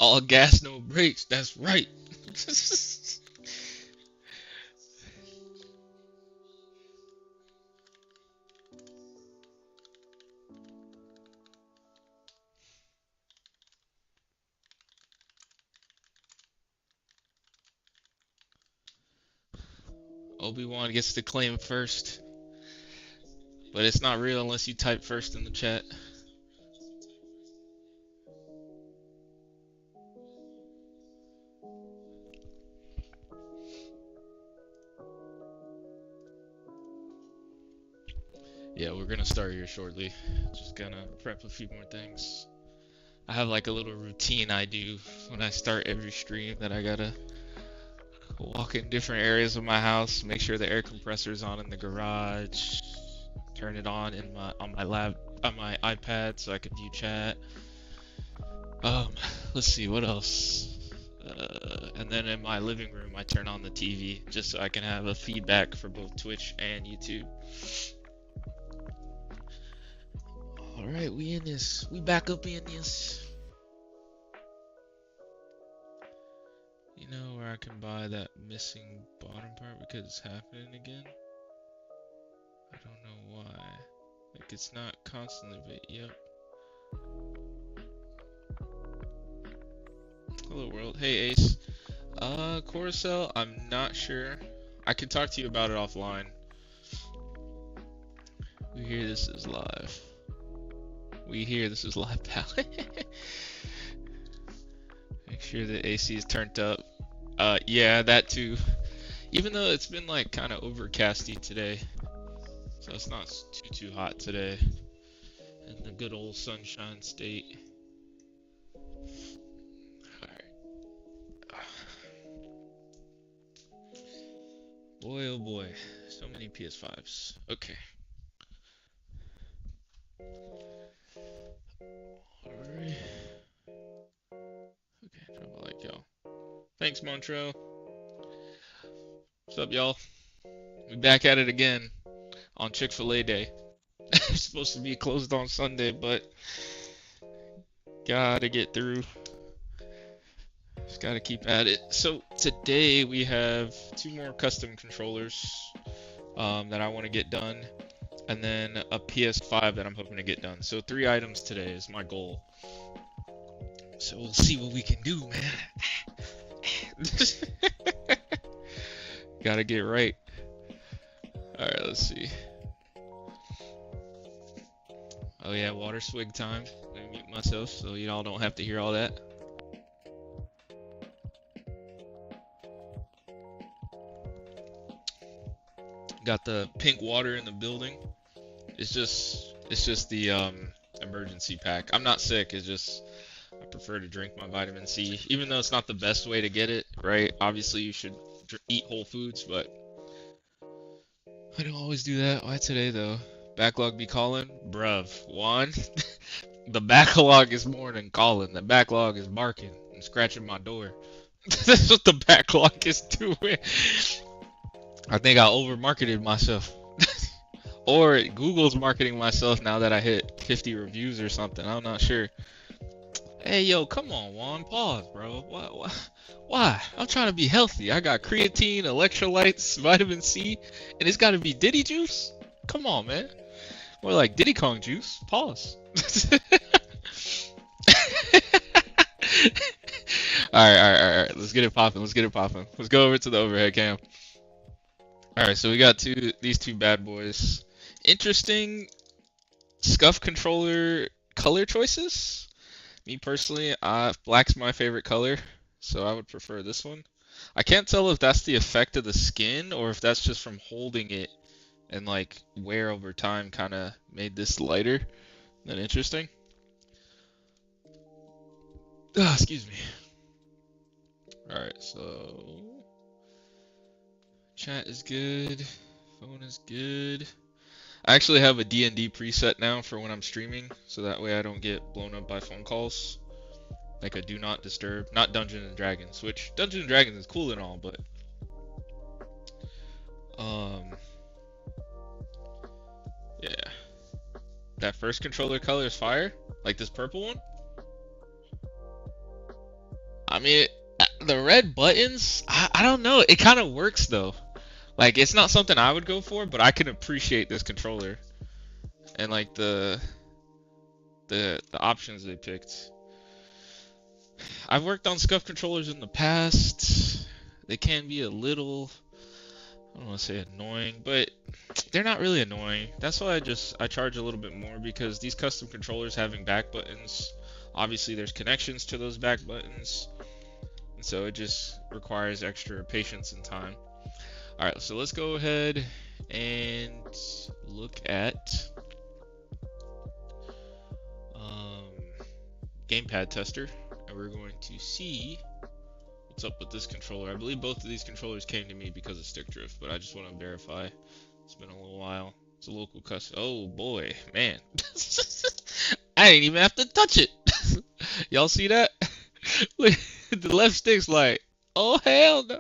All gas, no brakes. That's right. Obi-Wan gets to claim first, but it's not real unless you type first in the chat. Yeah, we're gonna start here shortly. Just gonna prep a few more things. I have like a little routine I do when I start every stream that I gotta walk in different areas of my house, make sure the air compressor is on in the garage, turn it on my lab on my iPad so I can view chat. Um, let's see what else. And then in my living room, I turn on the TV just so I can have a feedback for both Twitch and YouTube. All right, we in this. We back up in this. You know where I can buy that missing bottom part because it's happening again? I don't know why. Like it's not constantly, but yep. Hello world. Hey Ace. Coruscant, I'm not sure. I can talk to you about it offline. We hear this is live. We hear this is live, pal. Make sure the AC is turned up. Yeah, that too. Even though it's been like kind of overcasty today, so it's not too hot today in the good old Sunshine State. Boy, oh boy, so many PS5s. Okay. Alright. Okay, drop a like, y'all. Thanks, Montrell. What's up, y'all? We back at it again on Chick-fil-A Day. It's supposed to be closed on Sunday, but gotta get through. Just gotta keep at it. So today we have 2 more custom controllers that I want to get done, and then a PS5 that I'm hoping to get done. So 3 items today is my goal. So we'll see what we can do, man. Gotta get right. Alright, let's see. Oh yeah, water swig time. Let me mute myself so y'all don't have to hear all that. Got the pink water in the building. It's just the emergency pack. I'm not sick, it's just I prefer to drink my vitamin C, even though it's not the best way to get it, right? Obviously you should eat whole foods, but I don't always do that. Why today though? Backlog be calling? Bruv, Juan. The backlog is more than calling. The backlog is barking and scratching my door. That's what the backlog is doing. I think I over marketed myself. Or Google's marketing myself now that I hit 50 reviews or something. I'm not sure. Hey, yo, come on, Juan. Pause, bro. Why? I'm trying to be healthy. I got creatine, electrolytes, vitamin C, and it's got to be Diddy juice? Come on, man. More like Diddy Kong juice. Pause. Alright. Let's get it popping. Let's go over to the overhead cam. Alright, so we got these two bad boys. Interesting scuff controller color choices. Me personally, black's my favorite color, so I would prefer this one. I can't tell if that's the effect of the skin or if that's just from holding it and like wear over time kind of made this lighter than interesting. Excuse me. Alright, so chat is good, phone is good. I actually have a D&D preset now for when I'm streaming, so that way I don't get blown up by phone calls. Like a do not disturb, not Dungeons and Dragons, which Dungeons and Dragons is cool and all, but yeah. That first controller color is fire, like this purple one. I mean, the red buttons, I don't know. It kind of works though. Like it's not something I would go for, but I can appreciate this controller and like the options they picked. I've worked on scuff controllers in the past. They can be a little, I don't want to say annoying, but they're not really annoying. That's why I charge a little bit more, because these custom controllers having back buttons, obviously there's connections to those back buttons, and so it just requires extra patience and time. All right, so let's go ahead and look at gamepad tester, and we're going to see what's up with this controller. I believe both of these controllers came to me because of stick drift, but I just want to verify. It's been a little while. It's a local custom. Oh boy, man. I didn't even have to touch it. Y'all see that? Look, the left stick's like, oh hell no.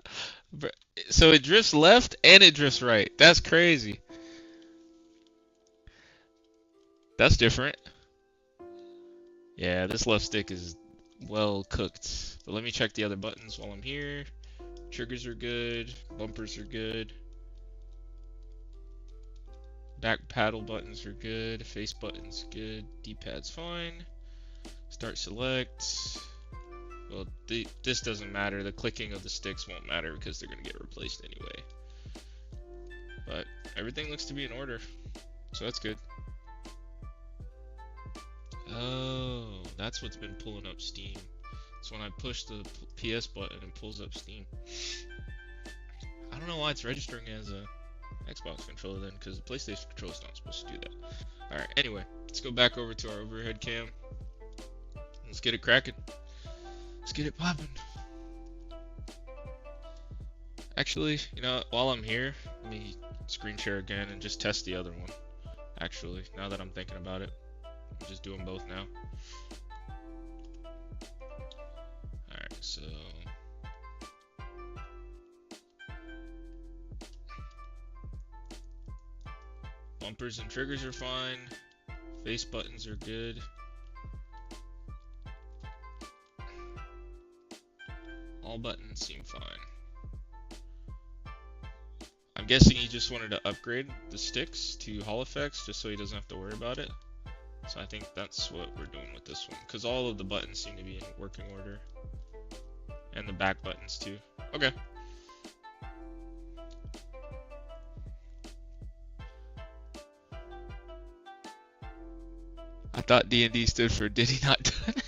So it drifts left and it drifts right. That's crazy. That's different. Yeah, this left stick is well cooked. But let me check the other buttons while I'm here. Triggers are good. Bumpers are good. Back paddle buttons are good. Face buttons good. D-pad's fine. Start select. Well, this doesn't matter. The clicking of the sticks won't matter because they're going to get replaced anyway. But everything looks to be in order. So that's good. Oh, that's what's been pulling up Steam. It's when I push the PS button and pulls up Steam. I don't know why it's registering as a Xbox controller then, because the PlayStation controller's not supposed to do that. Alright, anyway, let's go back over to our overhead cam. Let's get it cracking. Let's get it popping. Actually, you know, while I'm here, let me screen share again and just test the other one. Actually, now that I'm thinking about it. I'm just doing both now. Alright, so bumpers and triggers are fine. Face buttons are good. All buttons seem fine. I'm guessing he just wanted to upgrade the sticks to Hall effects just so he doesn't have to worry about it. So I think that's what we're doing with this one, because all of the buttons seem to be in working order. And the back buttons too. Okay. I thought D&D stood for did he not do it?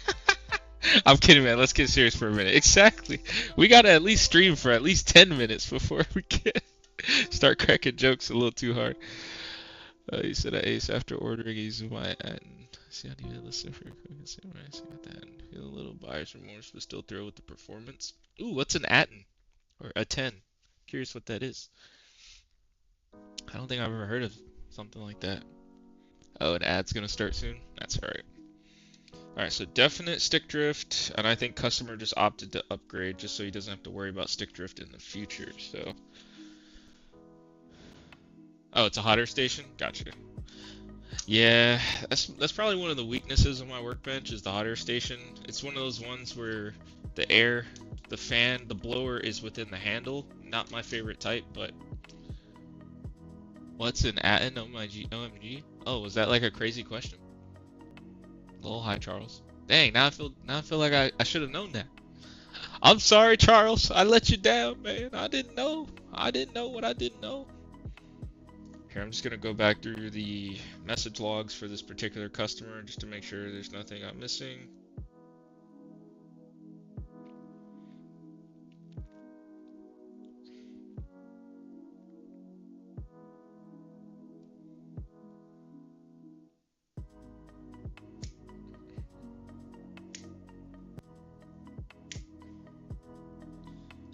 I'm kidding, man. Let's get serious for a minute. Exactly. We gotta at least stream for at least 10 minutes before we can start cracking jokes a little too hard. He said I ace after ordering. He's my Atten. See, I need to listen for your cooking. See what I got that. Feel a little buyer's remorse, but still throw with the performance. Ooh, what's an Atten? Or a 10? Curious what that is. I don't think I've ever heard of something like that. Oh, an ad's gonna start soon? That's alright. Alright, so definite stick drift, and I think customer just opted to upgrade just so he doesn't have to worry about stick drift in the future, so. Oh, it's a hotter station? Gotcha. Yeah, that's probably one of the weaknesses of my workbench is the hotter station. It's one of those ones where the air, the fan, the blower is within the handle. Not my favorite type, but what's an Atten OMG? Oh, was that like a crazy question? Lol, hi Charles. Dang, now I feel like I should have known that. I'm sorry, Charles. I let you down, man. I didn't know. I didn't know what I didn't know. Here, I'm just gonna go back through the message logs for this particular customer just to make sure there's nothing I'm missing.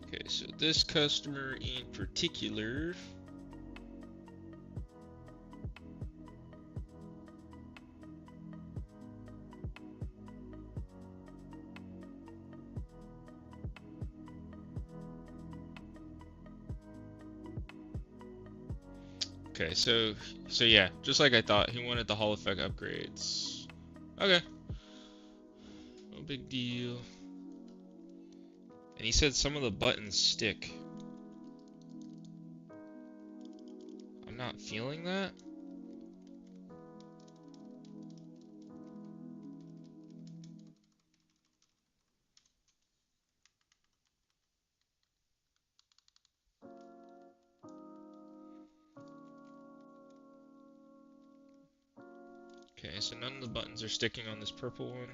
Okay, so this customer in particular. Okay, so yeah, just like I thought, he wanted the Hall effect upgrades. Okay. No big deal. And he said some of the buttons stick. I'm not feeling that. Okay, so none of the buttons are sticking on this purple one.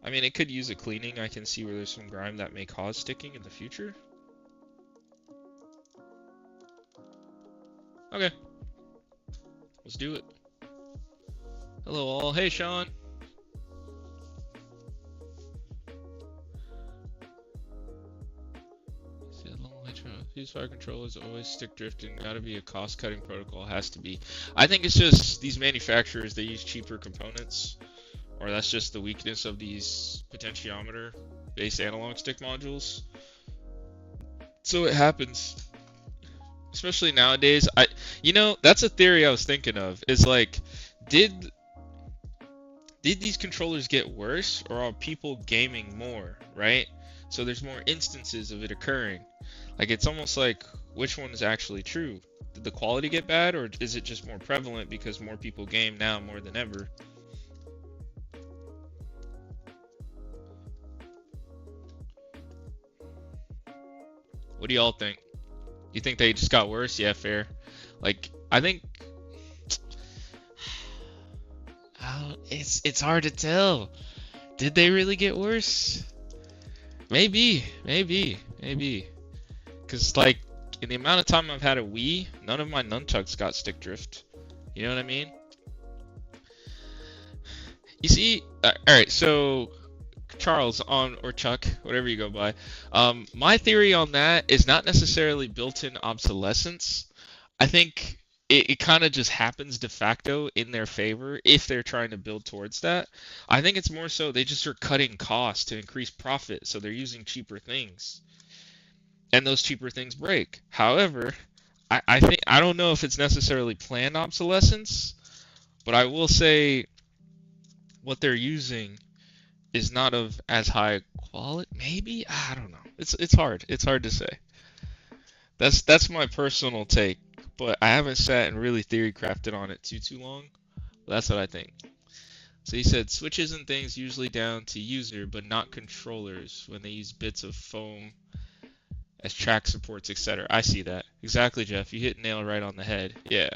I mean, it could use a cleaning. I can see where there's some grime that may cause sticking in the future. Okay. Let's do it. Hello all. Hey, Sean. These fire controllers always stick drifting. Gotta be a cost-cutting protocol. Has to be. I think it's just these manufacturers, they use cheaper components, or that's just the weakness of these potentiometer-based analog stick modules. So it happens, especially nowadays. That's a theory I was thinking of. Is like, did these controllers get worse, or are people gaming more, right? So there's more instances of it occurring. Like, it's almost like, which one is actually true? Did the quality get bad, or is it just more prevalent because more people game now more than ever? What do y'all think? You think they just got worse? Yeah, fair. Like, I think it's hard to tell. Did they really get worse? Maybe. Because, like, in the amount of time I've had a Wii, none of my nunchucks got stick drift. You know what I mean? You see, alright, so Charles or Chuck, whatever you go by, my theory on that is not necessarily built-in obsolescence. I think it kind of just happens de facto in their favor if they're trying to build towards that. I think it's more so they just are cutting costs to increase profit, so they're using cheaper things. And those cheaper things break. However, I don't know if it's necessarily planned obsolescence, but I will say what they're using is not of as high quality. Maybe, I don't know. It's hard. It's hard to say. That's my personal take, but I haven't sat and really theory crafted on it too long. That's what I think. So he said switches and things usually down to user, but not controllers when they use bits of foam as track supports, etc. I see that. Exactly, Jeff. You hit nail right on the head. Yeah.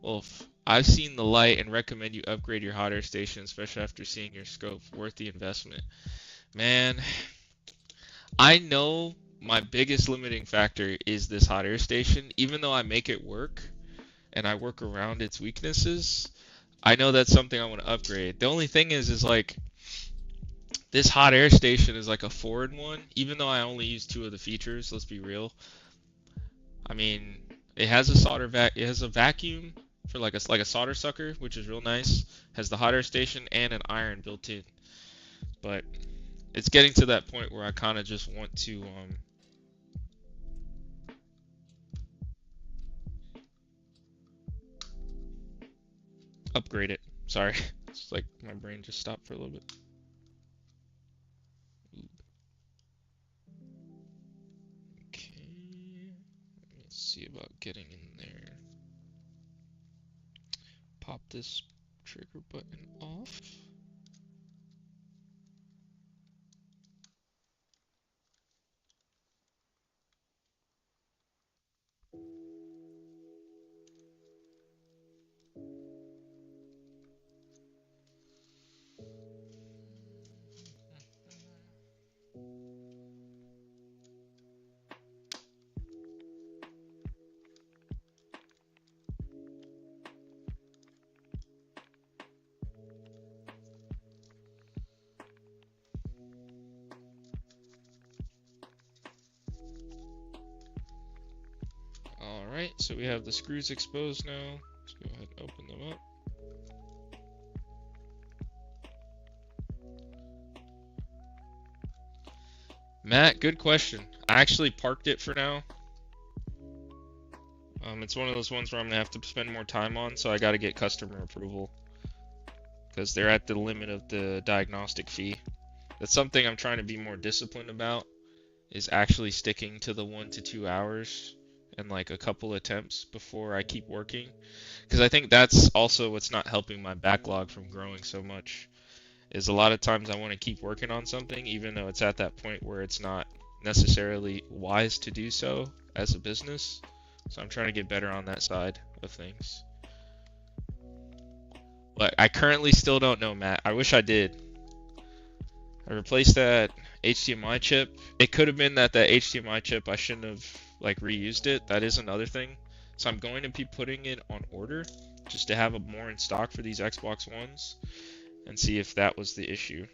Wolf, I've seen the light and recommend you upgrade your hot air station, especially after seeing your scope. Worth the investment. Man, I know my biggest limiting factor is this hot air station. Even though I make it work and I work around its weaknesses, I know that's something I want to upgrade. The only thing is like, this hot air station is like a forward one, even though I only use 2 of the features, let's be real. I mean, it has a vacuum for like a solder sucker, which is real nice. Has the hot air station and an iron built in. But it's getting to that point where I kind of just want to upgrade it. Sorry. It's like my brain just stopped for a little bit. See about getting in there. Pop this trigger button off. Alright, so we have the screws exposed now. Let's go ahead and open them up. Matt, good question. I actually parked it for now. It's one of those ones where I'm going to have to spend more time on, so I got to get customer approval. Because they're at the limit of the diagnostic fee. That's something I'm trying to be more disciplined about, is actually sticking to the 1 to 2 hours and like a couple attempts before I keep working. Because I think that's also what's not helping my backlog from growing so much. Is a lot of times I want to keep working on something, even though it's at that point where it's not necessarily wise to do so as a business. So I'm trying to get better on that side of things. But I currently still don't know, Matt. I wish I did. I replaced that HDMI chip. It could have been that HDMI chip, I shouldn't have like reused it. That is another thing. So I'm going to be putting it on order just to have a more in stock for these Xbox Ones and see if that was the issue.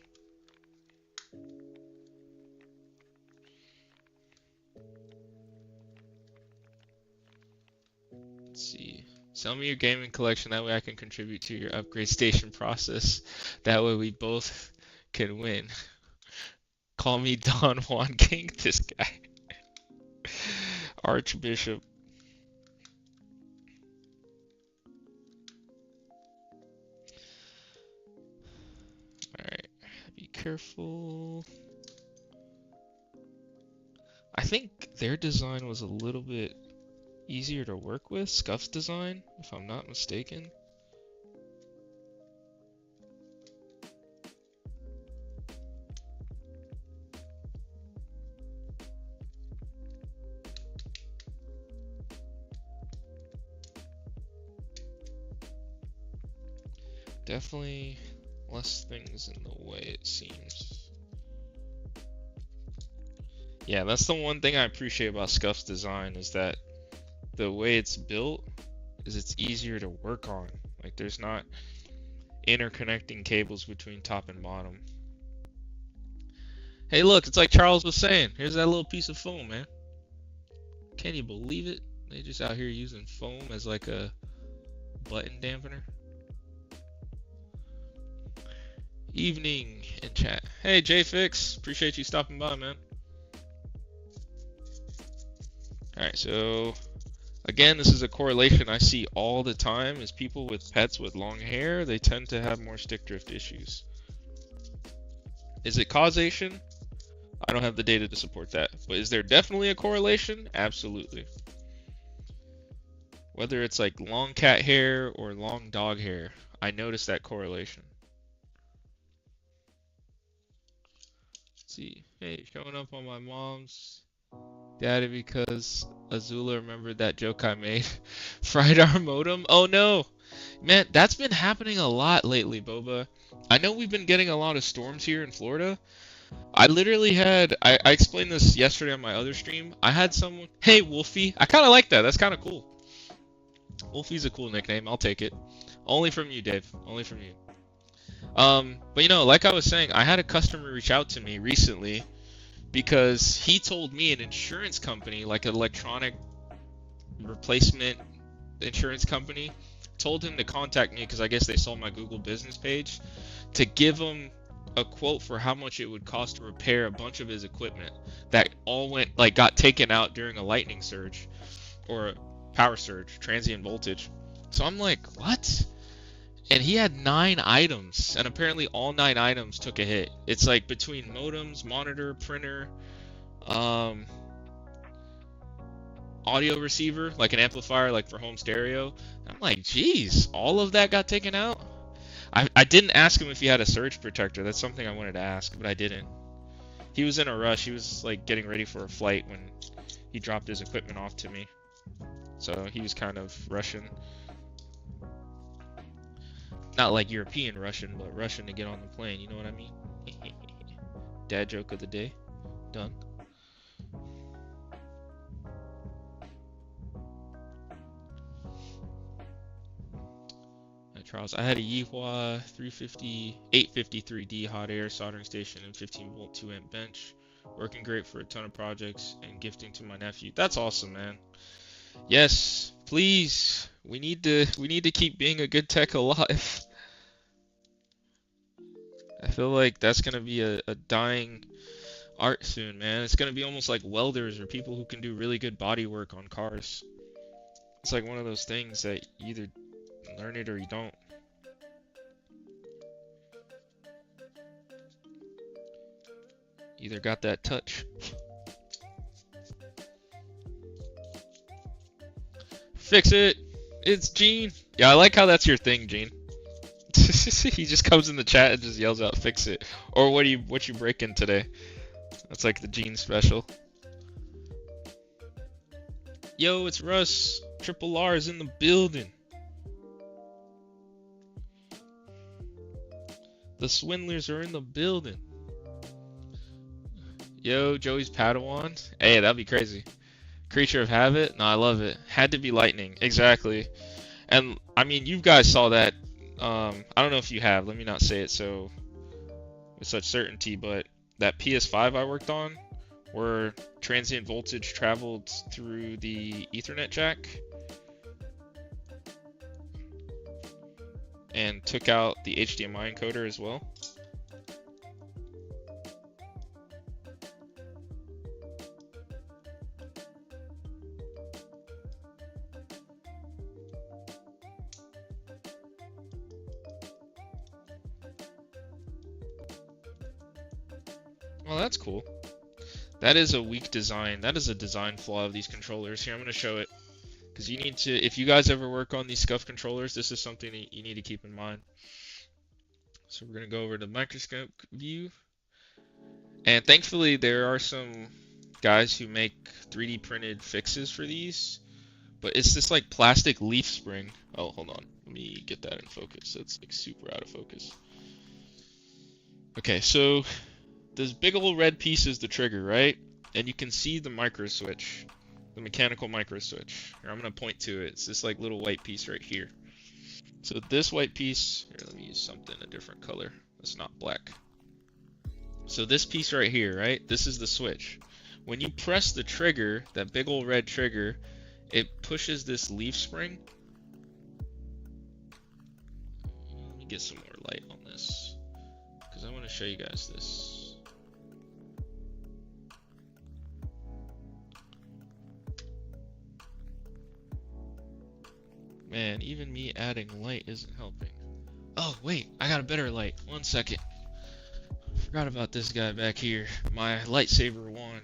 Let's see. Sell me your gaming collection, that way I can contribute to your upgrade station process. That way we both can win. Call me Don Juan King, this guy. Archbishop. Alright, be careful. I think their design was a little bit easier to work with, Scuff's design, if I'm not mistaken. Definitely less things in the way, it seems. Yeah, that's the one thing I appreciate about Scuff's design, is that the way it's built is it's easier to work on. Like there's not interconnecting cables between top and bottom. Hey look, it's like Charles was saying. Here's that little piece of foam, man. Can you believe it? They just out here using foam as like a button dampener. Evening in chat. Hey JFix, appreciate you stopping by, man. Alright, so again, this is a correlation I see all the time, is people with pets with long hair, they tend to have more stick drift issues. Is it causation? I don't have the data to support that. But is there definitely a correlation? Absolutely. Whether it's like long cat hair or long dog hair, I notice that correlation. Let's see. Hey, showing up on my mom's daddy because Azula remembered that joke I made. Fried our modem? Oh no! Man, that's been happening a lot lately, Boba. I know we've been getting a lot of storms here in Florida. I literally had, I explained this yesterday on my other stream. I had someone, hey Wolfie, I kind of like that. That's kind of cool. Wolfie's a cool nickname. I'll take it. Only from you, Dave. Only from you. But you know, like I was saying, I had a customer reach out to me recently because he told me an insurance company, like an electronic replacement insurance company, told him to contact me because I guess they saw my Google business page, to give him a quote for how much it would cost to repair a bunch of his equipment that all went, like, got taken out during a lightning surge or a power surge, transient voltage. So I'm like, what? And he had 9 items, and apparently all 9 items took a hit. It's like between modems, monitor, printer, audio receiver, like an amplifier, like for home stereo. I'm like, geez, all of that got taken out? I didn't ask him if he had a surge protector. That's something I wanted to ask, but I didn't. He was in a rush. He was like getting ready for a flight when he dropped his equipment off to me. So he was kind of rushing. Not like European Russian, but Russian to get on the plane, you know what I mean? Dad joke of the day. Done. Charles, I had a Yihua 853D hot air soldering station and 15 volt 2 amp bench. Working great for a ton of projects and gifting to my nephew. That's awesome, man. Yes, please. We need to keep being a good tech alive. I feel like that's gonna be a dying art soon, man. It's gonna be almost like welders or people who can do really good body work on cars. It's like one of those things that you either learn it or you don't. Either got that touch. Fix it. It's Gene. Yeah, I like how that's your thing, Gene. He just comes in the chat and just yells out, "Fix it," or what you breaking today? That's like the Gene special. Yo, it's Russ. Triple R is in the building. The swindlers are in the building. Yo, Joey's Padawan. Hey, that'd be crazy. Creature of Habit. No, I love it. Had to be lightning. Exactly. And I mean, you guys saw that. I don't know if you have. Let me not say it so with such certainty, but that PS5 I worked on, where transient voltage traveled through the Ethernet jack and took out the HDMI encoder as well. Well, that's cool. That is a weak design. That is a design flaw of these controllers. Here, I'm going to show it. Because you need to, if you guys ever work on these SCUF controllers, this is something that you need to keep in mind. So we're going to go over to microscope view. And thankfully, there are some guys who make 3D printed fixes for these. But it's this like plastic leaf spring. Oh, hold on. Let me get that in focus. That's like super out of focus. Okay, so this big old red piece is the trigger, right? And you can see the micro switch, the mechanical micro switch. Here, I'm going to point to it. It's this like little white piece right here. So this white piece, here, let me use something a different color. It's not black. So this piece right here, right? This is the switch. When you press the trigger, that big old red trigger, it pushes this leaf spring. Let me get some more light on this, because I want to show you guys this. Man, even me adding light isn't helping. Oh, wait, I got a better light. 1 second. Forgot about this guy back here. My lightsaber wand.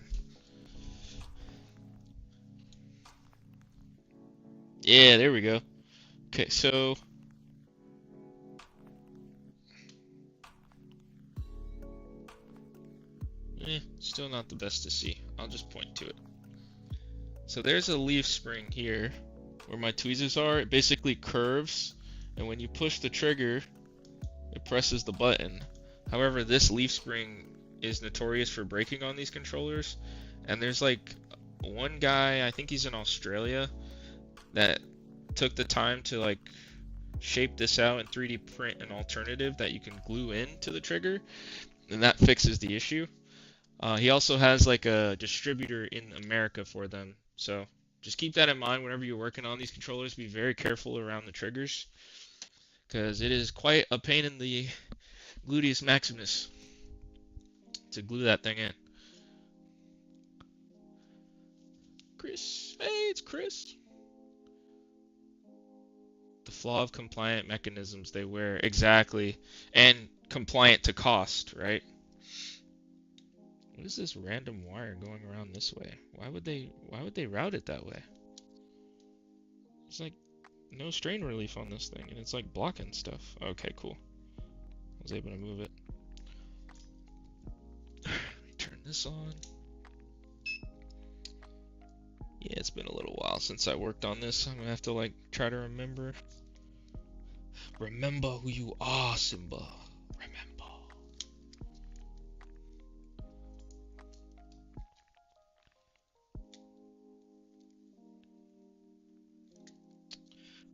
Yeah, there we go. Okay, so still not the best to see. I'll just point to it. So there's a leaf spring here where my tweezers are. It basically curves, and when you push the trigger, it presses the button. However, this leaf spring is notorious for breaking on these controllers, and there's like one guy, I think he's in Australia, that took the time to like shape this out and 3D print an alternative that you can glue into the trigger, and that fixes the issue. He also has like a distributor in America for them, so just keep that in mind whenever you're working on these controllers. Be very careful around the triggers, because it is quite a pain in the gluteus maximus to glue that thing in. Chris, hey, it's Chris. The flaw of compliant mechanisms they wear, exactly, and compliant to cost, right? What is this random wire going around this way? Why would they route it that way? It's like no strain relief on this thing, and it's like blocking stuff. Okay, cool. I was able to move it. Let me turn this on. Yeah, it's been a little while since I worked on this. I'm gonna have to like try to remember. Remember who you are, Simba. Remember.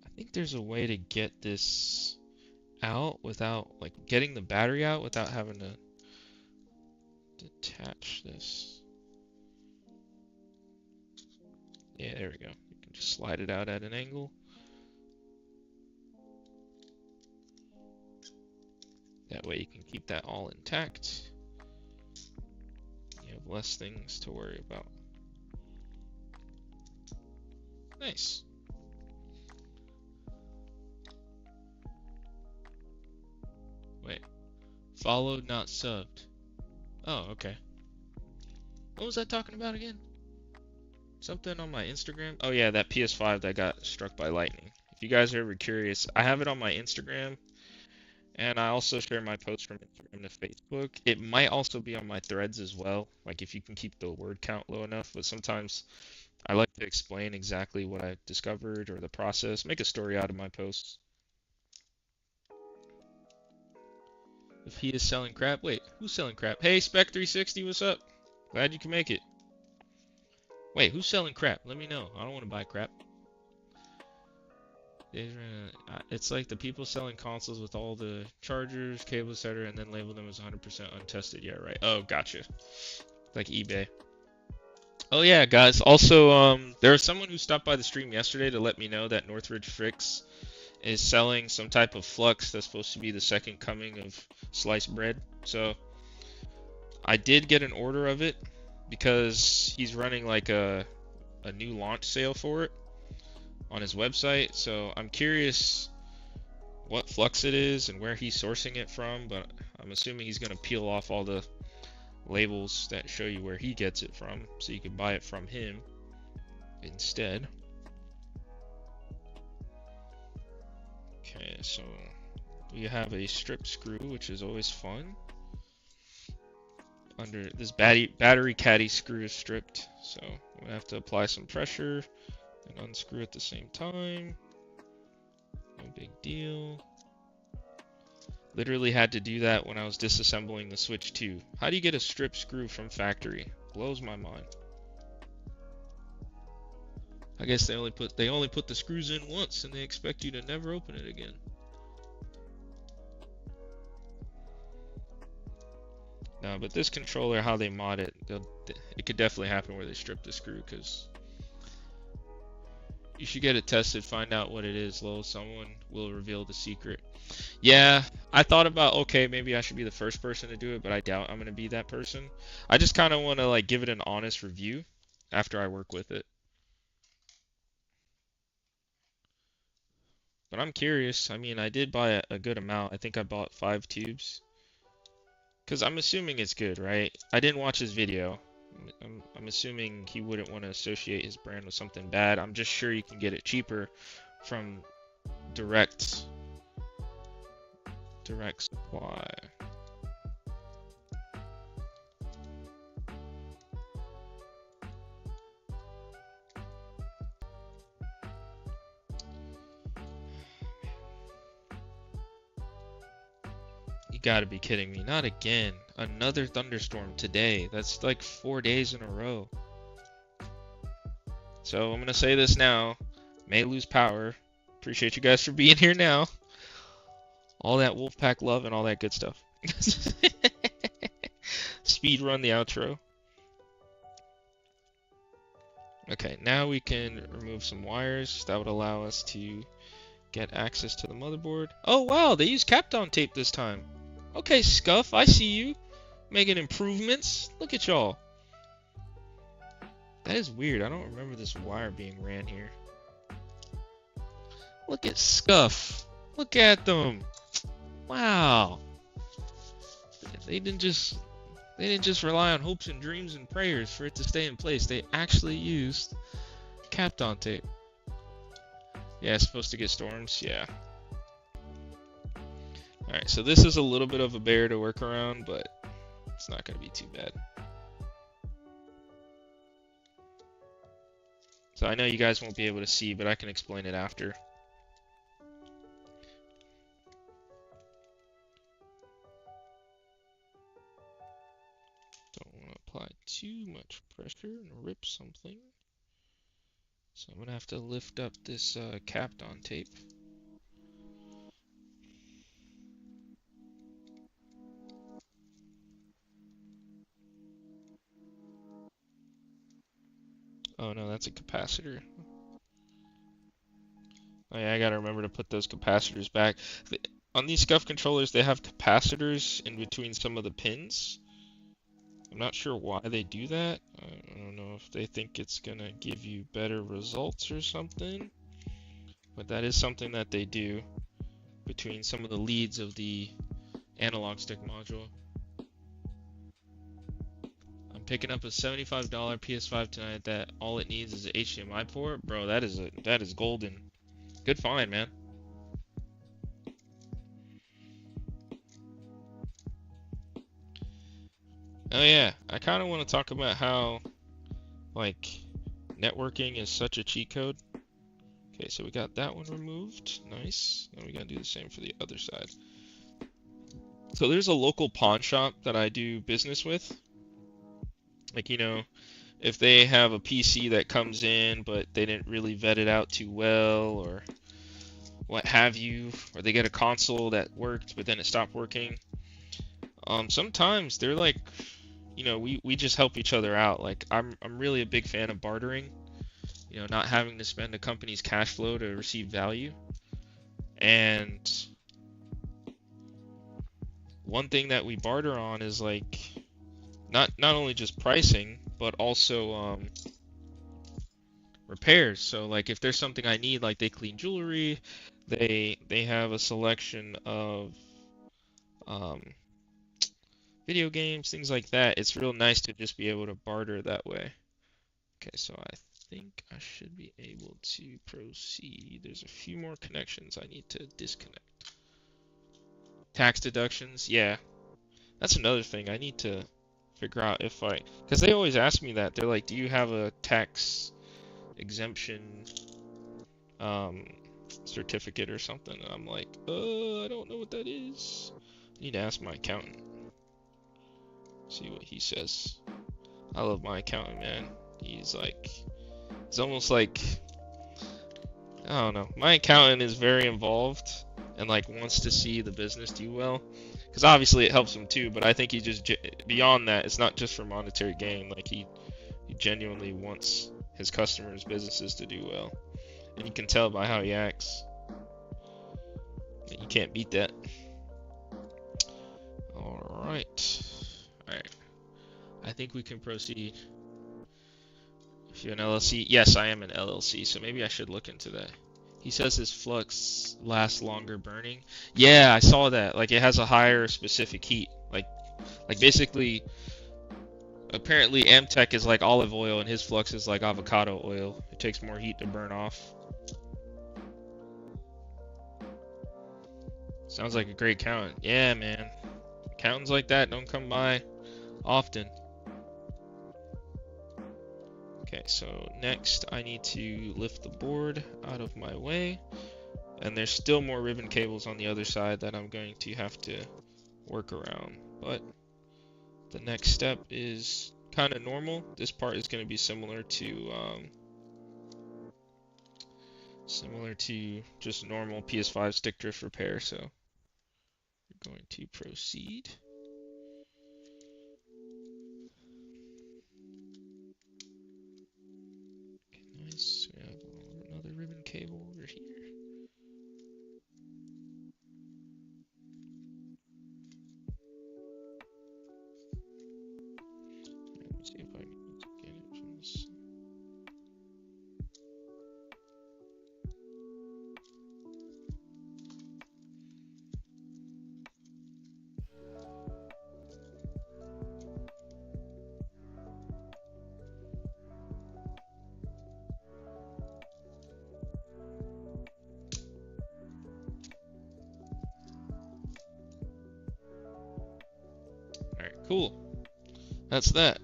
I think there's a way to get this out without, like, getting the battery out without having to detach this. Yeah, there we go. You can just slide it out at an angle. That way you can keep that all intact. You have less things to worry about. Nice. Wait. Followed, not subbed. Oh, okay. What was I talking about again? Something on my Instagram? Oh yeah, that PS5 that got struck by lightning. If you guys are ever curious, I have it on my Instagram, and I also share my posts from Instagram to Facebook. It might also be on my threads as well, like if you can keep the word count low enough, but sometimes I like to explain exactly what I discovered or the process, make a story out of my posts. If he is selling crap, wait, who's selling crap? Hey, Spec360, what's up? Glad you can make it. Wait, who's selling crap? Let me know. I don't want to buy crap. It's like the people selling consoles with all the chargers, cables, etc., and then label them as 100% untested. Yeah, right. Oh, gotcha. Like eBay. Oh yeah, guys. Also, there was someone who stopped by the stream yesterday to let me know that Northridge Fricks is selling some type of flux that's supposed to be the second coming of sliced bread. So I did get an order of it because he's running like a new launch sale for it on his website. So I'm curious what flux it is and where he's sourcing it from, but I'm assuming he's going to peel off all the labels that show you where he gets it from so you can buy it from him instead. Okay, so we have a strip screw, which is always fun. Under this battery caddy screw is stripped, so I'm gonna have to apply some pressure and unscrew at the same time. No big deal. Literally had to do that when I was disassembling the Switch 2. How do you get a strip screw from factory? Blows my mind. I guess they only put the screws in once and they expect you to never open it again. No, but this controller, how they mod it, it could definitely happen where they strip the screw, because you should get it tested, find out what it is, Lowell. Someone will reveal the secret. Yeah, I thought about, okay, maybe I should be the first person to do it, but I doubt I'm going to be that person. I just kind of want to like give it an honest review after I work with it. But I'm curious. I mean, I did buy a good amount. I think I bought 5 tubes. Because I'm assuming it's good, right? I didn't watch his video. I'm assuming he wouldn't want to associate his brand with something bad. I'm just sure you can get it cheaper from direct supply. You gotta be kidding me. Not again. Another thunderstorm today. That's like 4 days in a row. So I'm gonna say this now. May lose power. Appreciate you guys for being here now. All that Wolfpack love and all that good stuff. Speed run the outro. Okay, now we can remove some wires. That would allow us to get access to the motherboard. Oh wow, they used Kapton tape this time. Okay, Scuff, I see you. Making improvements. Look at y'all. That is weird. I don't remember this wire being ran here. Look at Scuff. Look at them. Wow. They didn't just rely on hopes and dreams and prayers for it to stay in place. They actually used Kapton tape. Yeah, it's supposed to get storms. Yeah. Alright, so this is a little bit of a bear to work around, but it's not going to be too bad. So I know you guys won't be able to see, but I can explain it after. Don't want to apply too much pressure and rip something. So I'm going to have to lift up this Kapton tape. Oh no, that's a capacitor. Oh yeah, I gotta remember to put those capacitors back. On these SCUF controllers, they have capacitors in between some of the pins. I'm not sure why they do that. I don't know if they think it's gonna give you better results or something. But that is something that they do between some of the leads of the analog stick module. I'm I'm picking up a $75 PS5 tonight that all it needs is an HDMI port. Bro, that is golden. Good find, man. Oh yeah, I kind of want to talk about how like networking is such a cheat code. Okay, so we got that one removed. Nice. Now we gotta do the same for the other side. So there's a local pawn shop that I do business with. Like, you know, if they have a PC that comes in, but they didn't really vet it out too well, or what have you, or they get a console that worked, but then it stopped working. Sometimes they're like, you know, we just help each other out. Like, I'm really a big fan of bartering. You know, not having to spend a company's cash flow to receive value. And one thing that we barter on is like not only just pricing, but also repairs. So like if there's something I need, like they clean jewelry, they have a selection of video games, things like that. It's real nice to just be able to barter that way. Okay, so I think I should be able to proceed. There's a few more connections I need to disconnect. Tax deductions, yeah. That's another thing I need to figure out if because they always ask me that. They're like, do you have a tax exemption certificate or something? And I'm like, I don't know what that is. I need to ask my accountant. See what he says. I love my accountant, man. He's almost like, I don't know. My accountant is very involved and like wants to see the business do well. Because obviously it helps him too, but I think he just, beyond that, it's not just for monetary gain. Like he genuinely wants his customers' businesses to do well. And you can tell by how he acts. You can't beat that. Alright. Alright. I think we can proceed. If you're an LLC, yes, I am an LLC, so maybe I should look into that. He says his flux lasts longer burning. Yeah, I saw that. Like it has a higher specific heat. Like basically, apparently Amtech is like olive oil and his flux is like avocado oil. It takes more heat to burn off. Sounds like a great accountant. Yeah, man. Accountants like that don't come by often. Okay, so next I need to lift the board out of my way. And there's still more ribbon cables on the other side that I'm going to have to work around. But the next step is kind of normal. This part is going to be similar to just normal PS5 stick drift repair. So we're going to proceed. Nice. We have another ribbon cable over here. Let me see if I can get it from this. Alright, cool. That's that.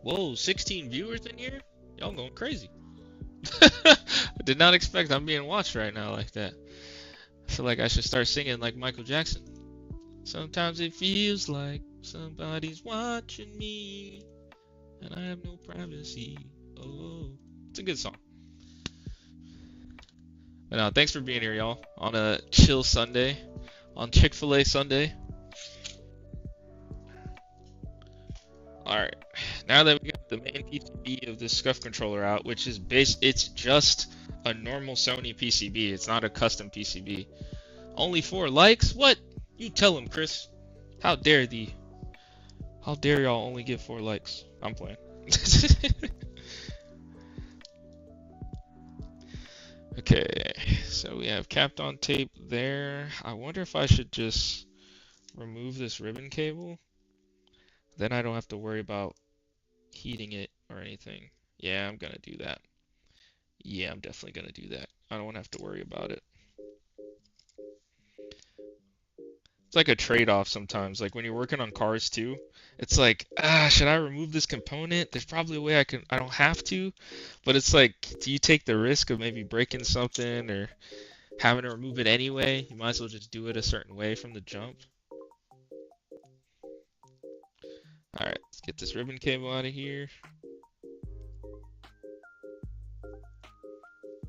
Whoa, 16 viewers in here? Y'all going crazy. I did not expect I'm being watched right now like that. I feel like I should start singing like Michael Jackson. Sometimes it feels like somebody's watching me, and I have no privacy. Oh, it's a good song. But thanks for being here, y'all, on a chill Sunday, on Chick-fil-a Sunday. Alright, now that we got the main PCB of this SCUF controller out, which is it's just a normal Sony PCB, it's not a custom PCB. Only 4 likes? What? You tell him, Chris. How dare y'all only get 4 likes? I'm playing. Okay, so we have Kapton tape there. I wonder if I should just remove this ribbon cable, then I don't have to worry about heating it or anything. Yeah, I'm gonna do that. Yeah, I'm definitely gonna do that. I don't want to have to worry about it. It's like a trade-off sometimes. Like when you're working on cars too, it's like, should I remove this component? There's probably a way I don't have to, but it's like, do you take the risk of maybe breaking something or having to remove it anyway? You might as well just do it a certain way from the jump. Alright, let's get this ribbon cable out of here.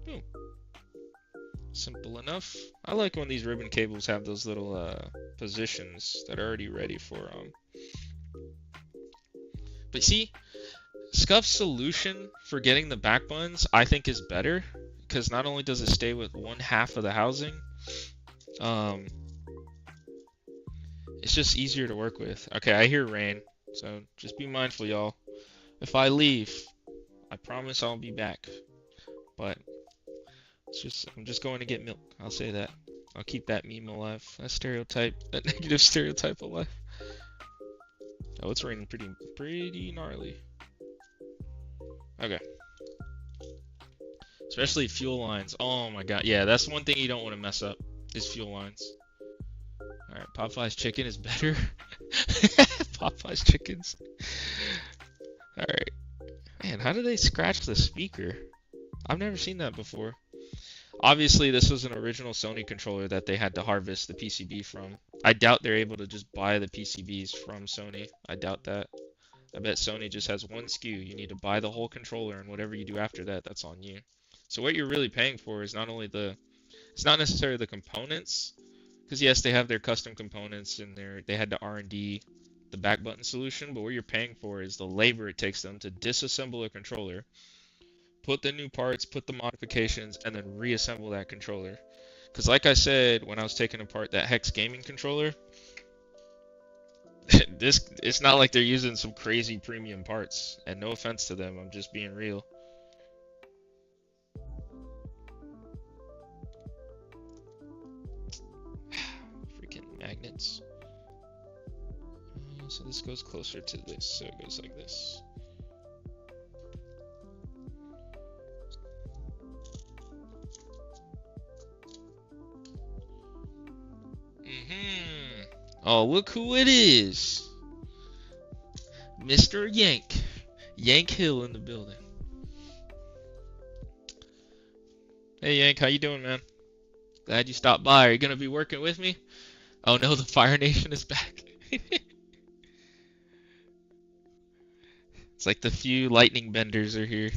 Boom. Simple enough. I like when these ribbon cables have those little positions that are already ready for them. But see, Scuff's solution for getting the back buttons I think is better, because not only does it stay with one half of the housing, it's just easier to work with. Okay, I hear rain, so just be mindful, y'all. If I leave, I promise I'll be back. But I'm just going to get milk. I'll say that. I'll keep that meme alive. That stereotype, that negative stereotype alive. Oh, it's raining pretty gnarly. Okay. Especially fuel lines. Oh my god. Yeah, that's one thing you don't want to mess up, is fuel lines. Alright, Popeye's chicken is better. Popeye's chickens. Alright. Man, how do they scratch the speaker? I've never seen that before. Obviously, this was an original Sony controller that they had to harvest the PCB from. I doubt they're able to just buy the PCBs from Sony. I doubt that. I bet Sony just has one SKU. You need to buy the whole controller, and whatever you do after that, that's on you. So what you're really paying for is not only it's not necessarily the components, because yes, they have their custom components and they had to R&D the back button solution, but what you're paying for is the labor it takes them to disassemble a controller, put the new parts, put the modifications, and then reassemble that controller. Because like I said, when I was taking apart that Hex gaming controller, it's not like they're using some crazy premium parts. And no offense to them, I'm just being real. Freaking magnets. So this goes closer to this, so it goes like this. Oh, look who it is. Mr. Yank. Yank Hill in the building. Hey Yank, how you doing, man? Glad you stopped by. Are you gonna be working with me? Oh no, the Fire Nation is back. It's like the few lightning benders are here.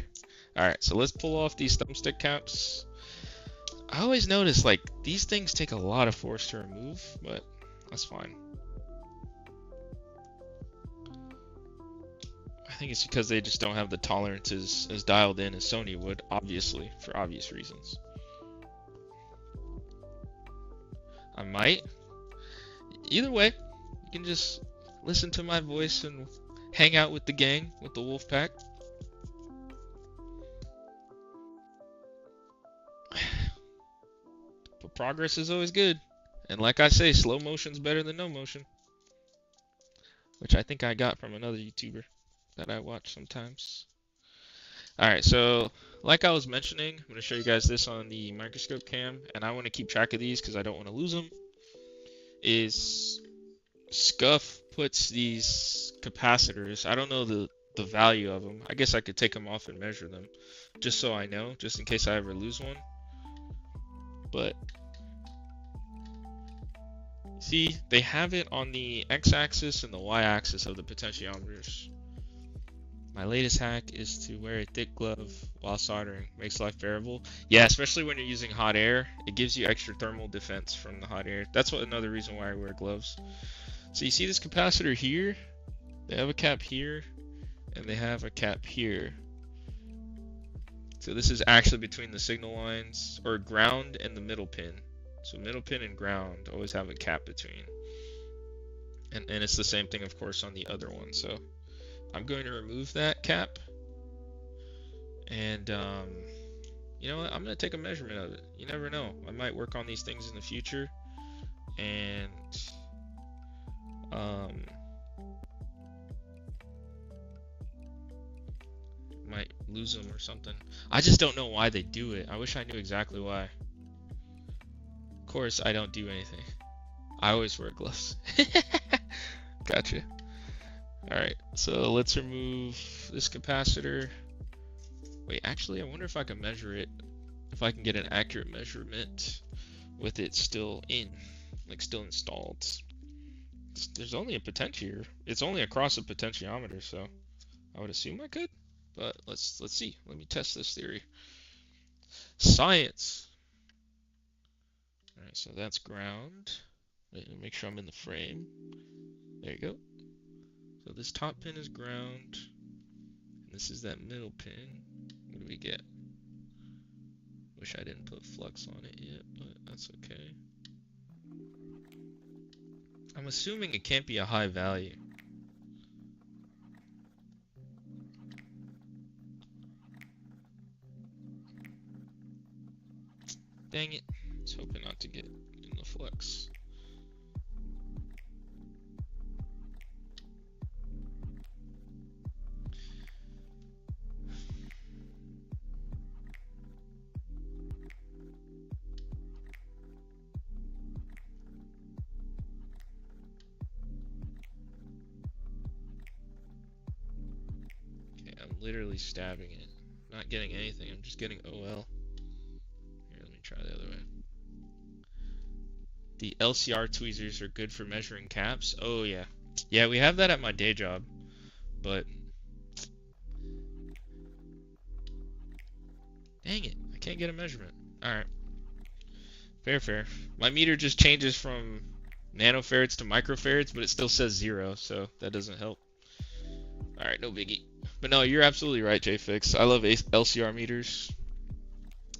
Alright, so let's pull off these thumbstick caps. I always notice, like, these things take a lot of force to remove, but that's fine. I think it's because they just don't have the tolerances as dialed in as Sony would, obviously, for obvious reasons. I might. Either way, you can just listen to my voice and hang out with the gang, with the Wolfpack. But progress is always good. And like I say, slow motion's better than no motion. Which I think I got from another YouTuber that I watch sometimes. Alright, so like I was mentioning, I'm going to show you guys this on the microscope cam, and I want to keep track of these because I don't want to lose them. Is Scuff puts these capacitors, I don't know the value of them. I guess I could take them off and measure them just so I know, just in case I ever lose one. But see, they have it on the x-axis and the y-axis of the potentiometers. My latest hack is to wear a thick glove while soldering. Makes life bearable. Yeah, especially when you're using hot air. It gives you extra thermal defense from the hot air. That's another reason why I wear gloves. So you see this capacitor here? They have a cap here, and they have a cap here. So this is actually between the signal lines, or ground and the middle pin. So middle pin and ground always have a cap between. And it's the same thing, of course, on the other one. So I'm going to remove that cap. And, you know what? I'm going to take a measurement of it. You never know. I might work on these things in the future. And Um, might lose them or something. I just don't know why they do it. I wish I knew exactly why. Of course, I don't do anything. I always wear gloves. Gotcha. Alright, so let's remove this capacitor. Wait, actually, I wonder if I can measure it. If I can get an accurate measurement with it still in, like still installed. There's only a potentiometer. It's only across a potentiometer, so I would assume I could. But let's see. Let me test this theory. Science. Alright, so that's ground. Wait, let me make sure I'm in the frame. There you go. So this top pin is ground. And this is that middle pin. What do we get? Wish I didn't put flux on it yet, but that's okay. I'm assuming it can't be a high value. Dang it. I was hoping not to get in the flux. Okay, I'm literally stabbing it. Not getting anything, I'm just getting OL. Here, let me try the other way. The LCR tweezers are good for measuring caps. Oh yeah. Yeah, we have that at my day job, but dang it, I can't get a measurement. Alright. Fair. My meter just changes from nanofarads to microfarads, but it still says 0, so that doesn't help. Alright, no biggie. But no, you're absolutely right, JFix. I love LCR meters.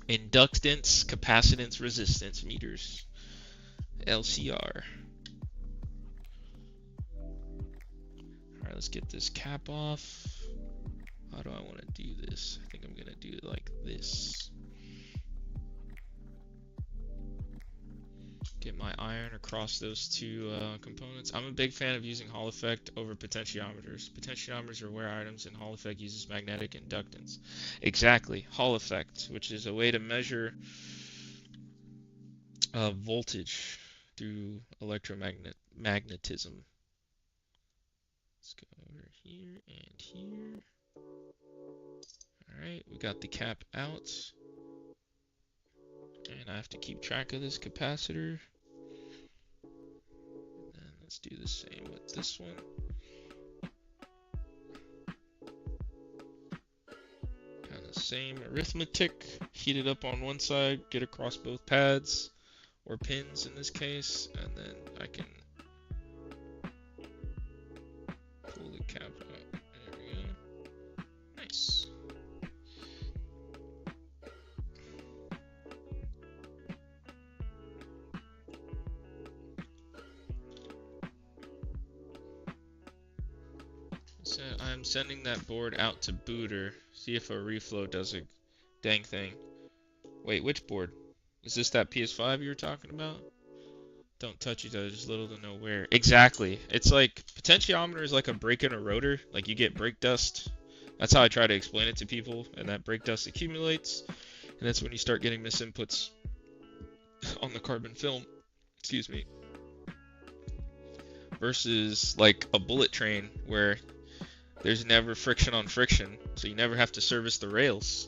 Inductance, capacitance, resistance meters. LCR. Alright, let's get this cap off. How do I want to do this? I think I'm going to do it like this. Get my iron across those two components. I'm a big fan of using Hall effect over potentiometers. Potentiometers are where items, and Hall effect uses magnetic inductance. Exactly, Hall effect, which is a way to measure voltage through electromagnetism. Let's go over here and here. Alright, we got the cap out. And I have to keep track of this capacitor. And let's do the same with this one. Kind of same arithmetic. Heat it up on one side, get across both pads, or pins in this case, and then I can pull the cap out. There we go. Nice. So I'm sending that board out to Booter. See if a reflow does a dang thing. Wait, which board? Is this that PS5 you were talking about? Don't touch each other, just little to no wear. Exactly. It's like, potentiometer is like a brake in a rotor. Like you get brake dust. That's how I try to explain it to people. And that brake dust accumulates. And that's when you start getting misinputs on the carbon film. Excuse me. Versus like a bullet train where there's never friction on friction. So you never have to service the rails.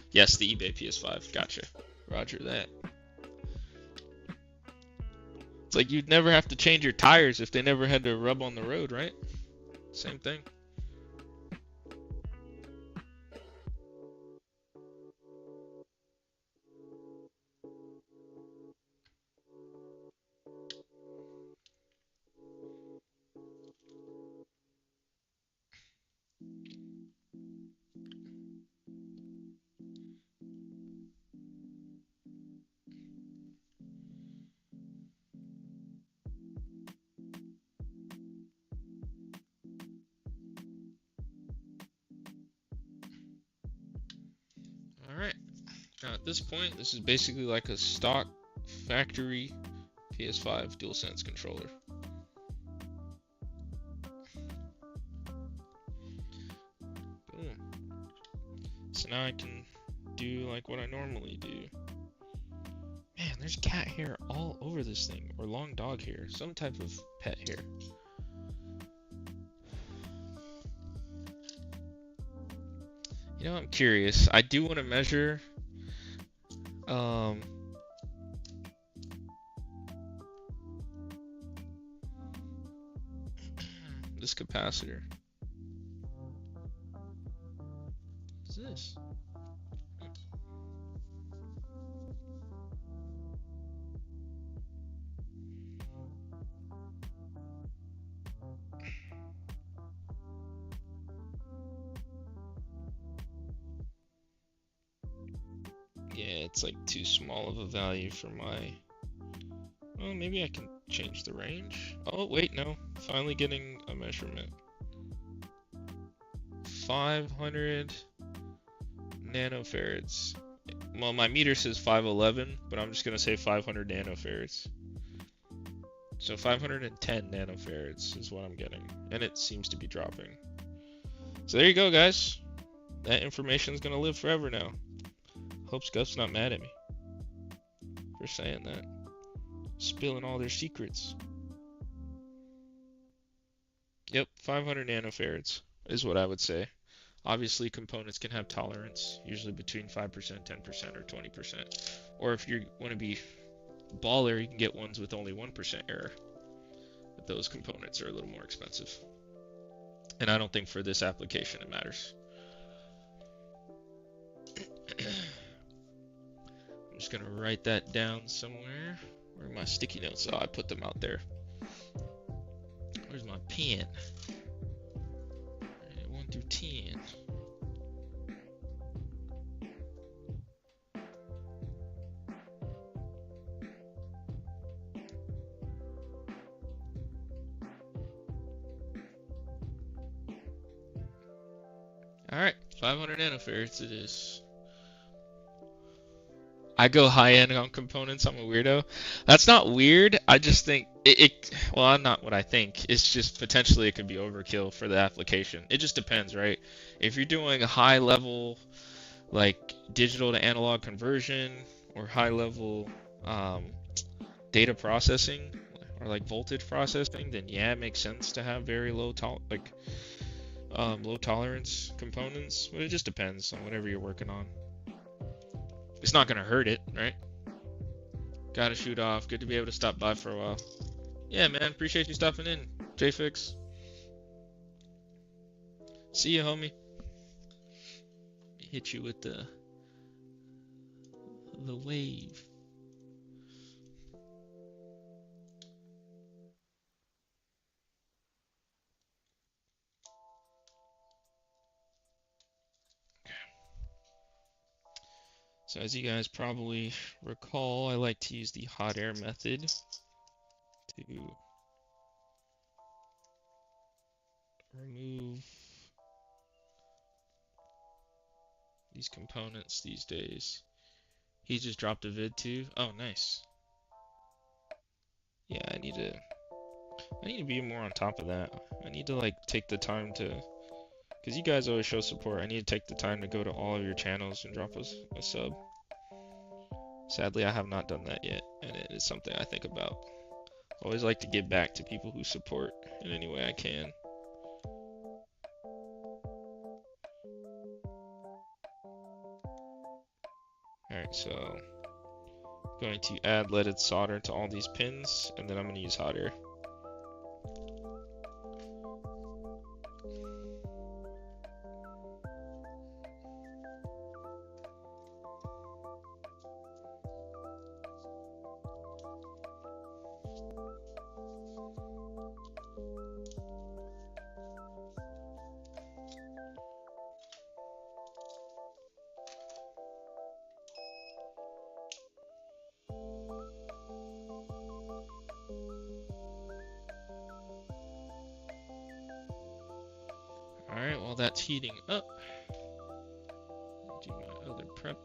Yes, the eBay PS5. Gotcha. Roger that. It's like you'd never have to change your tires if they never had to rub on the road, right? Same thing. Alright. Now at this point, this is basically like a stock factory PS5 DualSense controller. So now I can do like what I normally do. Man, there's cat hair all over this thing, or long dog hair, some type of pet hair. You know, I'm curious. I do want to measure this capacitor. What's this? Yeah, it's like too small of a value for my... Oh, maybe I can change the range. Oh, wait, no. Finally getting a measurement. 500 nanofarads. Well, my meter says 511, but I'm just going to say 500 nanofarads. So 510 nanofarads is what I'm getting. And it seems to be dropping. So there you go, guys. That information is going to live forever now. Hope Scuff's not mad at me for saying that. Spilling all their secrets. Yep, 500 nanofarads is what I would say. Obviously, components can have tolerance, usually between 5%, 10%, or 20%. Or if you want to be baller, you can get ones with only 1% error. But those components are a little more expensive. And I don't think for this application it matters. I'm just going to write that down somewhere. Where are my sticky notes? Oh, I put them out there. Where's my pen? 1 through 10. Alright, 500 nanofarads it is. I go high end on components. I'm a weirdo. That's not weird. I just think well, not what I think. It's just potentially it could be overkill for the application. It just depends, right? If you're doing a high level, like digital to analog conversion, or high level data processing, or like voltage processing, then yeah, it makes sense to have very low low tolerance components. But it just depends on whatever you're working on. It's not gonna hurt it, right? Gotta shoot off. Good to be able to stop by for a while. Yeah, man. Appreciate you stopping in, JFix. See you, homie. Hit you with the wave. So as you guys probably recall, I like to use the hot air method to remove these components these days. He just dropped a vid too. Oh, nice. Yeah, I need to be more on top of that. I need to like take the time to, because you guys always show support. I need to take the time to go to all of your channels and drop us a sub. Sadly, I have not done that yet, and it is something I think about. I always like to give back to people who support in any way I can. Alright, so I'm going to add leaded solder to all these pins, and then I'm going to use hot air. Alright, while that's heating up, do my other prep.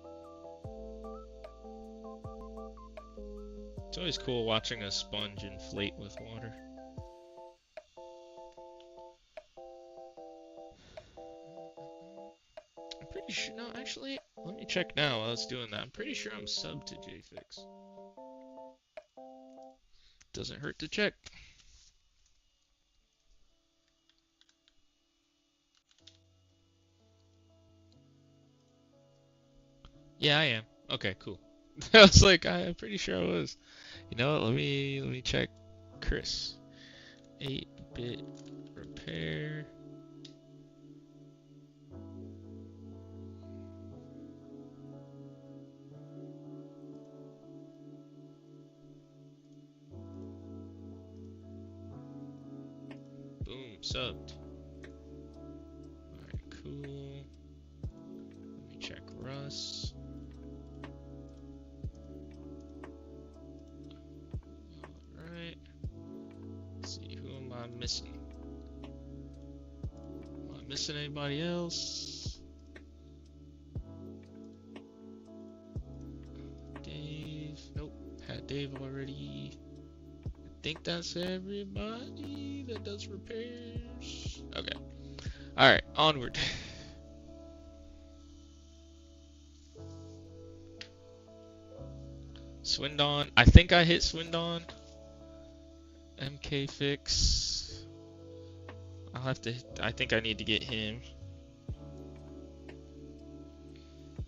It's always cool watching a sponge inflate with water. I'm pretty pretty sure. No, actually, let me check now while I was doing that. I'm pretty sure I'm subbed to JFix. Doesn't hurt to check. Yeah, I am. Okay, cool. I was like, I'm pretty sure I was. You know what? Let me check. Chris, 8-bit repair. Boom, subbed. Alright, cool. Let me check Russ. Alright. Let's see, who am I missing? Am I missing anybody else? Dave. Nope. Had Dave already. I think that's everybody that does repairs. Okay. Alright, onward. Swindon. I think I hit Swindon. MK Fix. I'll have to. I think I need to get him.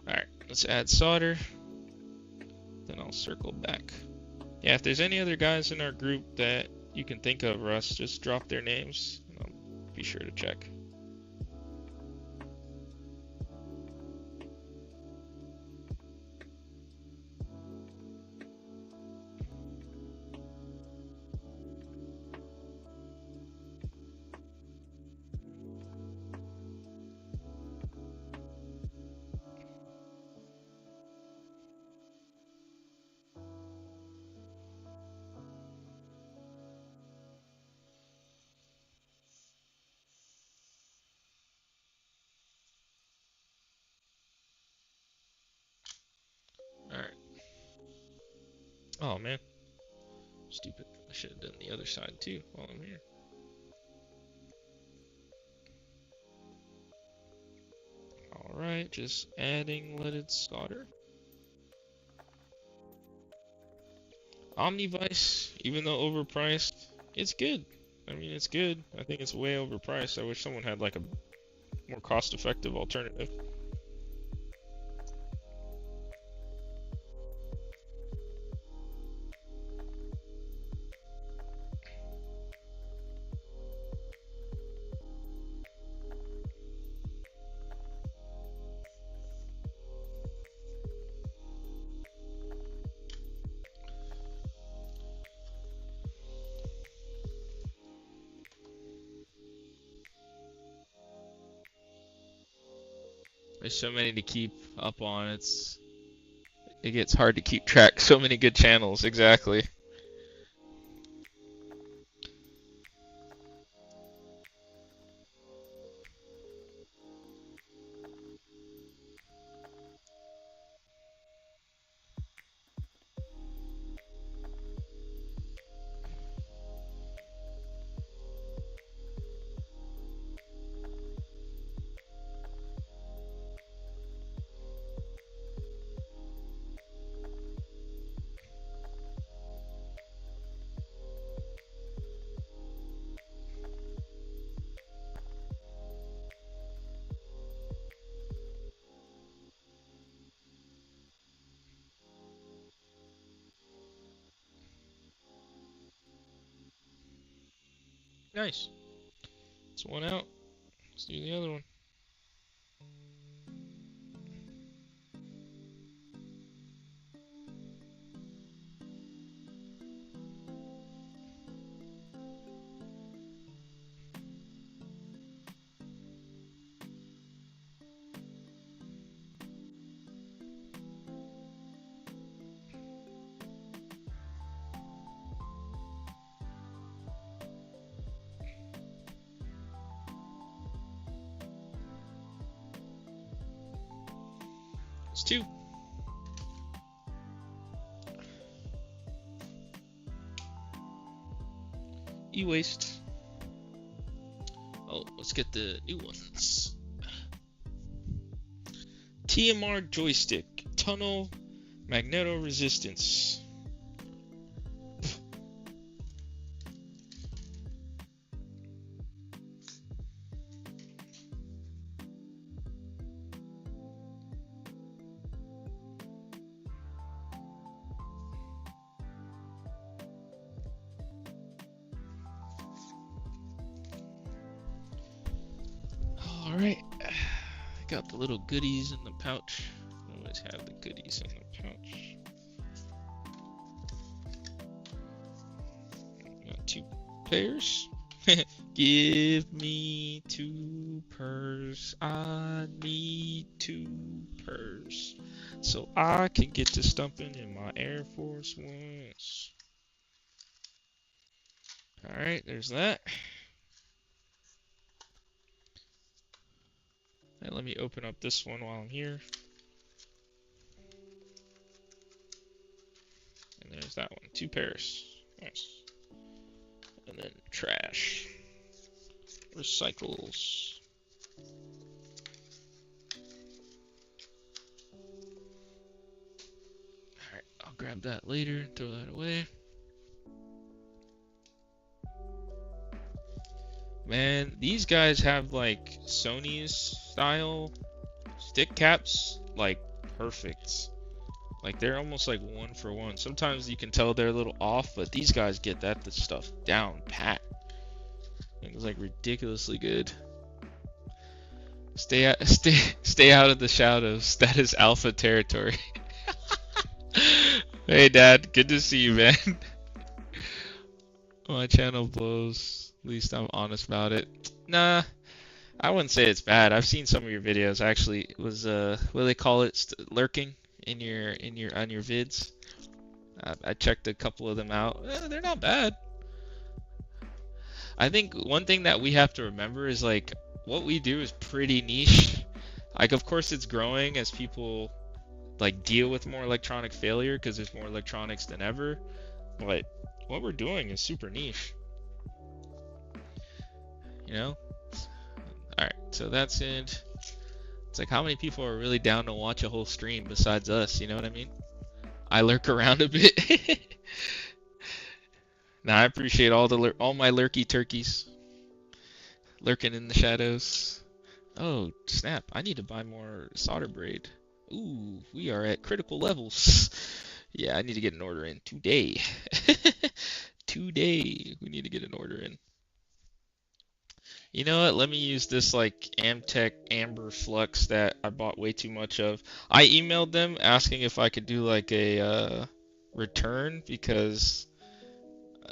Alright, let's add solder. Then I'll circle back. Yeah, if there's any other guys in our group that you can think of, Russ, just drop their names. And I'll be sure to check. Alright. Oh man. Stupid. I should have done the other side too while I'm here. Alright, just adding leaded solder. Omnivice, even though overpriced, it's good. I mean, it's good. I think it's way overpriced. I wish someone had like a more cost-effective alternative. There's so many to keep up on. It gets hard to keep track. So many good channels, exactly. Nice. That's one out. Let's do the other one. It's two. E-waste. Oh, let's get the new ones. TMR joystick. Tunnel magneto resistance. Alright, got the little goodies in the pouch. Always have the goodies in the pouch. Got 2 pairs. Give me 2 pairs. I need 2 pairs. So I can get to stumping in my Air Force Ones. Alright, there's that. And let me open up this one while I'm here. And there's that one. 2 pairs. Nice. And then trash. Recycles. Alright, I'll grab that later and throw that away. Man, these guys have like Sony's style stick caps, like perfect. Like they're almost like 1 for 1. Sometimes you can tell they're a little off, but these guys get that stuff down pat. It's like ridiculously good. Stay out of the shadows. That is alpha territory. Hey Dad, good to see you, man. My channel blows. At least I'm honest about it. Nah, I wouldn't say it's bad. I've seen some of your videos. Actually, it was what do they call it? Lurking in your on your vids. I checked a couple of them out. They're not bad. I think one thing that we have to remember is like what we do is pretty niche. Like of course it's growing as people like deal with more electronic failure because there's more electronics than ever. But what we're doing is super niche. You know? Alright, so that's it. It's like how many people are really down to watch a whole stream besides us, you know what I mean? I lurk around a bit. Nah, I appreciate all my lurky turkeys. Lurking in the shadows. Oh, snap. I need to buy more solder braid. Ooh, we are at critical levels. Yeah, I need to get an order in today. Today, we need to get an order in. You know what? Let me use this like Amtech Amber Flux that I bought way too much of. I emailed them asking if I could do like a return because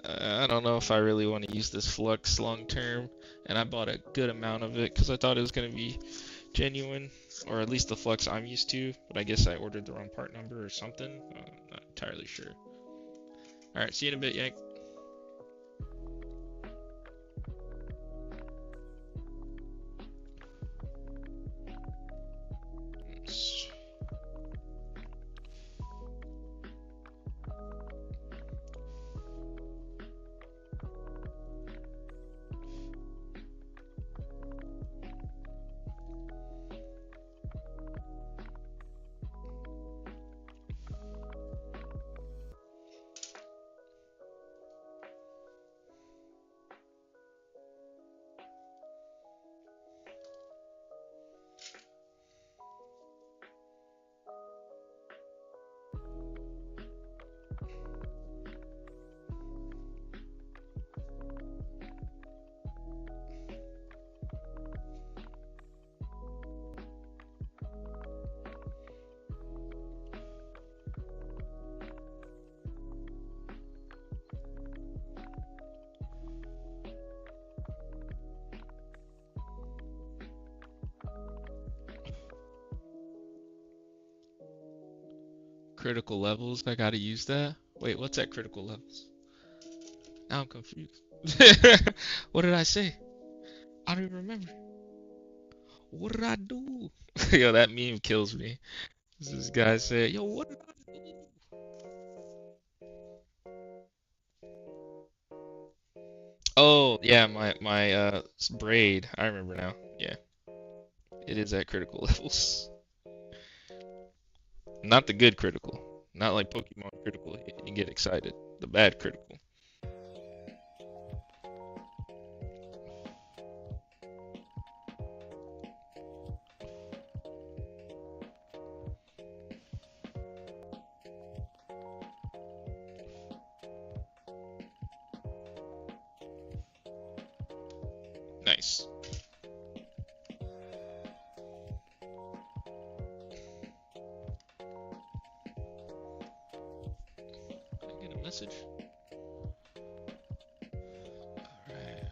I don't know if I really want to use this Flux long term. And I bought a good amount of it because I thought it was going to be genuine, or at least the Flux I'm used to. But I guess I ordered the wrong part number or something. I'm not entirely sure. Alright, see you in a bit, Yank. Critical levels, I gotta use that? Wait, what's at critical levels? Now I'm confused. What did I say? I don't even remember. What did I do? Yo, that meme kills me. This guy said, yo, what did I do? Oh, yeah, my braid. I remember now. Yeah. It is at critical levels. Not the good critical. Not like Pokemon critical. You get excited. The bad critical. Nice. I get a message. Alright.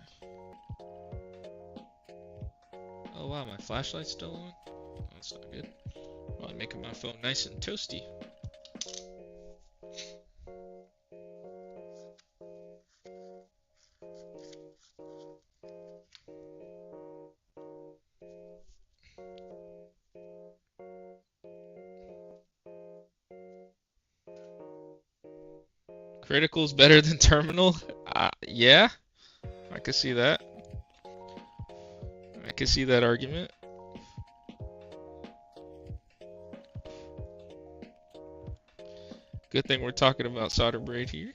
Oh wow, my flashlight's still on? Oh, that's not good. Well, I'm making my phone nice and toasty. Critical's better than terminal? Yeah, I could see that. I could see that argument. Good thing we're talking about solder braid here.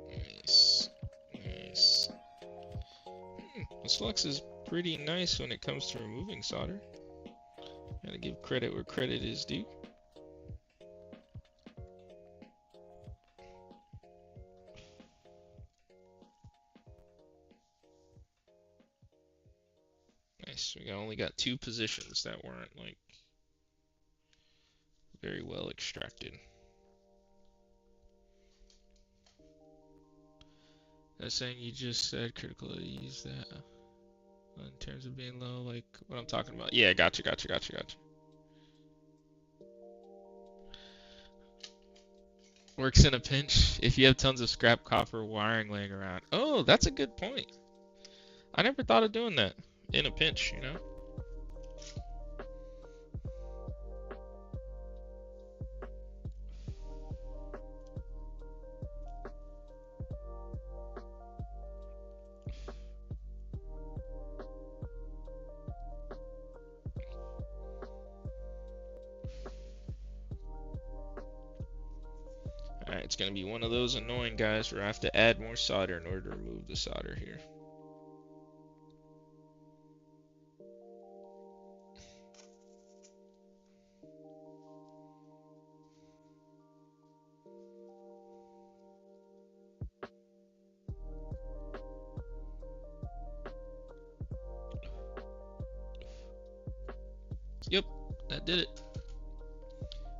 Nice. Nice. This flux is pretty nice when it comes to removing solder. Gotta give credit where credit is due. Nice. We only got 2 positions that weren't like very well extracted. That's saying you just said critical use that in terms of being low, like what I'm talking about. Yeah, gotcha. Works in a pinch if you have tons of scrap copper wiring laying around. Oh, that's a good point. I never thought of doing that in a pinch, you know? Alright, it's gonna be one of those annoying guys where I have to add more solder in order to remove the solder here. Yep, that did it.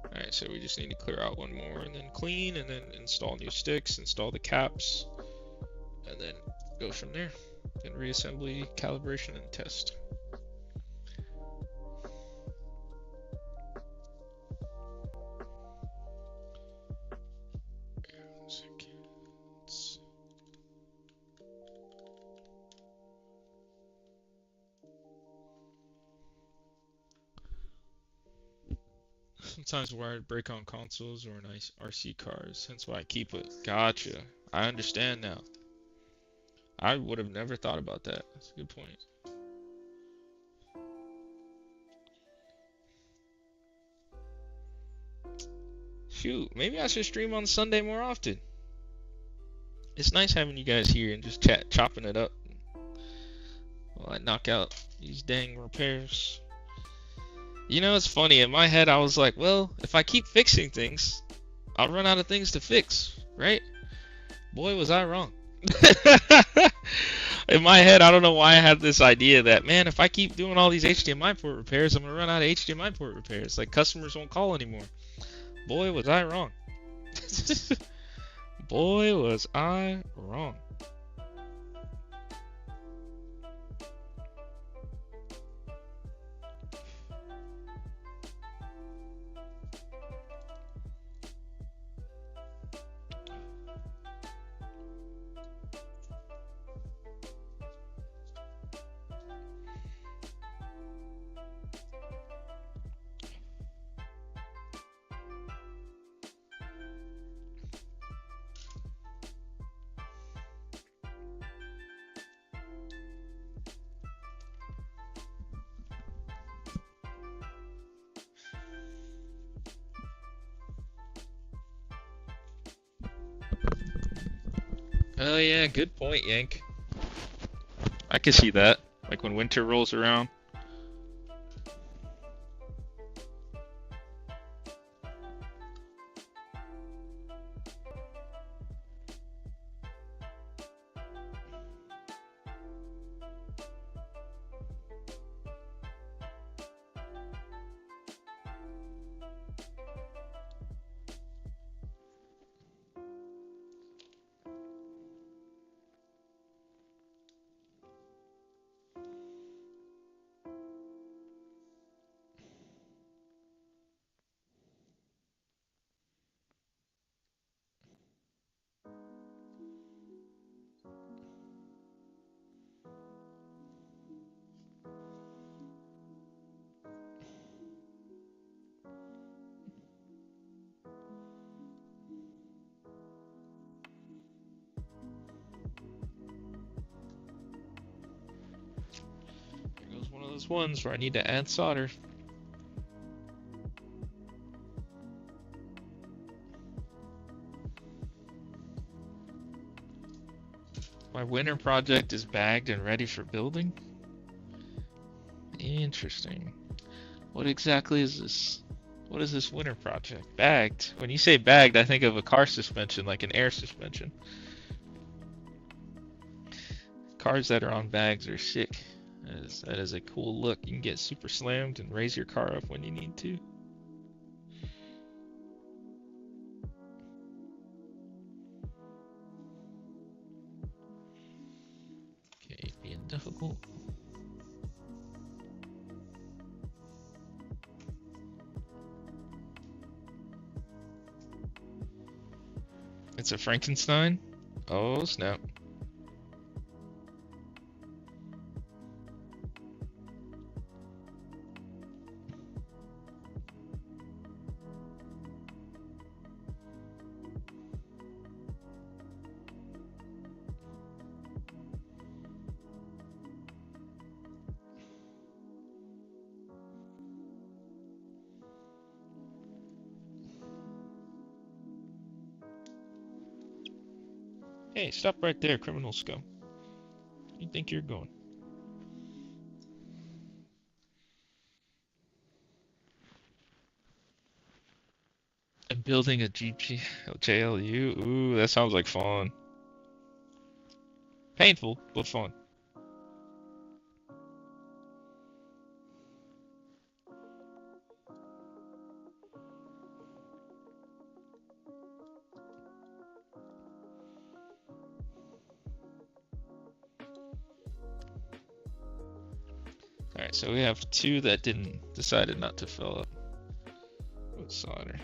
Alright, so we just need to clear out one more and then clean and then install new sticks, install the caps, and then go from there. Then reassembly, calibration, and test. Sometimes wired break on consoles or nice RC cars, hence why I keep it. Gotcha. I understand now. I would have never thought about that. That's a good point. Shoot, maybe I should stream on Sunday more often. It's nice having you guys here and just chopping it up while I knock out these dang repairs. You know, it's funny. In my head, I was like, well, if I keep fixing things, I'll run out of things to fix, right? Boy, was I wrong. In my head, I don't know why I had this idea that, man, if I keep doing all these HDMI port repairs, I'm going to run out of HDMI port repairs. Like, customers won't call anymore. Boy, was I wrong. Boy, was I wrong. Oh yeah, good point, Yank. I can see that. Like when winter rolls around. Here goes one of those ones where I need to add solder. My winter project is bagged and ready for building. Interesting. What exactly is this? What is this winter project? Bagged. When you say bagged, I think of a car suspension, like an air suspension. Cars that are on bags are sick. That is a cool look. You can get super slammed and raise your car up when you need to. Okay, being difficult. It's a Frankenstein? Oh, snap. Hey, stop right there, criminal scum. You think you're going? I'm building a JLU. Ooh, that sounds like fun. Painful, but fun. Alright, so we have two that decided not to fill up with solder.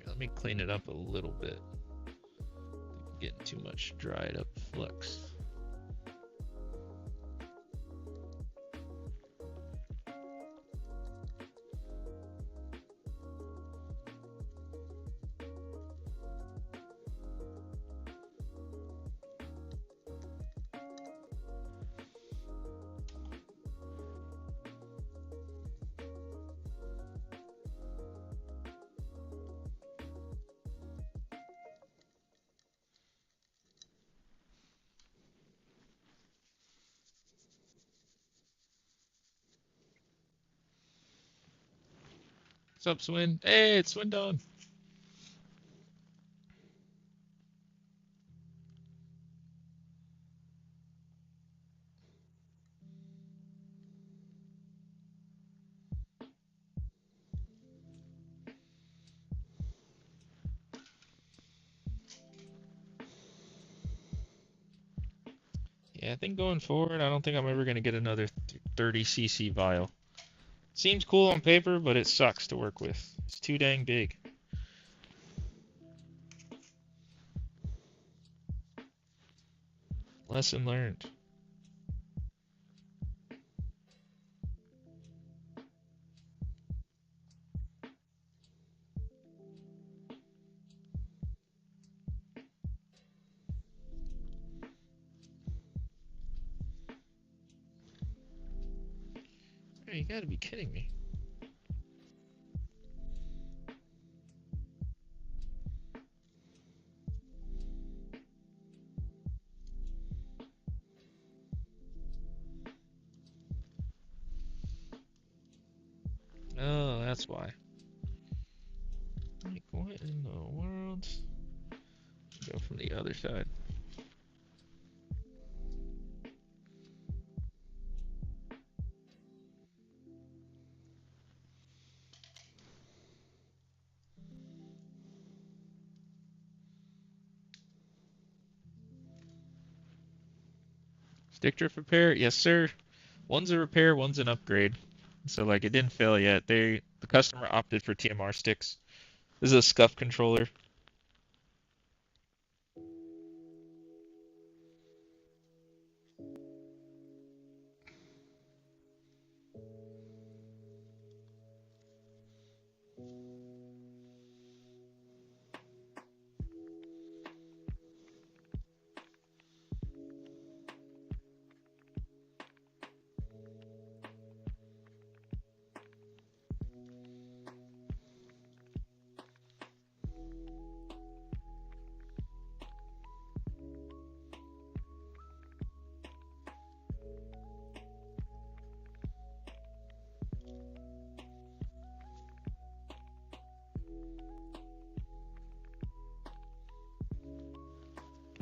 Let me clean it up a little bit. Getting too much dried up flux. What's up, Swin? Hey, it's Swindon. Yeah, I think going forward, I don't think I'm ever gonna get another 30cc vial. Seems cool on paper, but it sucks to work with. It's too dang big. Lesson learned. Hey, you gotta be kidding me. Oh, that's why. Like, what in the world? Go from the other side. Stick drift repair? Yes, sir. One's a repair, one's an upgrade. So like it didn't fail yet. The customer opted for TMR sticks. This is a scuff controller.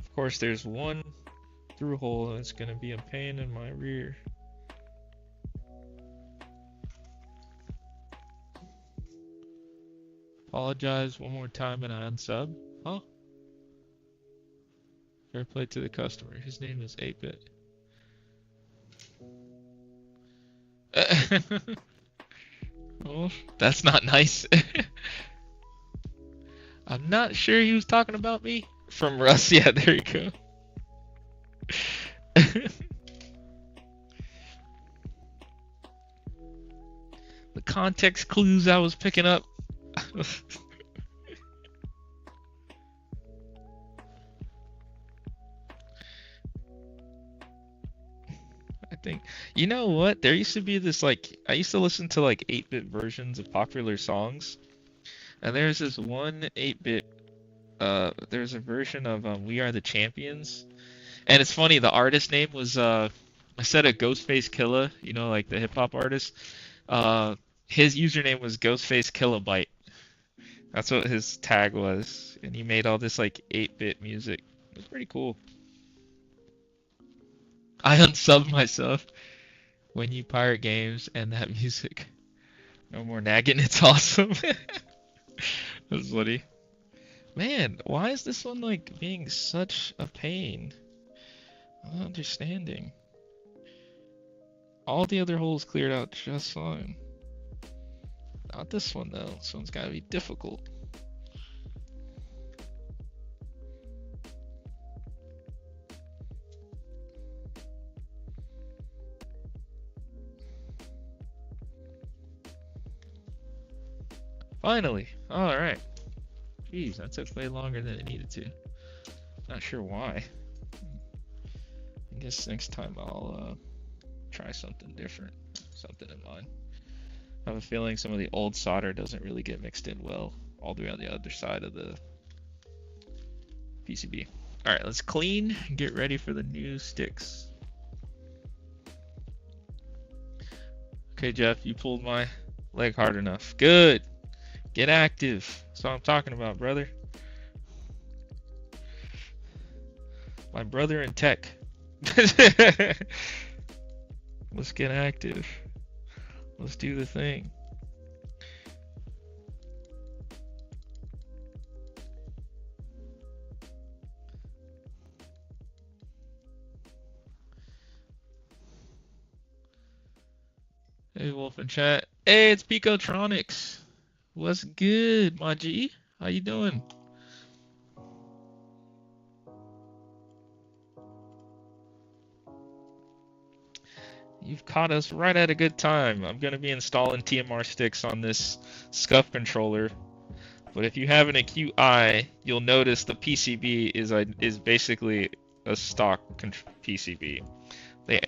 Of course, there's one through hole that's gonna be a pain in my rear. Apologize one more time and I unsub. Huh? Fair play to the customer. His name is 8-Bit. Oh, that's not nice. I'm not sure he was talking about me. From Russ, yeah, there you go. The context clues I was picking up. I think, you know what? There used to be this like, I used to listen to like 8-bit versions of popular songs, and there's this one 8-bit, there's a version of We Are the Champions, and it's funny, the artist name was, instead of Ghostface Killa, you know, like the hip hop artist, uh, his username was Ghostface Kilobyte. That's what his tag was, and he made all this like 8-bit music. It was pretty cool. I unsubbed myself when you pirate games and that music. No more nagging, it's awesome. That's funny. Man, why is this one like being such a pain? I'm not understanding. All the other holes cleared out just fine. Not this one though. This one's gotta be difficult. Finally. Alright. Jeez, that took way longer than it needed to. Not sure why. I guess next time I'll try something different. Something in mind. I have a feeling some of the old solder doesn't really get mixed in well all the way on the other side of the PCB. Alright, let's clean and get ready for the new sticks. Okay, Jeff, you pulled my leg hard enough. Good. Get active. That's what I'm talking about, brother. My brother in tech. Let's get active. Let's do the thing. Hey, Wolf in chat. Hey, it's Picotronics. What's good, my G? How you doing? You've caught us right at a good time. I'm gonna be installing TMR sticks on this SCUF controller, but if you have an acute eye, you'll notice the PCB is basically a stock PCB.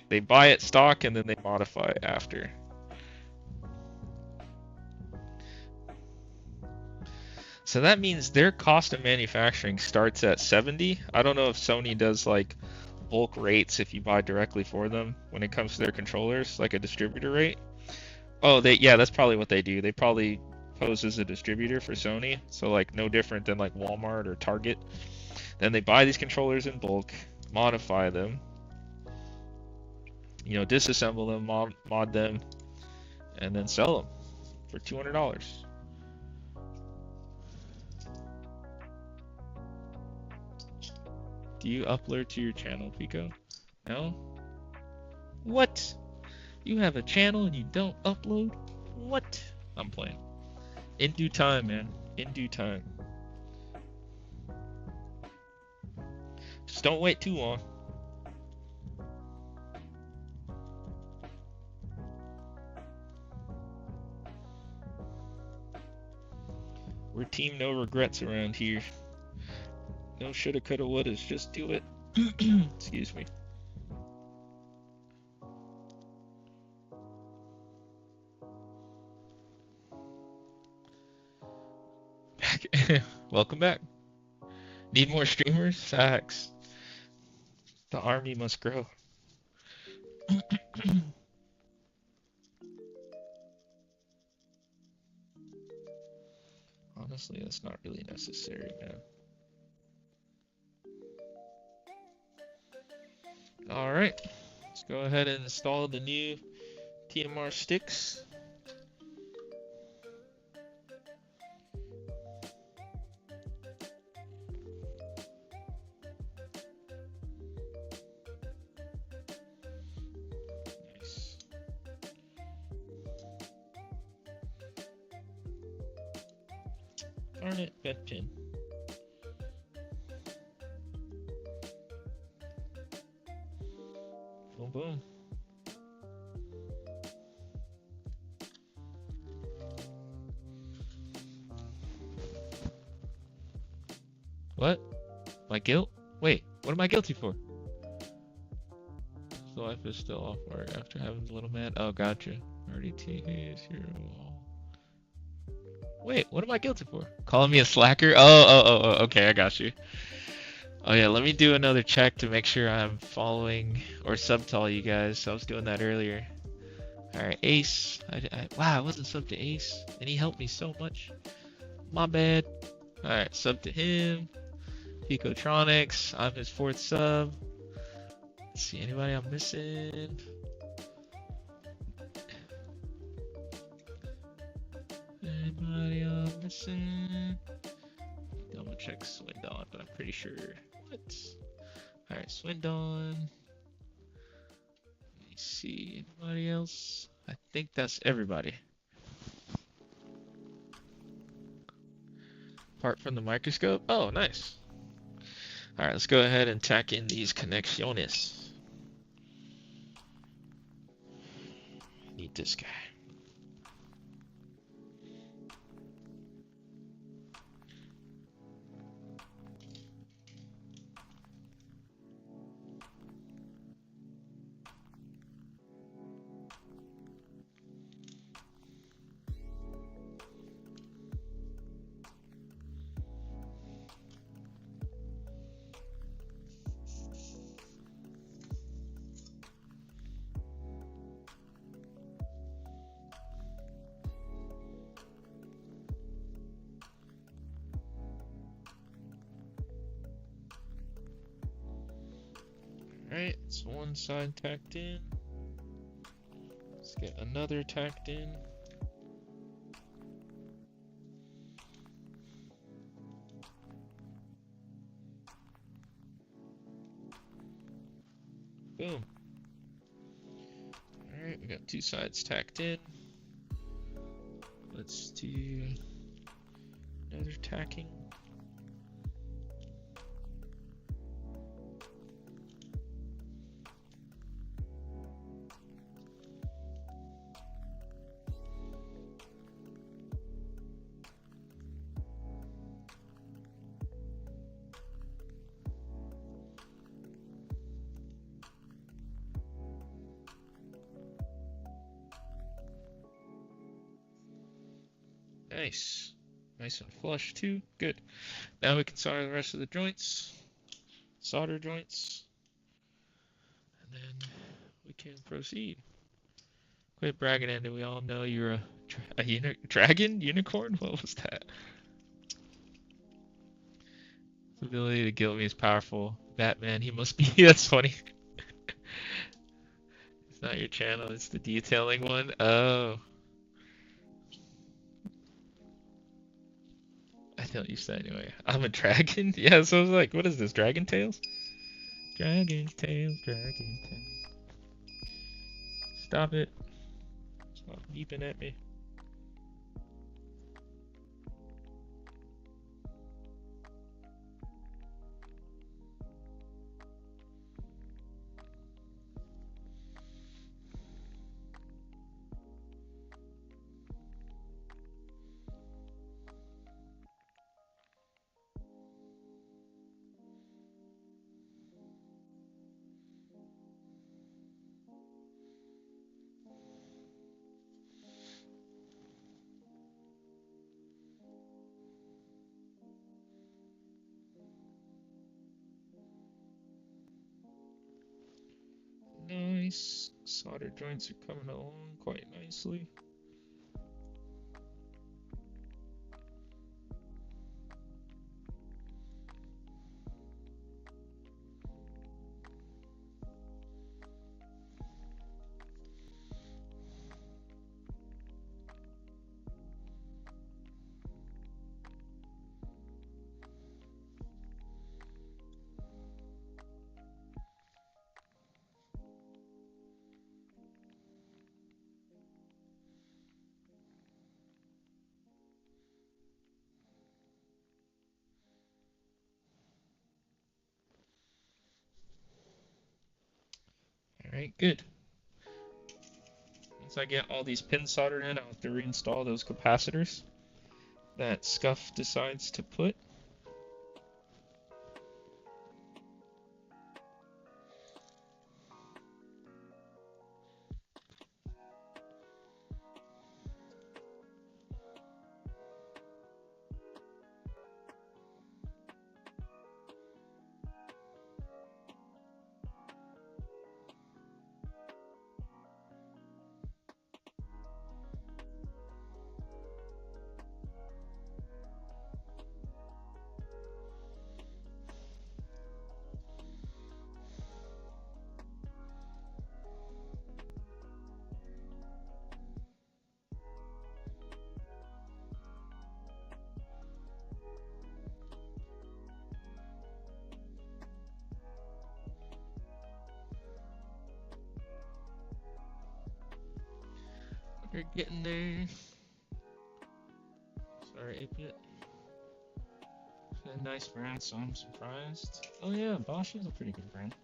They buy it stock and then they modify it after. So that means their cost of manufacturing starts at 70. I don't know if Sony does like bulk rates if you buy directly for them when it comes to their controllers, like a distributor rate. Oh, yeah, that's probably what they do. They probably pose as a distributor for Sony, so like no different than like Walmart or Target. Then they buy these controllers in bulk, modify them, disassemble them, mod them, and then sell them for $200. Do you upload to your channel, Pico? No? What? You have a channel and you don't upload? What? I'm playing. In due time, man. In due time. Just don't wait too long. We're team no regrets around here. No shoulda, coulda, wouldas. Just do it. Excuse me. Welcome back. Need more streamers? Facts. The army must grow. Honestly, that's not really necessary, man. Alright, let's go ahead and install the new TMR sticks. Nice. Darn it, bed pin. Boom, boom. What? My guilt? Wait, what am I guilty for? The life is still off work after having the little man. Oh, gotcha. Already TK's here. Wait, what am I guilty for? Calling me a slacker? Oh, okay, I got you. Oh yeah, let me do another check to make sure I'm following or sub to all you guys. So I was doing that earlier. Alright, Ace. Wow, I wasn't sub to Ace, and he helped me so much. My bad. Alright, sub to him. Picotronics. I'm his 4th sub. Let's see, anybody I'm missing? Anybody I'm missing? Double check Swindon, but I'm pretty sure. What? Alright, Swindon. Let me see, anybody else? I think that's everybody. Apart from the microscope? Oh, nice. Alright, let's go ahead and tack in these conexiones. Need this guy. Alright, it's one side tacked in. Let's get another tacked in. Boom. Alright. we got two sides tacked in. Let's do another tacking. Nice. Nice and flush too. Good. Now we can solder the rest of the joints. Solder joints. And then we can proceed. Quit bragging, Andy. We all know you're a dragon? Unicorn? What was that? His ability to guilt me is powerful. Batman, he must be. That's funny. It's not your channel, it's the detailing one. Oh. I thought you said anyway. I'm a dragon? Yeah, so I was like, what is this? Dragon Tales? Dragon Tales, Dragon Tales. Stop it. Stop beeping at me. Nice. Solder joints are coming along quite nicely. Alright, good. Once I get all these pins soldered in, I'll have to reinstall those capacitors that Scuff decides to put. We're getting there. Sorry, 8-bit. A nice brand, so I'm surprised. Oh yeah, Bosch is a pretty good brand.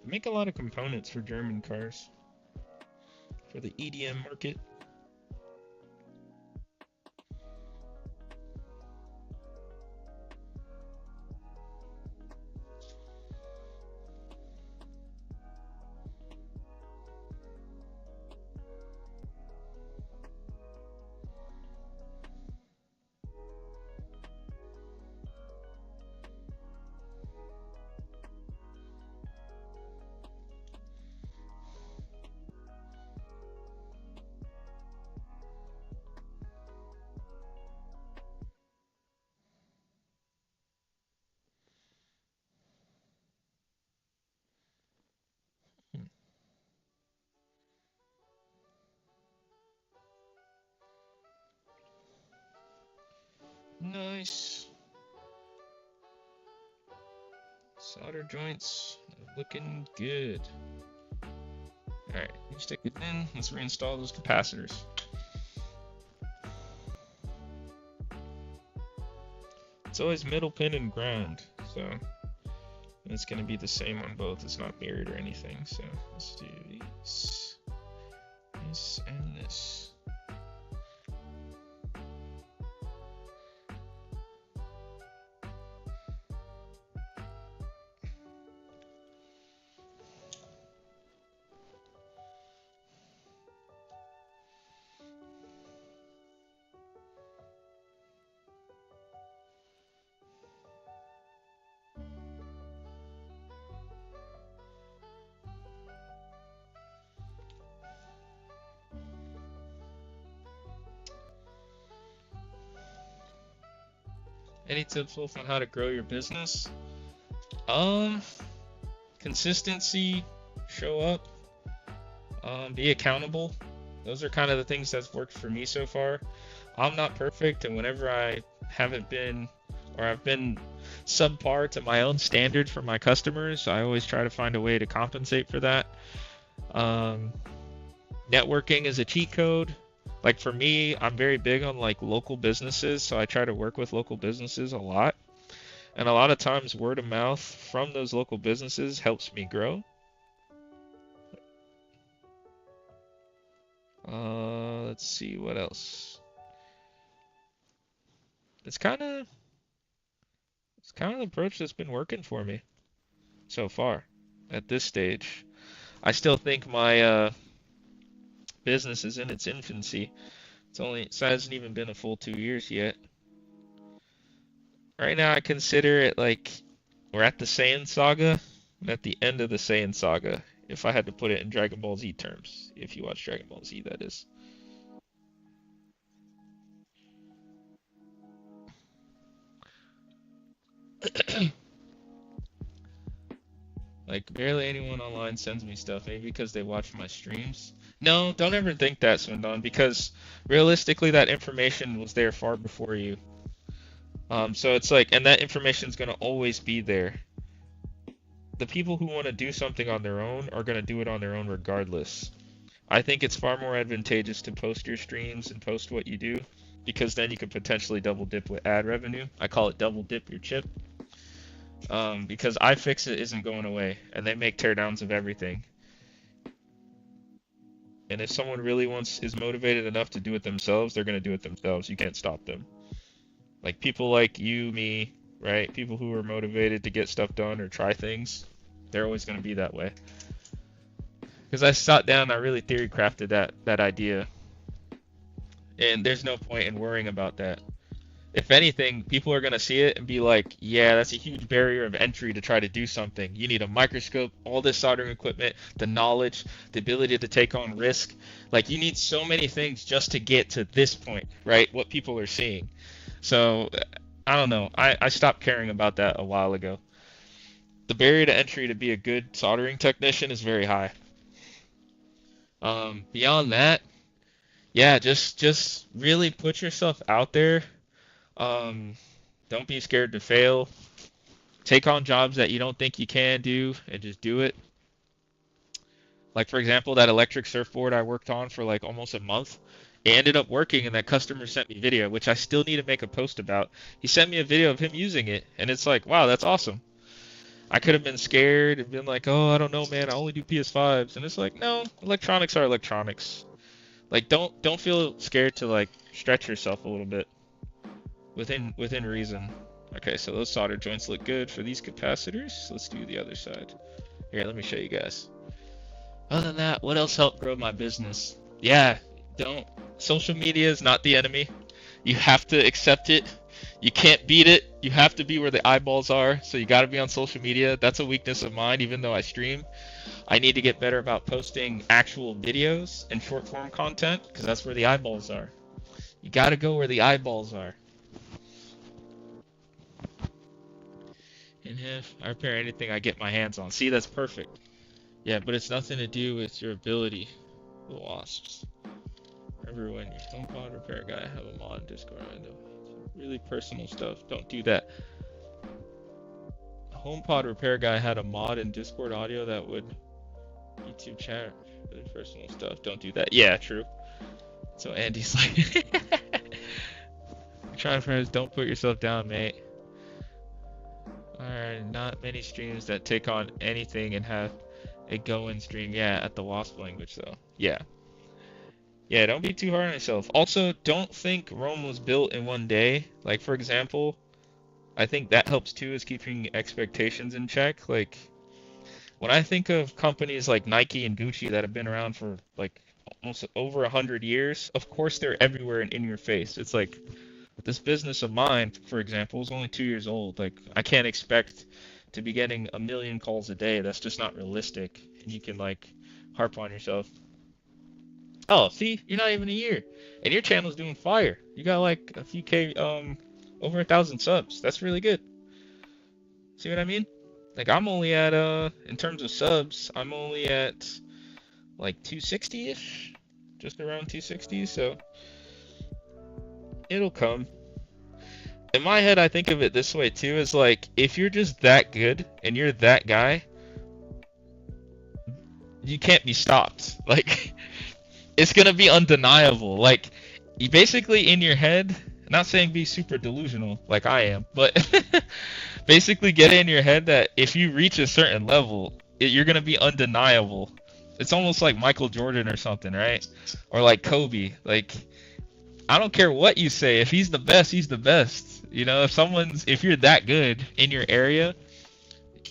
They make a lot of components for German cars. For the EDM market. Nice. Solder joints looking good. Alright, you stick it in. Let's reinstall those capacitors. It's always middle pin and ground, so it's going to be the same on both. It's not mirrored or anything, so let's do this and this. Any tips, Wolf, on how to grow your business? Consistency, show up, be accountable. Those are kind of the things that's worked for me so far. I'm not perfect, and whenever I haven't been, or I've been subpar to my own standard for my customers, I always try to find a way to compensate for that. Networking is a cheat code. Like for me, I'm very big on like local businesses, so I try to work with local businesses a lot. And a lot of times word of mouth from those local businesses helps me grow. Let's see what else. It's kind of the approach that's been working for me so far at this stage. I still think my business is in its infancy. It hasn't even been a full 2 years yet. Right now, I consider it like we're at the Saiyan Saga, and at the end of the Saiyan Saga, if I had to put it in Dragon Ball Z terms. If you watch Dragon Ball Z, that is. Like, barely anyone online sends me stuff, maybe because they watch my streams. No, don't ever think that, Swindon, because realistically, that information was there far before you. So it's like, and that information is going to always be there. The people who want to do something on their own are going to do it on their own regardless. I think it's far more advantageous to post your streams and post what you do, because then you could potentially double dip with ad revenue. I call it double dip your chip. Because iFixit isn't going away, and they make teardowns of everything. And if someone really is motivated enough to do it themselves, they're going to do it themselves. You can't stop them. Like people like you, me, right? People who are motivated to get stuff done or try things, they're always going to be that way. Because I sat down, I really theory crafted that idea, and there's no point in worrying about that. If anything, people are going to see it and be like, yeah, that's a huge barrier of entry to try to do something. You need a microscope, all this soldering equipment, the knowledge, the ability to take on risk. Like, you need so many things just to get to this point, right? What people are seeing. So, I don't know. I stopped caring about that a while ago. The barrier to entry to be a good soldering technician is very high. Beyond that, yeah, just really put yourself out there. Don't be scared to fail. Take on jobs that you don't think you can do and just do it. Like for example, that electric surfboard I worked on for like almost a month. It ended up working and that customer sent me video, which I still need to make a post about. He sent me a video of him using it and it's like, wow, that's awesome. I could have been scared and been like, oh, I don't know, man, I only do PS5s. And it's like, no, electronics are electronics. Like don't feel scared to like stretch yourself a little bit. Within reason. Okay, so those solder joints look good for these capacitors. Let's do the other side. Here, let me show you guys. Other than that, what else helped grow my business? Yeah, social media is not the enemy. You have to accept it. You can't beat it. You have to be where the eyeballs are. So you got to be on social media. That's a weakness of mine, even though I stream. I need to get better about posting actual videos and short form content because that's where the eyeballs are. You got to go where the eyeballs are. And if I repair anything I get my hands on. See, that's perfect. Yeah, but it's nothing to do with your ability. The wasps. Remember when your HomePod repair guy have a mod in Discord? Really personal stuff. Don't do that. HomePod repair guy had a mod in Discord audio that would be YouTube chat, personal stuff. Don't do that. Yeah, true. So Andy's like, trying friends, don't put yourself down, mate. Are not many streams that take on anything and have a go-in stream. Yeah, at the Wasp language though. Yeah. Yeah, don't be too hard on yourself. Also, don't think Rome was built in one day. Like, for example, I think that helps too, is keeping expectations in check. Like, when I think of companies like Nike and Gucci that have been around for like almost over 100 years, of course they're everywhere and in your face. It's like this business of mine, for example, is only 2 years old. Like, I can't expect to be getting a million calls a day. That's just not realistic. And you can like harp on yourself. Oh, see, you're not even a year, and your channel's doing fire. You got like a few K, over 1,000 subs. That's really good. See what I mean? Like, I'm only at, in terms of subs, I'm only at like 260-ish, just around 260. So it'll come. In my head, I think of it this way too, is like, if you're just that good and you're that guy, you can't be stopped. Like, it's gonna be undeniable. Like, you basically in your head, not saying be super delusional like I am, but basically get in your head that if you reach a certain level, you're gonna be undeniable. It's almost like Michael Jordan or something, right? Or like Kobe. Like, I don't care what you say. If he's the best, he's the best. You know, if you're that good in your area,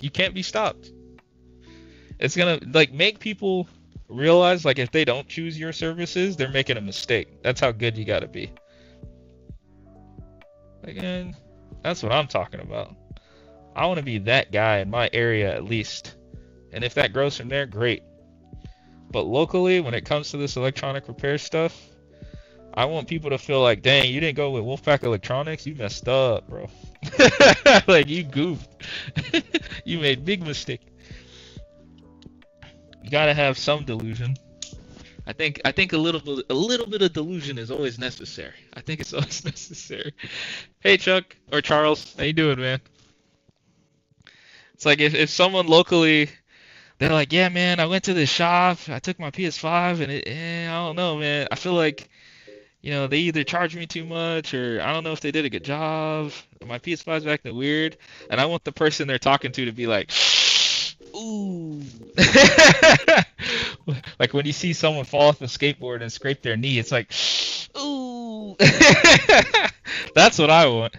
you can't be stopped. It's gonna like make people realize, like, if they don't choose your services, they're making a mistake. That's how good you gotta be. Again, that's what I'm talking about. I want to be that guy in my area at least. And if that grows from there, great. But locally, when it comes to this electronic repair stuff, I want people to feel like, dang, you didn't go with Wolfpack Electronics, you messed up, bro. Like, you goofed. You made big mistake. You gotta have some delusion. I think a little bit of delusion is always necessary. I think it's always necessary. Hey Chuck or Charles, how you doing, man? It's like if someone locally, they're like, yeah, man, I went to this shop, I took my PS5, and I don't know, man. I feel like, you know, they either charged me too much, or I don't know if they did a good job. My PS5's acting weird, and I want the person they're talking to be like, ooh. Like when you see someone fall off a skateboard and scrape their knee, it's like, ooh. That's what I want.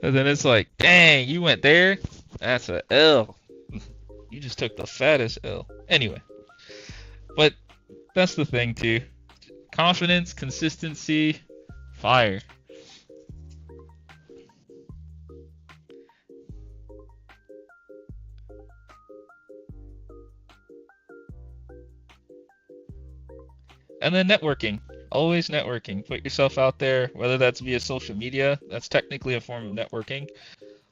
And then it's like, dang, you went there? That's a L. You just took the fattest L. Anyway. But that's the thing too. Confidence, consistency, fire. And then networking. Always networking. Put yourself out there, whether that's via social media. That's technically a form of networking.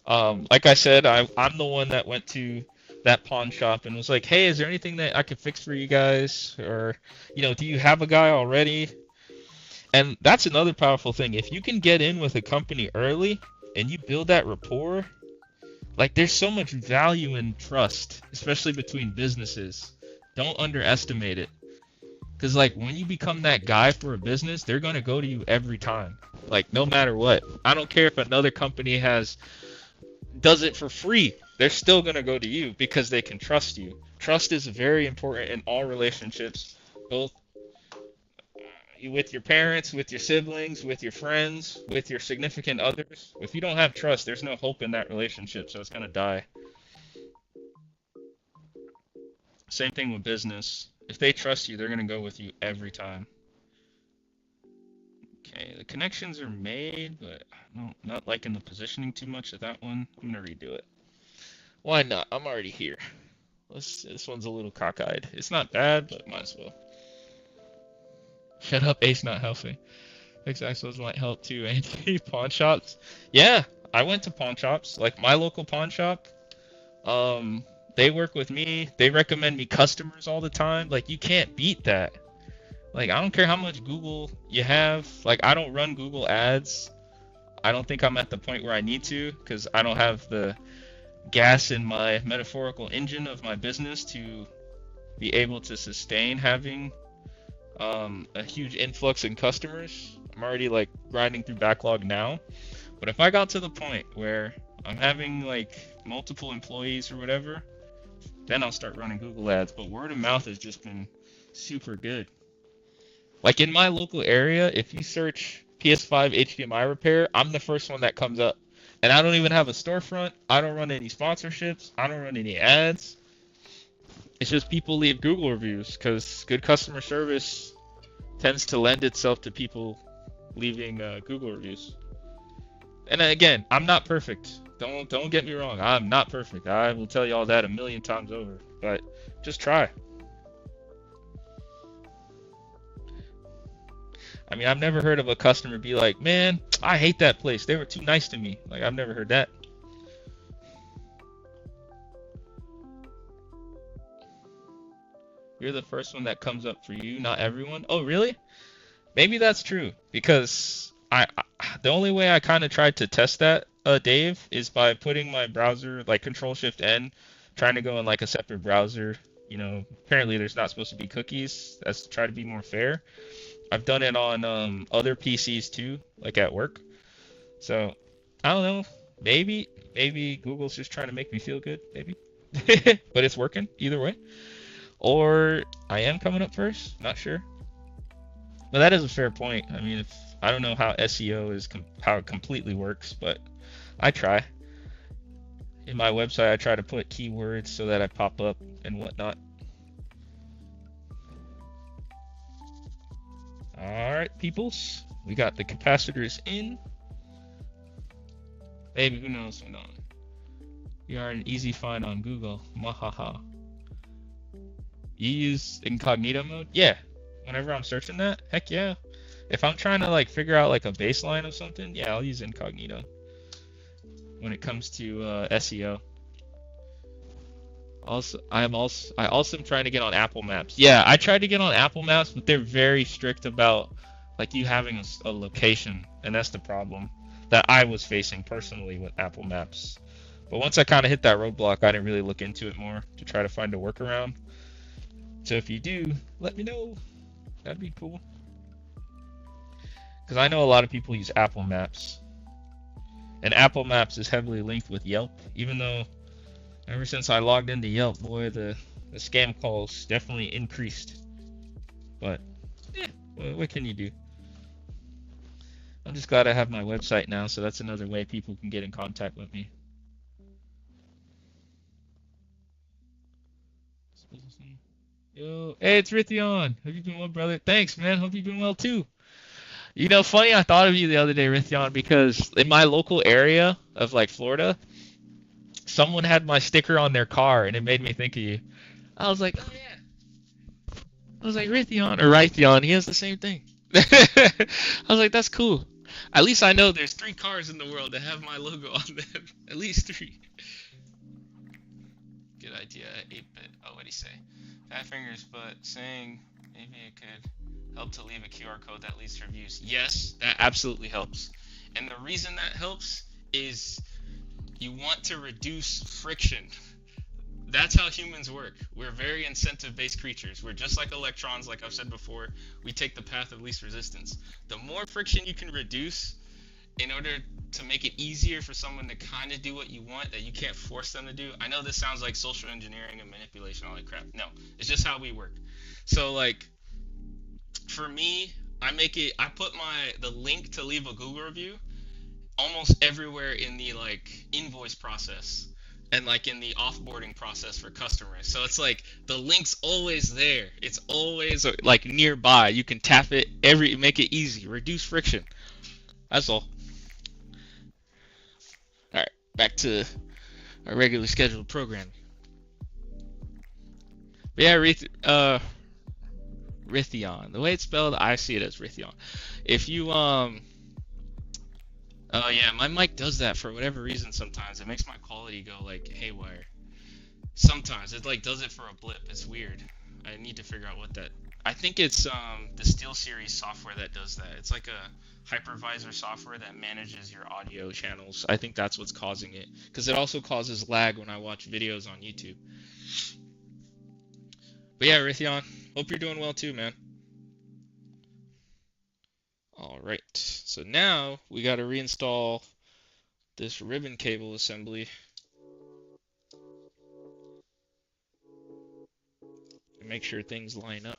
Like I said, I'm the one that went to that pawn shop and was like, hey, is there anything that I could fix for you guys? Or, you know, do you have a guy already? And that's another powerful thing. If you can get in with a company early and you build that rapport, like, there's so much value in trust, especially between businesses. Don't underestimate it. Because, like, when you become that guy for a business, they're going to go to you every time. Like, no matter what. I don't care if another company does it for free. They're still going to go to you because they can trust you. Trust is very important in all relationships, both with your parents, with your siblings, with your friends, with your significant others. If you don't have trust, there's no hope in that relationship, so it's going to die. Same thing with business. If they trust you, they're going to go with you every time. Okay, the connections are made, but I'm not liking the positioning too much of that one. I'm going to redo it. Why not? I'm already here. This one's a little cockeyed. It's not bad, but might as well. Shut up, Ace not healthy. X-Axos might help too, Andy. Pawn shops? Yeah, I went to pawn shops. Like, my local pawn shop. They work with me. They recommend me customers all the time. Like, you can't beat that. Like, I don't care how much Google you have. Like, I don't run Google ads. I don't think I'm at the point where I need to, because I don't have the gas in my metaphorical engine of my business to be able to sustain having a huge influx in customers. I'm already like grinding through backlog now. But if I got to the point where I'm having like multiple employees or whatever, then I'll start running Google ads. But word of mouth has just been super good. Like in my local area, if you search PS5 HDMI repair, I'm the first one that comes up. And I don't even have a storefront. I don't run any sponsorships. I don't run any ads. It's just people leave Google reviews because good customer service tends to lend itself to people leaving Google reviews. And again, I'm not perfect. Don't get me wrong. I'm not perfect. I will tell you all that a million times over. But just try. I mean, I've never heard of a customer be like, man, I hate that place. They were too nice to me. Like, I've never heard that. You're the first one that comes up for you, not everyone. Oh, really? Maybe that's true. Because the only way I kind of tried to test that, Dave, is by putting my browser, like Control-Shift-N, trying to go in like a separate browser. You know, apparently there's not supposed to be cookies. That's to try to be more fair. I've done it on other PCs too, like at work. So, I don't know. Maybe Google's just trying to make me feel good, maybe. But it's working either way. Or I am coming up first, not sure. But that is a fair point. I mean, I don't know how SEO is, how it completely works, but I try. In my website, I try to put keywords so that I pop up and whatnot. Alright, peoples. We got the capacitors in. Maybe, who knows? Hold on. We are an easy find on Google. Mahaha. You use incognito mode? Yeah. Whenever I'm searching that? Heck yeah. If I'm trying to like figure out like a baseline of something, yeah, I'll use incognito. When it comes to SEO. I also am trying to get on Apple Maps. Yeah, I tried to get on Apple Maps, but they're very strict about like you having a location, and that's the problem that I was facing personally with Apple Maps. But once I kind of hit that roadblock, I didn't really look into it more to try to find a workaround. So if you do, let me know. That'd be cool. Because I know a lot of people use Apple Maps. And Apple Maps is heavily linked with Yelp, even though ever since I logged into Yelp, boy, the scam calls definitely increased. But, yeah, what can you do? I'm just glad I have my website now, so that's another way people can get in contact with me. Yo, hey, it's Rithyon. Hope you've been well, brother. Thanks, man. Hope you've been well, too. You know, funny, I thought of you the other day, Rithyon, because in my local area of, like, Florida, someone had my sticker on their car, and it made me think of you. I was like, oh, yeah. I was like, Rithyon, or Rithyon, he has the same thing. I was like, that's cool. At least I know there's 3 cars in the world that have my logo on them. At least 3. Good idea, 8-bit. Oh, what'd he say? Fat fingers, but saying maybe it could help to leave a QR code that leads to reviews. Yes, that absolutely helps. And the reason that helps is you want to reduce friction. That's how humans work. We're very incentive-based creatures. We're just like electrons, like I've said before. We take the path of least resistance. The more friction you can reduce in order to make it easier for someone to kind of do what you want that you can't force them to do. I know this sounds like social engineering and manipulation, all that crap. No, it's just how we work. So like for me, I put the link to leave a Google review almost everywhere in the like invoice process and like in the offboarding process for customers. So it's like the link's always there. It's always like nearby. You can tap it make it easy, reduce friction. That's all. All right, back to our regularly scheduled program. But yeah, Rithyon. The way it's spelled, I see it as Rithyon. If you oh yeah, my mic does that for whatever reason sometimes. It makes my quality go like haywire. Sometimes it like does it for a blip. It's weird. I need to figure out what that. I think it's the SteelSeries software that does that. It's like a hypervisor software that manages your audio channels. I think that's what's causing it, because it also causes lag when I watch videos on YouTube. But yeah, Raytheon, hope you're doing well too, man. All right. So now we got to reinstall this ribbon cable assembly and make sure things line up.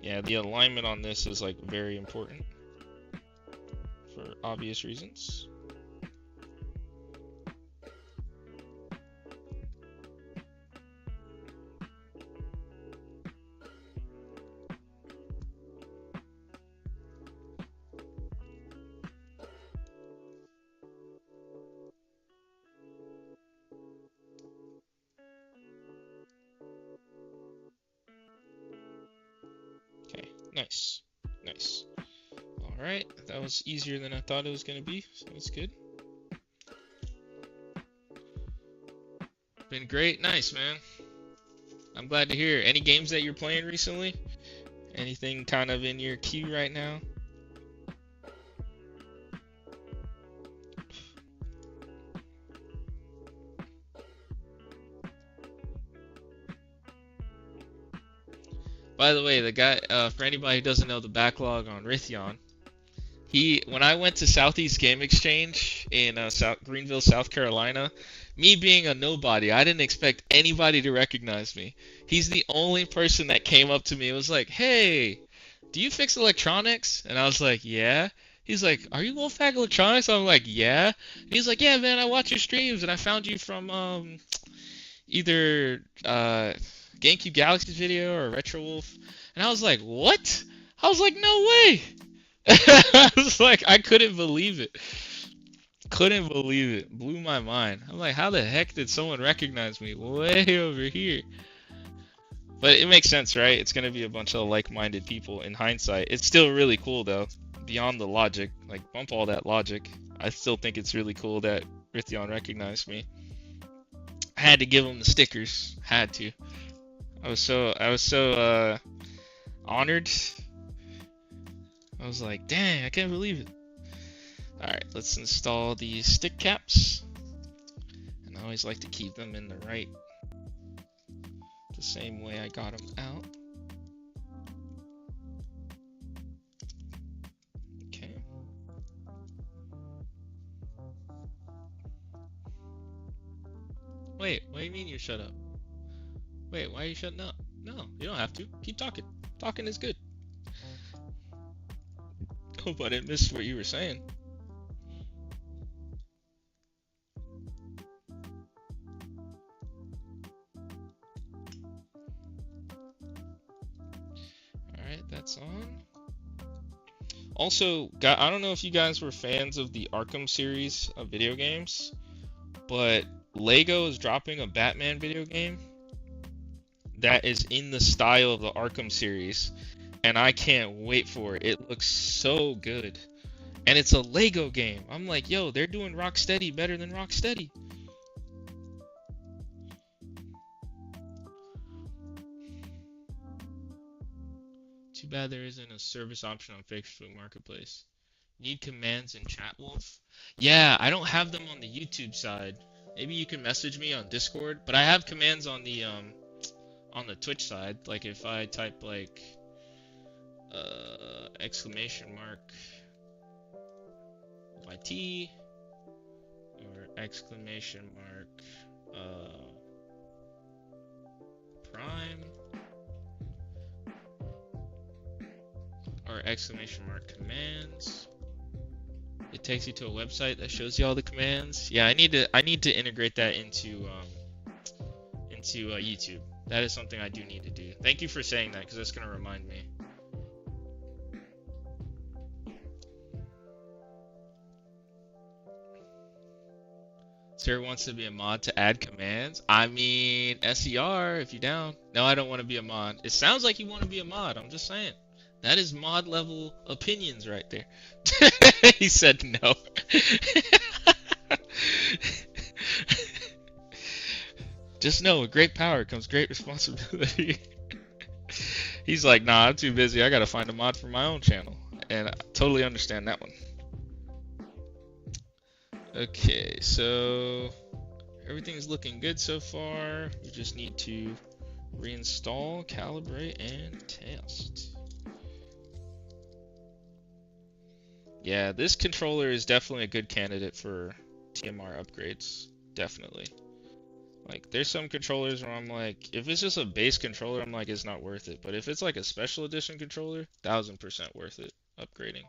Yeah, the alignment on this is like very important for obvious reasons. Okay, nice. Nice. Alright, that was easier than I thought it was going to be, so that's good. Been great. Nice, man. I'm glad to hear. Any games that you're playing recently? Anything kind of in your queue right now? By the way, the guy, for anybody who doesn't know the backlog on Raytheon, when I went to Southeast Game Exchange in Greenville, South Carolina, me being a nobody, I didn't expect anybody to recognize me. He's the only person that came up to me and was like, "Hey, do you fix electronics?" And I was like, "Yeah." He's like, "Are you WolfPackElectronics?" I'm like, "Yeah." He's like, "Yeah, man, I watch your streams and I found you from either GameCube Galaxy's video or Retro Wolf." And I was like, "What?" I was like, "No way." I was like, I couldn't believe it. Couldn't believe it. Blew my mind. I'm like, how the heck did someone recognize me way over here? But it makes sense, right? It's gonna be a bunch of like-minded people in hindsight. It's still really cool though. Beyond the logic, like bump all that logic. I still think it's really cool that Raytheon recognized me. I had to give him the stickers. Had to. I was so honored. I was like, dang, I can't believe it. Alright, let's install these stick caps. And I always like to keep them in the same way I got them out. Okay. Wait, what do you mean you shut up? Wait, why are you shutting up? No, you don't have to. Keep talking. Talking is good. Hope I didn't miss what you were saying. Alright, that's on. Also, I don't know if you guys were fans of the Arkham series of video games, but Lego is dropping a Batman video game that is in the style of the Arkham series. And I can't wait for it. It looks so good. And it's a Lego game. I'm like, yo, they're doing Rocksteady better than Rocksteady. Too bad there isn't a service option on Facebook Marketplace. Need commands in Chat Wolf? Yeah, I don't have them on the YouTube side. Maybe you can message me on Discord, but I have commands on the Twitch side. Like if I type like exclamation mark YT or exclamation mark prime or exclamation mark commands, it takes you to a website that shows you all the commands. Yeah, I need to integrate that into YouTube. That is something I do need to do. Thank you for saying that, because that's gonna remind me. Sarah wants to be a mod to add commands. I mean, SER, if you're down. No, I don't want to be a mod. It sounds like you want to be a mod. I'm just saying. That is mod level opinions right there. He said no. Just know with great power comes great responsibility. He's like, nah, I'm too busy. I gotta find a mod for my own channel. And I totally understand that one. Okay, so everything's looking good so far. We just need to reinstall, calibrate, and test. Yeah, this controller is definitely a good candidate for TMR upgrades. Definitely. Like, there's some controllers where I'm like, if it's just a base controller, I'm like, it's not worth it. But if it's like a special edition controller, 1000% worth it upgrading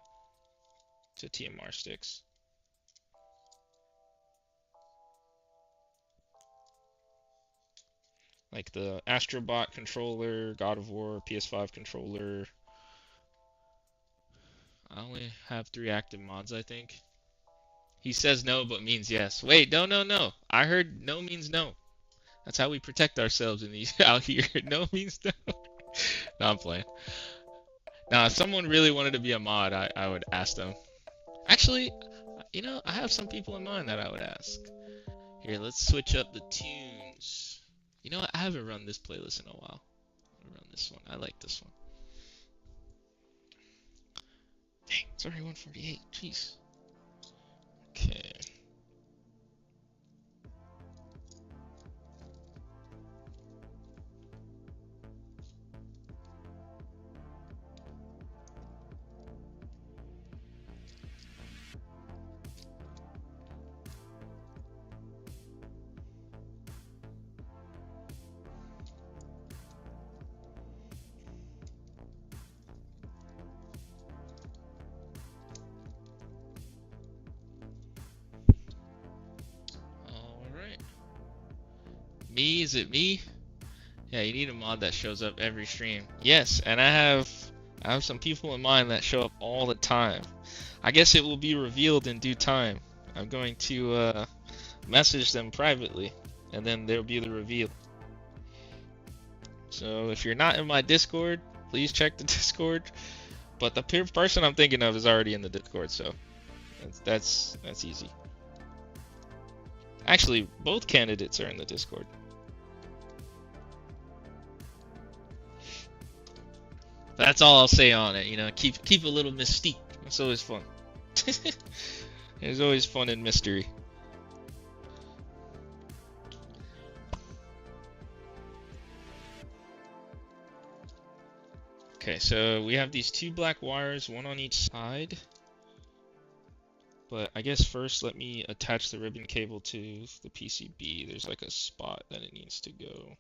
to TMR sticks. Like the Astrobot controller, God of War, PS5 controller. I only have 3 active mods, I think. He says no, but means yes. Wait, no. I heard no means no. That's how we protect ourselves in these out here. No means no. No, I'm playing. Now, if someone really wanted to be a mod, I would ask them. Actually, you know, I have some people in mind that I would ask. Here, let's switch up the tunes. You know what? I haven't run this playlist in a while. I'll run this one. I like this one. Dang, it's already 148. Jeez. Okay. Alright. Me? Is it me? Yeah, you need a mod that shows up every stream. Yes, and I have some people in mind that show up all the time. I guess it will be revealed in due time. I'm going to message them privately, and then there'll be the reveal. So if you're not in my Discord, please check the Discord. But the person I'm thinking of is already in the Discord, so that's easy. Actually, both candidates are in the Discord. That's all I'll say on it. You know, keep a little mystique. It's always fun. There's always fun in mystery. Okay, so we have these 2 black wires, 1 on each side. But I guess first let me attach the ribbon cable to the PCB. There's like a spot that it needs to go.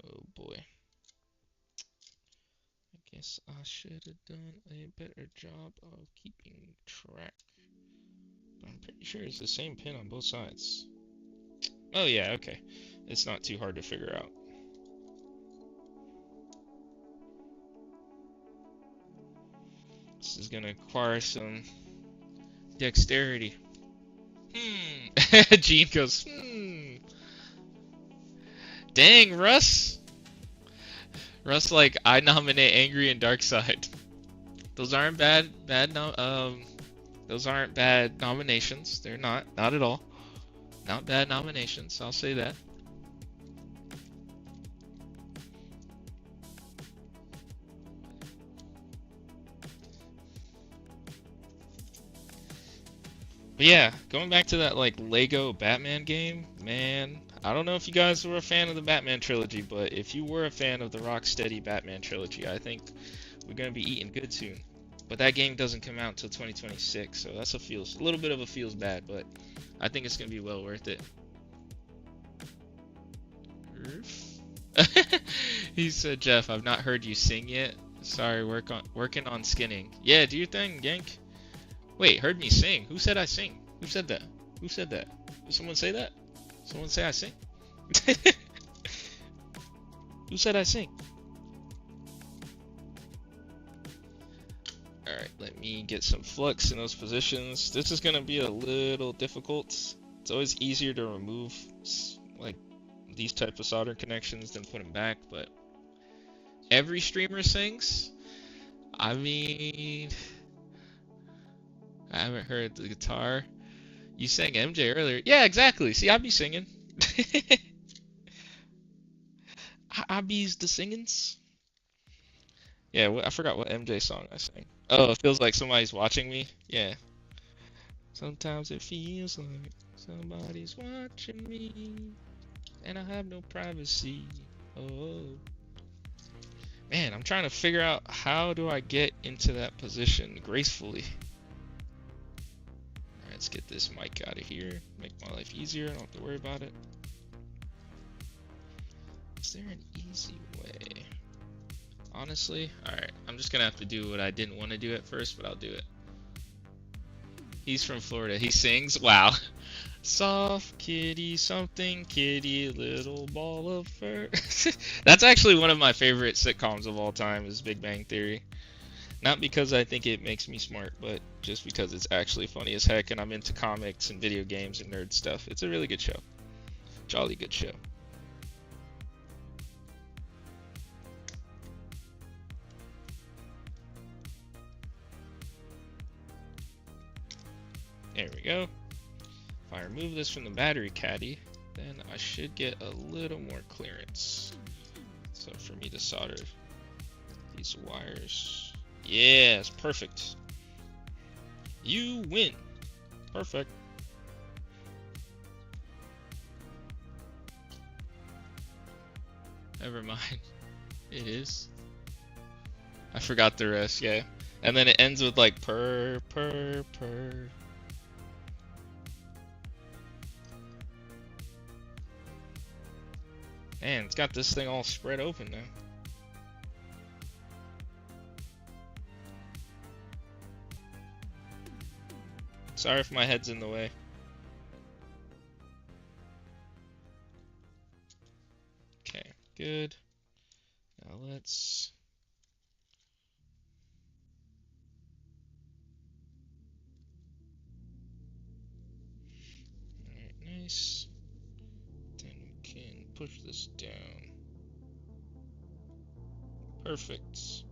Oh boy. I guess I should have done a better job of keeping track. But I'm pretty sure it's the same pin on both sides. Oh yeah, okay. It's not too hard to figure out. This is gonna require some dexterity. Gene goes, Dang, Russ! Russ, like, I nominate Angry and Darkside. Those aren't those aren't bad nominations. They're not at all. Not bad nominations, I'll say that. But yeah, going back to that like Lego Batman game, man, I don't know if you guys were a fan of the Batman trilogy, but if you were a fan of the Rocksteady Batman trilogy, I think we're gonna be eating good soon. But that game doesn't come out until 2026, so that's a little bit of a feels bad, but I think it's gonna be well worth it. He said, Jeff, I've not heard you sing yet. Sorry, working on skinning. Yeah, do your thing, Gank. Wait, heard me sing? Who said I sing? Who said that? Who said that? Did someone say that? Someone say I sing? Who said I sing? Alright, let me get some flux in those positions. This is gonna be a little difficult. It's always easier to remove like these type of solder connections than put them back, but every streamer sings. I mean, I haven't heard the guitar. You sang MJ earlier. Yeah, exactly. See, I'd be singing. I bees the singings. Yeah, I forgot what MJ song I sang. Oh, it feels like somebody's watching me. Yeah. Sometimes it feels like somebody's watching me, and I have no privacy. Oh. Man, I'm trying to figure out how do I get into that position gracefully. Alright, let's get this mic out of here. Make my life easier. I don't have to worry about it. Is there an easy way? Honestly, alright. I'm just gonna have to do what I didn't want to do at first, but I'll do it. He's from Florida. He sings. Wow. Soft kitty, something kitty, little ball of fur. That's actually one of my favorite sitcoms of all time is Big Bang Theory. Not because I think it makes me smart, but just because it's actually funny as heck and I'm into comics and video games and nerd stuff. It's a really good show. Jolly good show. There we go. If I remove this from the battery caddy, then I should get a little more clearance. So for me to solder these wires. Yes, perfect. You win. Perfect. Never mind. It is. I forgot the rest, yeah. And then it ends with like purr, purr, purr. Man, it's got this thing all spread open now. Sorry if my head's in the way. Okay, good. Now let's... Alright, nice. Then we can push this down. Perfect.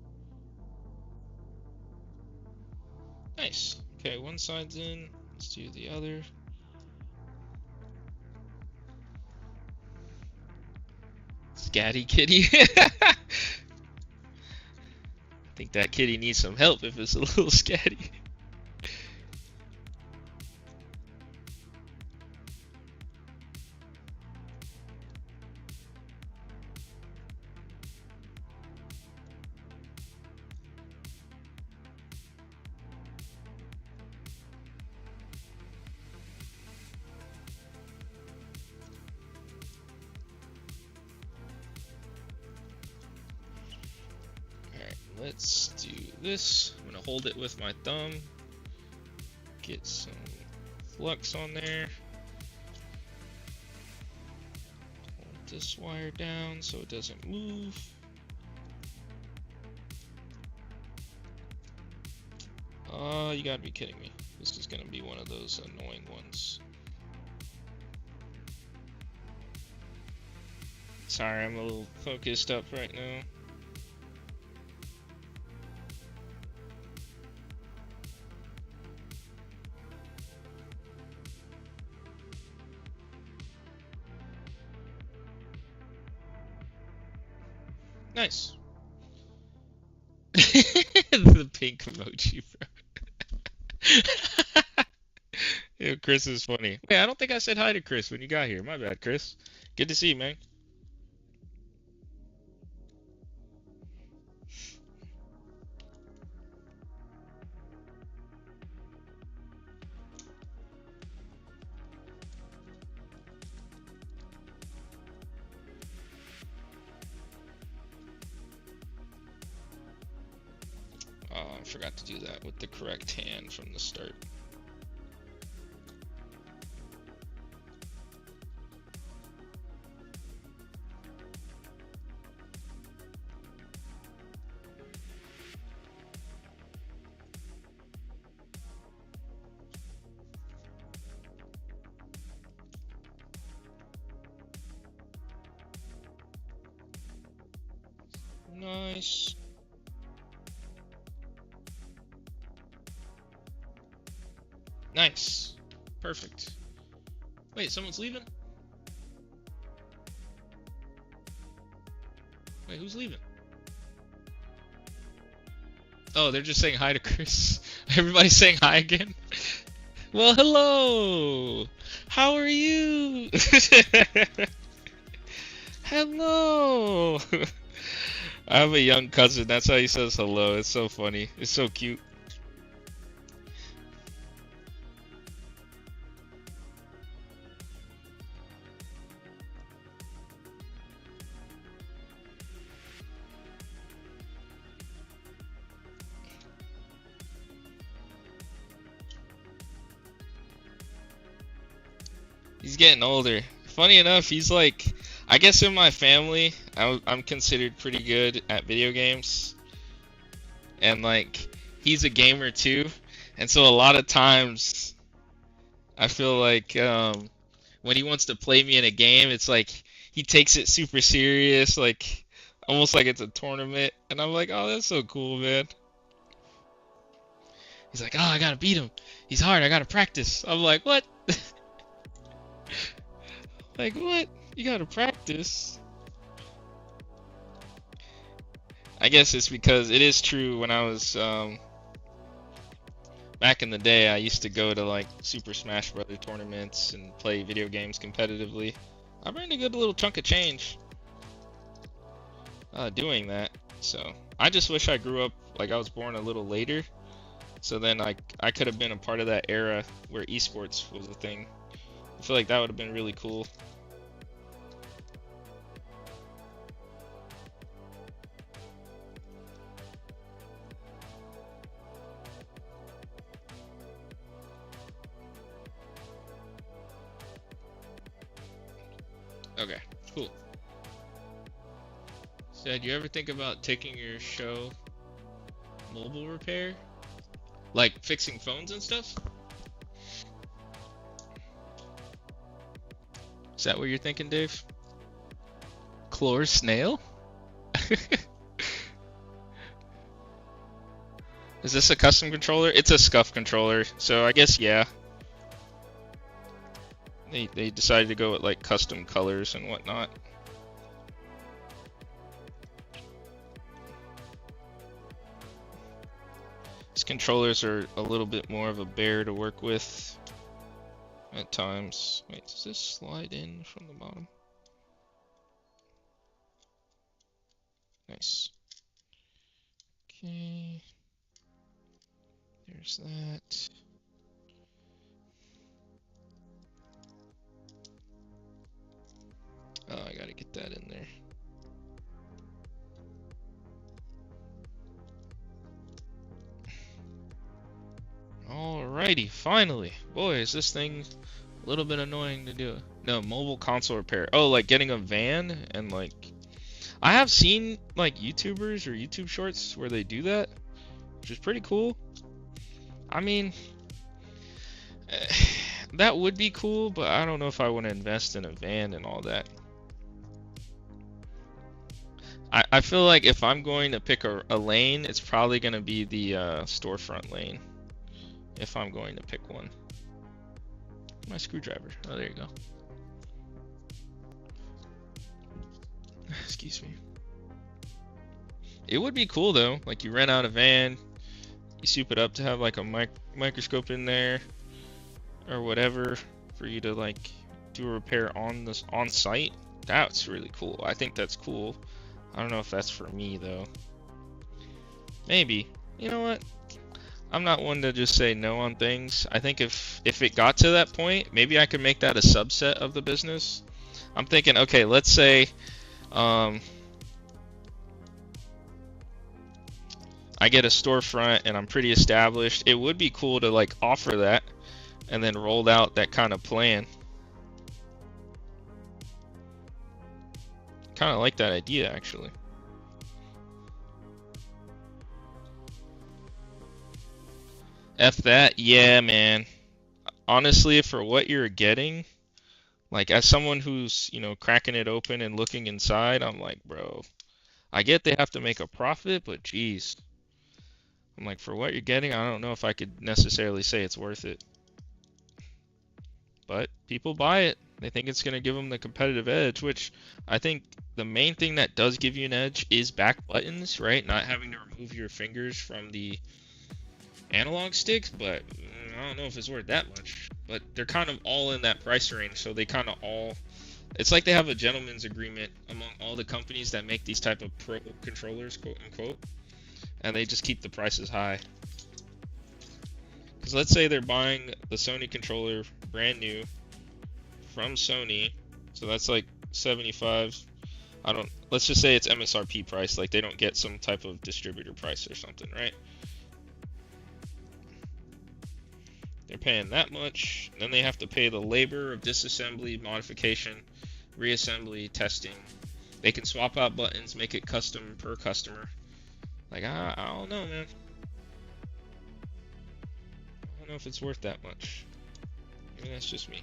Nice. Okay, one side's in. Let's do the other. Scatty kitty. I think that kitty needs some help if it's a little scatty. Let's do this. I'm gonna hold it with my thumb. Get some flux on there. Hold this wire down so it doesn't move. Oh, you gotta be kidding me. This is gonna be one of those annoying ones. Sorry, I'm a little focused up right now. Nice. The pink emoji, bro. Yo, Chris is funny. Wait, I don't think I said hi to Chris when you got here. My bad, Chris. Good to see you, man. I forgot to do that with the correct hand from the start. Nice. Nice. Perfect. Wait, someone's leaving? Wait, who's leaving? Oh, they're just saying hi to Chris. Everybody's saying hi again. Well, hello. How are you? Hello. I have a young cousin. That's how he says hello. It's so funny. It's so cute. He's getting older. Funny enough, he's like, I guess in my family, I'm considered pretty good at video games. And like, he's a gamer too. And so a lot of times, I feel like when he wants to play me in a game, it's like he takes it super serious, like almost like it's a tournament. And I'm like, oh, that's so cool, man. He's like, oh, I gotta beat him. He's hard. I gotta practice. I'm like, what? Like, what? You gotta practice. I guess it's because it is true. When I was back in the day, I used to go to like Super Smash Brothers tournaments and play video games competitively. I earned a good little chunk of change doing that. So I just wish I grew up, like I was born a little later. So then I could have been a part of that era where esports was a thing. I feel like that would have been really cool. Okay, cool. Said, you ever think about taking your show mobile repair? Like fixing phones and stuff? Is that what you're thinking, Dave? Chlor snail? Is this a custom controller? It's a scuff controller, so I guess yeah. They decided to go with like custom colors and whatnot. These controllers are a little bit more of a bear to work with at times. Wait, does this slide in from the bottom? Nice. Okay. There's that. Oh, I gotta get that in there. Alrighty, finally. Boy, is this thing a little bit annoying to do. No, mobile console repair. Oh, like getting a van and like... I have seen like YouTubers or YouTube shorts where they do that, which is pretty cool. I mean, that would be cool, but I don't know if I want to invest in a van and all that. I feel like if I'm going to pick a lane, it's probably going to be the storefront lane. If I'm going to pick one. My screwdriver. Oh, there you go. Excuse me. It would be cool though. Like you rent out a van, you soup it up to have like a microscope in there or whatever for you to like do a repair on this on site. That's really cool. I think that's cool. I don't know if that's for me though. Maybe. You know what? I'm not one to just say no on things. I think if it got to that point, maybe I could make that a subset of the business. I'm thinking, okay, let's say I get a storefront and I'm pretty established. It would be cool to like offer that and then roll out that kind of plan. Kind of like that idea actually. F that, yeah, man. Honestly, for what you're getting, like as someone who's, you know, cracking it open and looking inside, I'm like, bro, I get they have to make a profit, but geez. I'm like, for what you're getting, I don't know if I could necessarily say it's worth it. But people buy it. They think it's going to give them the competitive edge, which I think the main thing that does give you an edge is back buttons, right? Not having to remove your fingers from the analog sticks, but I don't know if it's worth that much. But they're kind of all in that price range, so they kind of all, it's like they have a gentleman's agreement among all the companies that make these type of pro controllers, quote unquote, and they just keep the prices high. Because let's say they're buying the Sony controller brand new from Sony, so that's like 75. Let's just say it's MSRP price, like they don't get some type of distributor price or something, right? They're paying that much, then they have to pay the labor of disassembly, modification, reassembly, testing. They can swap out buttons, make it custom per customer. Like, I don't know, man. I don't know if it's worth that much. Maybe that's just me.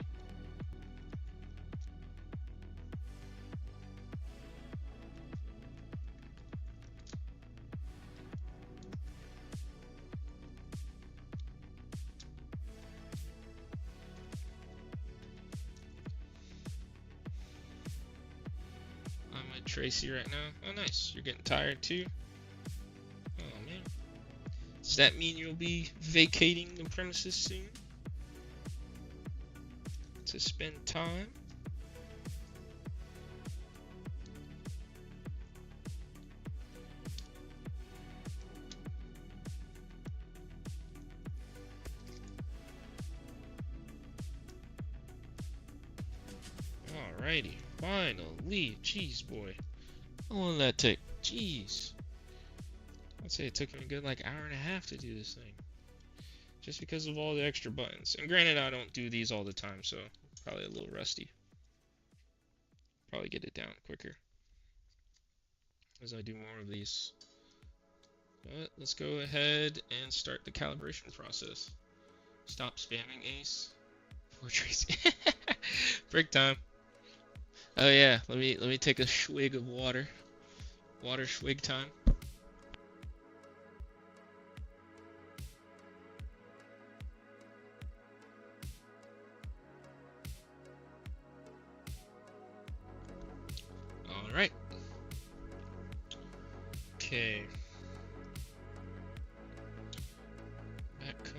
Tracy right now. Oh, nice. You're getting tired too? Oh, man. Does that mean you'll be vacating the premises soon? To spend time? Alrighty. Finally. Jeez, boy. How long did that take? Jeez. I'd say it took me a good like hour and a half to do this thing. Just because of all the extra buttons. And granted, I don't do these all the time, so probably a little rusty. Probably get it down quicker as I do more of these. But let's go ahead and start the calibration process. Stop spamming Ace. Poor Tracy. Break time. Oh yeah, let me take a swig of water. Water swig time. All right. Okay. Back cover.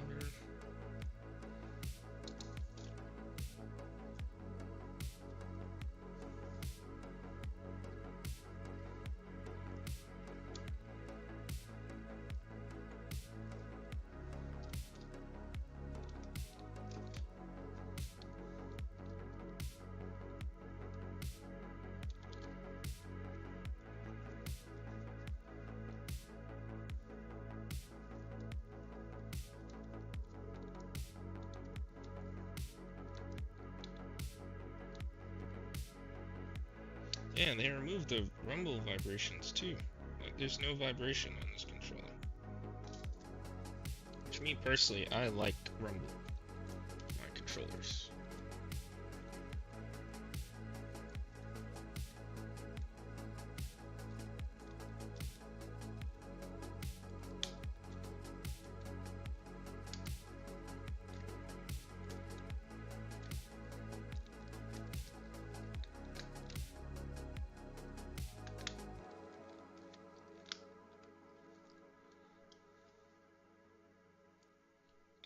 Yeah, and they removed the rumble vibrations too. Like, there's no vibration on this controller. Which, me personally, I like rumble on my controllers.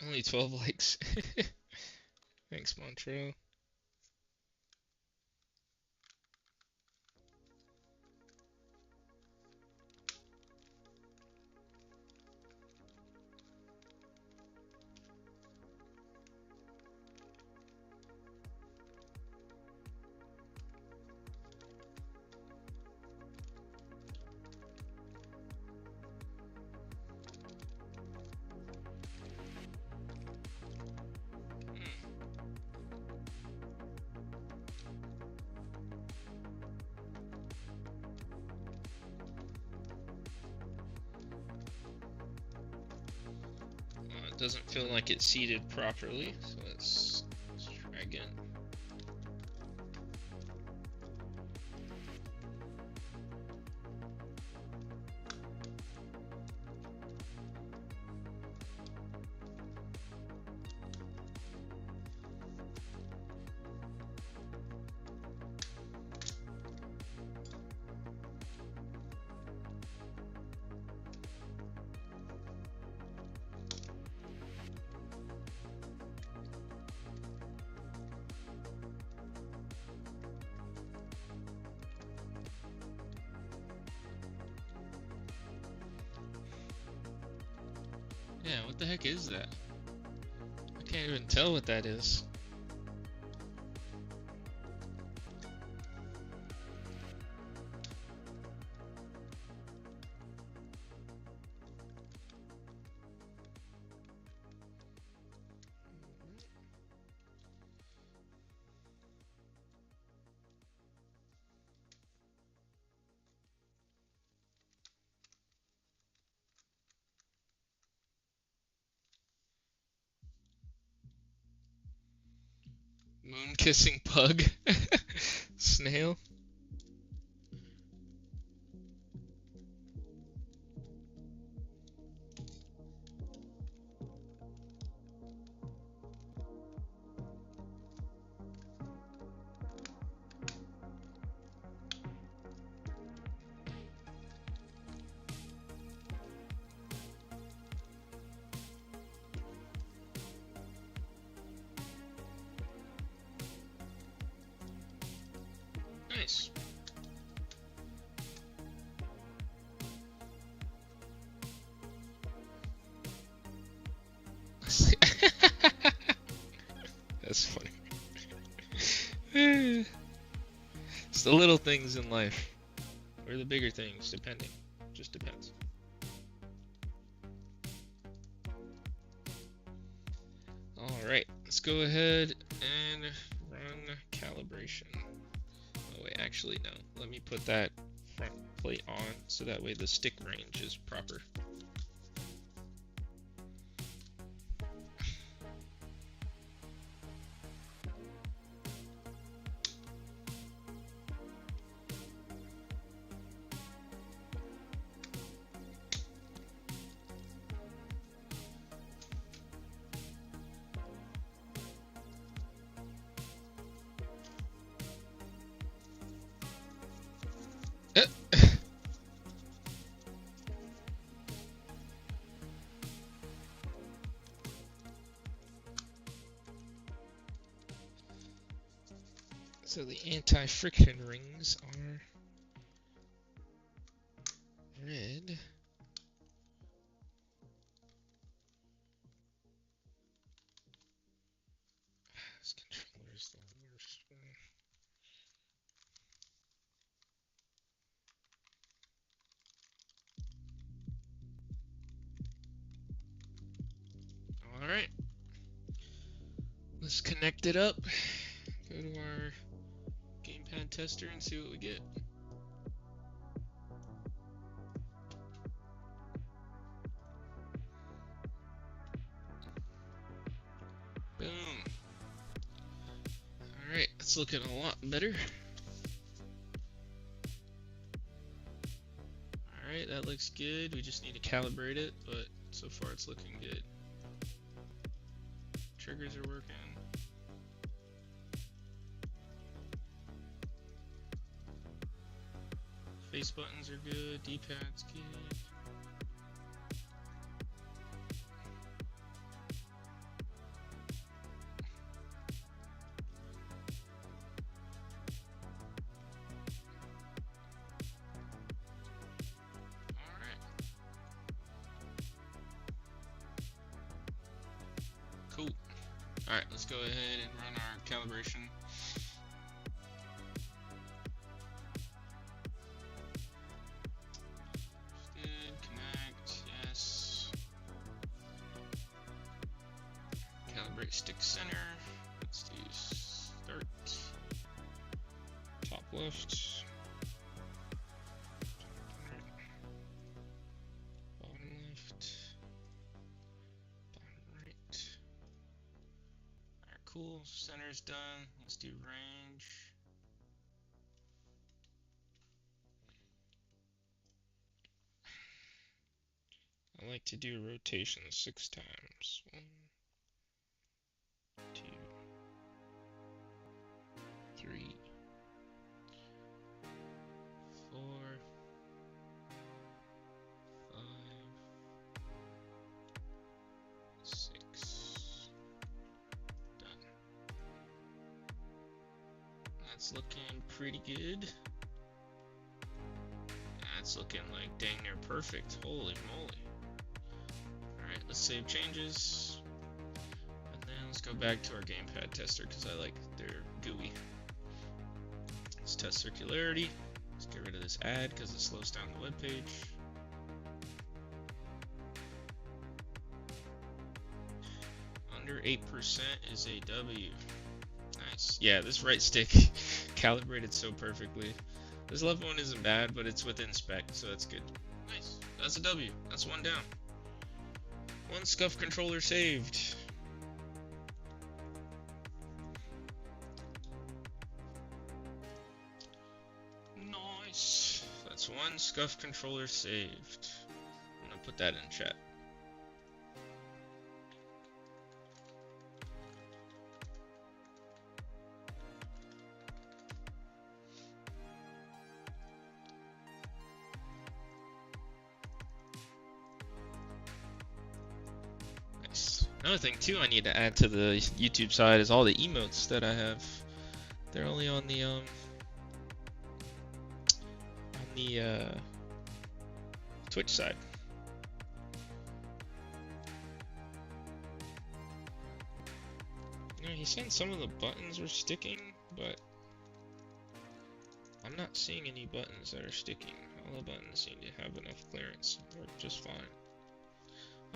Only 12 likes. Thanks, Montreal. It doesn't feel like it's seated properly, so let's try again. Yeah, what the heck is that? I can't even tell what that is. Moon kissing pug. Snail. Nice. That's funny. It's the little things in life. Or the bigger things, depending. Just depends. Alright, let's go ahead and run calibration. Oh wait, actually no. Let me put that front plate on so that way the stick range is proper. So the anti-friction rings are red. This controller is the worst one. Alright. Let's connect it up. Go to our gamepad tester and see what we get. Boom. Alright, it's looking a lot better. Alright, that looks good. We just need to calibrate it, but so far it's looking good. Triggers are working. Face buttons are good, D-pad's good. Alright. Cool. Alright, let's go ahead and run our calibration. Calibrate stick center. Let's do start. Top left. Bottom left. Bottom right. Alright, cool. Center's done. Let's do range. I like to do rotation 6 times. 1, 2, 3, 4, 5, 6. Done. That's looking pretty good. That's looking like dang near perfect. Holy moly. Alright, let's save changes. And then let's go back to our gamepad tester because I like their GUI. Let's test circularity. Let's get rid of this ad because it slows down the web page. Under 8% is a W. Nice. Yeah, this right stick calibrated so perfectly. This left one isn't bad, but it's within spec, so that's good. Nice. That's a W. That's one down. One scuff controller saved. Nice. That's one scuff controller saved. I'm gonna put that in chat. Another thing too I need to add to the YouTube side is all the emotes that I have. They're only on the Twitch side. You know, he said some of the buttons were sticking, but I'm not seeing any buttons that are sticking. All the buttons seem to have enough clearance. Work just fine.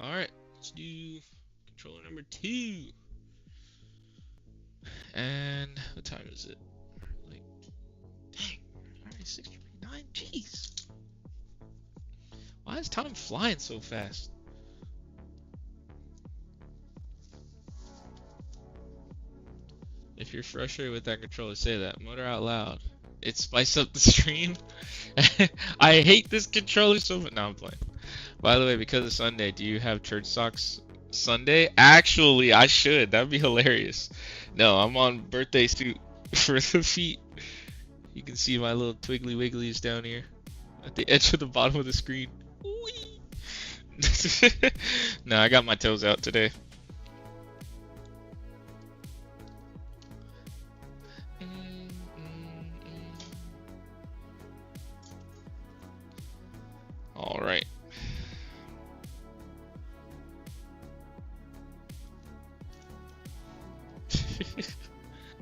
Alright, let's do controller number 2. And what time is it? Like, dang, already 6:49. Jeez. Why is time flying so fast? If you're frustrated with that controller, say that. Mutter out loud. It spiced up the stream. I hate this controller so much. No, I'm playing. By the way, because it's Sunday, do you have church socks Sunday? Actually, I should. That'd be hilarious. No, I'm on birthday suit for the feet. You can see my little twiggly wigglies down here at the edge of the bottom of the screen. No, I got my toes out today. All right.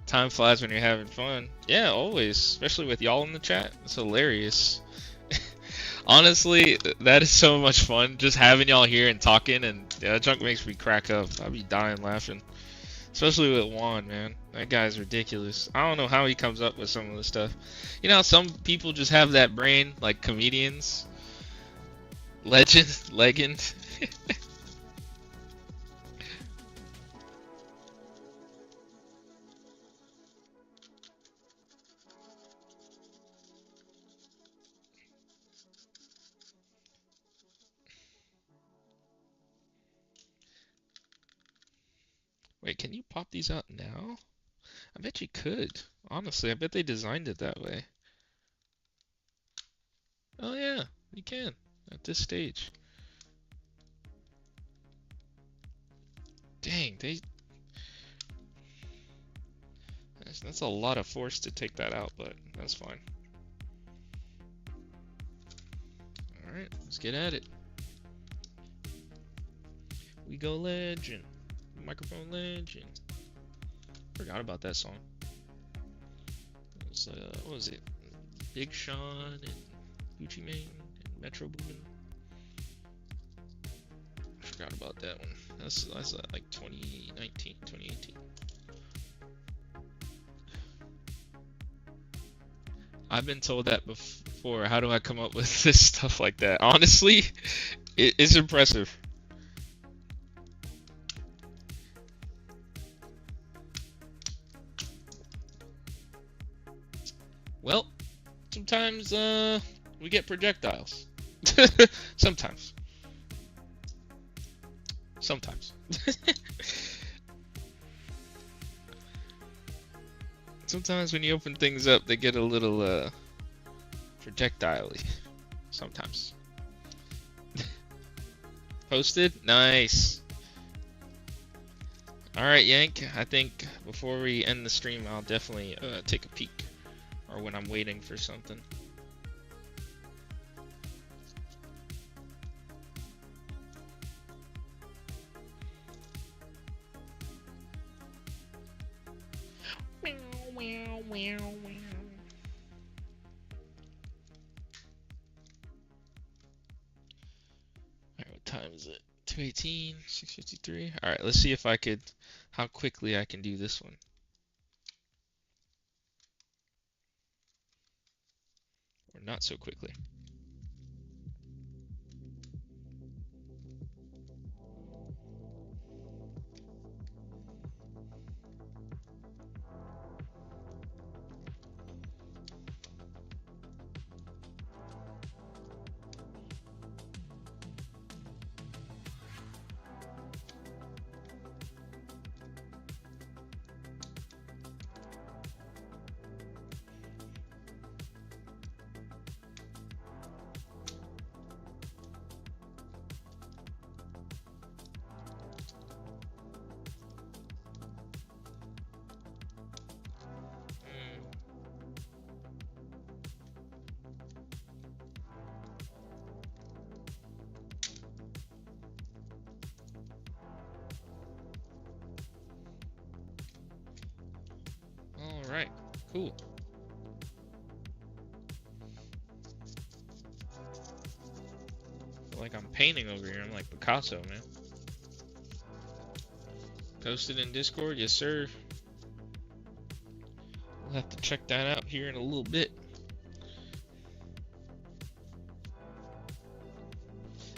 Time flies when you're having fun. Yeah, always. Especially with y'all in the chat. It's hilarious. Honestly, that is so much fun. Just having y'all here and talking, and yeah, that junk makes me crack up. I'll be dying laughing. Especially with Juan, man. That guy's ridiculous. I don't know how he comes up with some of this stuff. You know how some people just have that brain, like comedians? Legend. Wait, can you pop these out now? I bet you could. Honestly, I bet they designed it that way. Oh yeah, you can. At this stage. Dang, that's a lot of force to take that out, but that's fine. Alright, let's get at it. We go legend. Microphone legend. Forgot about that song. It was, what was it? Big Sean and Gucci Mane and Metro Boomin. I forgot about that one. That's like 2019, 2018. I've been told that before. How do I come up with this stuff like that? Honestly, it's impressive. Well, sometimes we get projectiles. Sometimes. Sometimes when you open things up, they get a little projectile-y. Sometimes. Posted? Nice. Alright, Yank. I think before we end the stream, I'll definitely take a peek. Or when I'm waiting for something. is it? 218, 653. All right, let's see if I could, how quickly I can do this one. Or not so quickly. All right, cool. Feel like I'm painting over here. I'm like Picasso, man. Posted in Discord, yes sir. We'll have to check that out here in a little bit.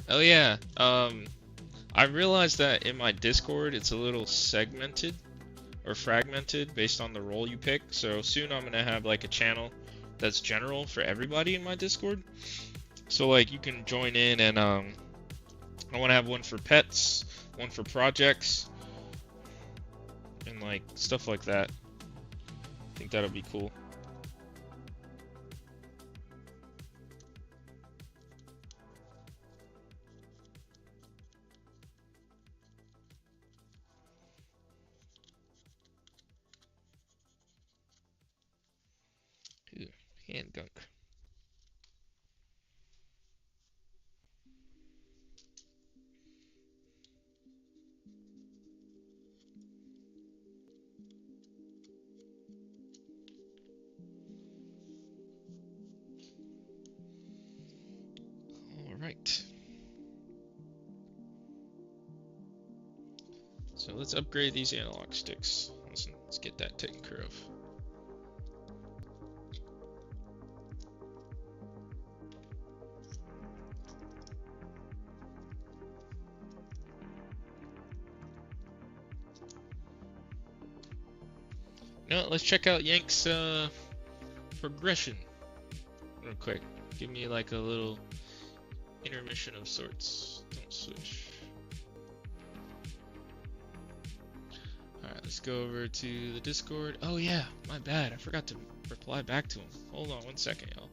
Oh yeah, I realized that in my Discord it's a little segmented or fragmented based on the role you pick. So soon I'm gonna have like a channel that's general for everybody in my Discord. So like you can join in, and I want to have one for pets, one for projects, and like stuff like that. I think that'll be cool. Ooh, hand gunk. Right. So let's upgrade these analog sticks. Let's get that taken care of. Now let's check out Yank's progression real quick. Give me like a little intermission of sorts. Don't switch. Alright, let's go over to the Discord. Oh yeah, my bad. I forgot to reply back to him. Hold on one second, y'all.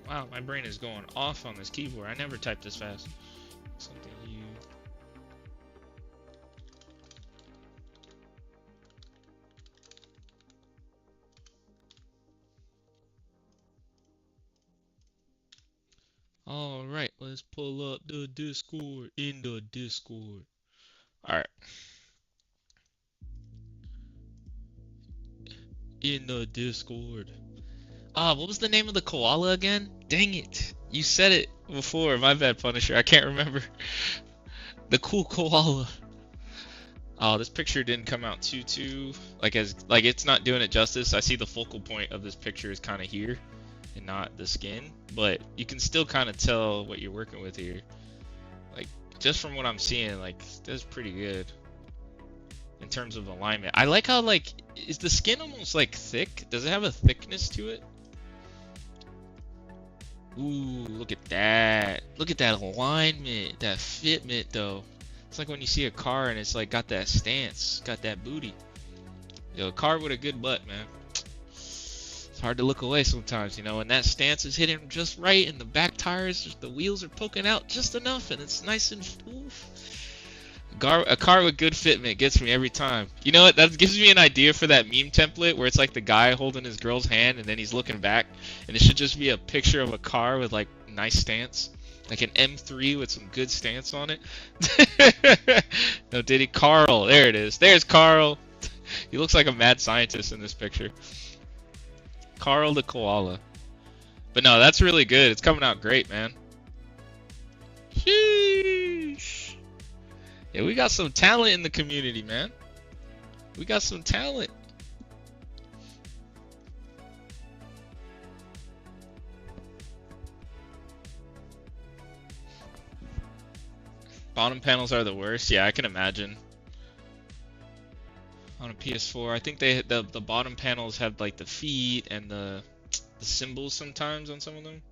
Wow, my brain is going off on this keyboard. I never typed this fast. Something you... Alright, let's pull up the Discord in the Discord. Alright. In the Discord. Ah, what was the name of the koala again? Dang it. You said it before. My bad, Punisher. I can't remember. The cool koala. Oh, this picture didn't come out too like it's not doing it justice. I see the focal point of this picture is kind of here and not the skin, but you can still kind of tell what you're working with here. Like just from what I'm seeing, like that's pretty good in terms of alignment. I like how like is the skin almost like thick? Does it have a thickness to it? Ooh, look at that. Look at that alignment, that fitment though. It's like when you see a car and it's like got that stance, got that booty. Yo, a car with a good butt, man. It's hard to look away sometimes, you know, and that stance is hitting just right, and the back tires, the wheels are poking out just enough, and it's nice and oof. A car with good fitment gets me every time. You know what? That gives me an idea for that meme template where it's like the guy holding his girl's hand and then he's looking back, and it should just be a picture of a car with like nice stance, like an M3 with some good stance on it. No, did he? Carl. There it is. There's Carl. He looks like a mad scientist in this picture. Carl the koala. But no, that's really good. It's coming out great, man. Sheesh. Yeah, we got some talent in the community, man. We got some talent. Bottom panels are the worst. Yeah, I can imagine. On a PS4, I think the bottom panels have like the feet and the symbols sometimes on some of them.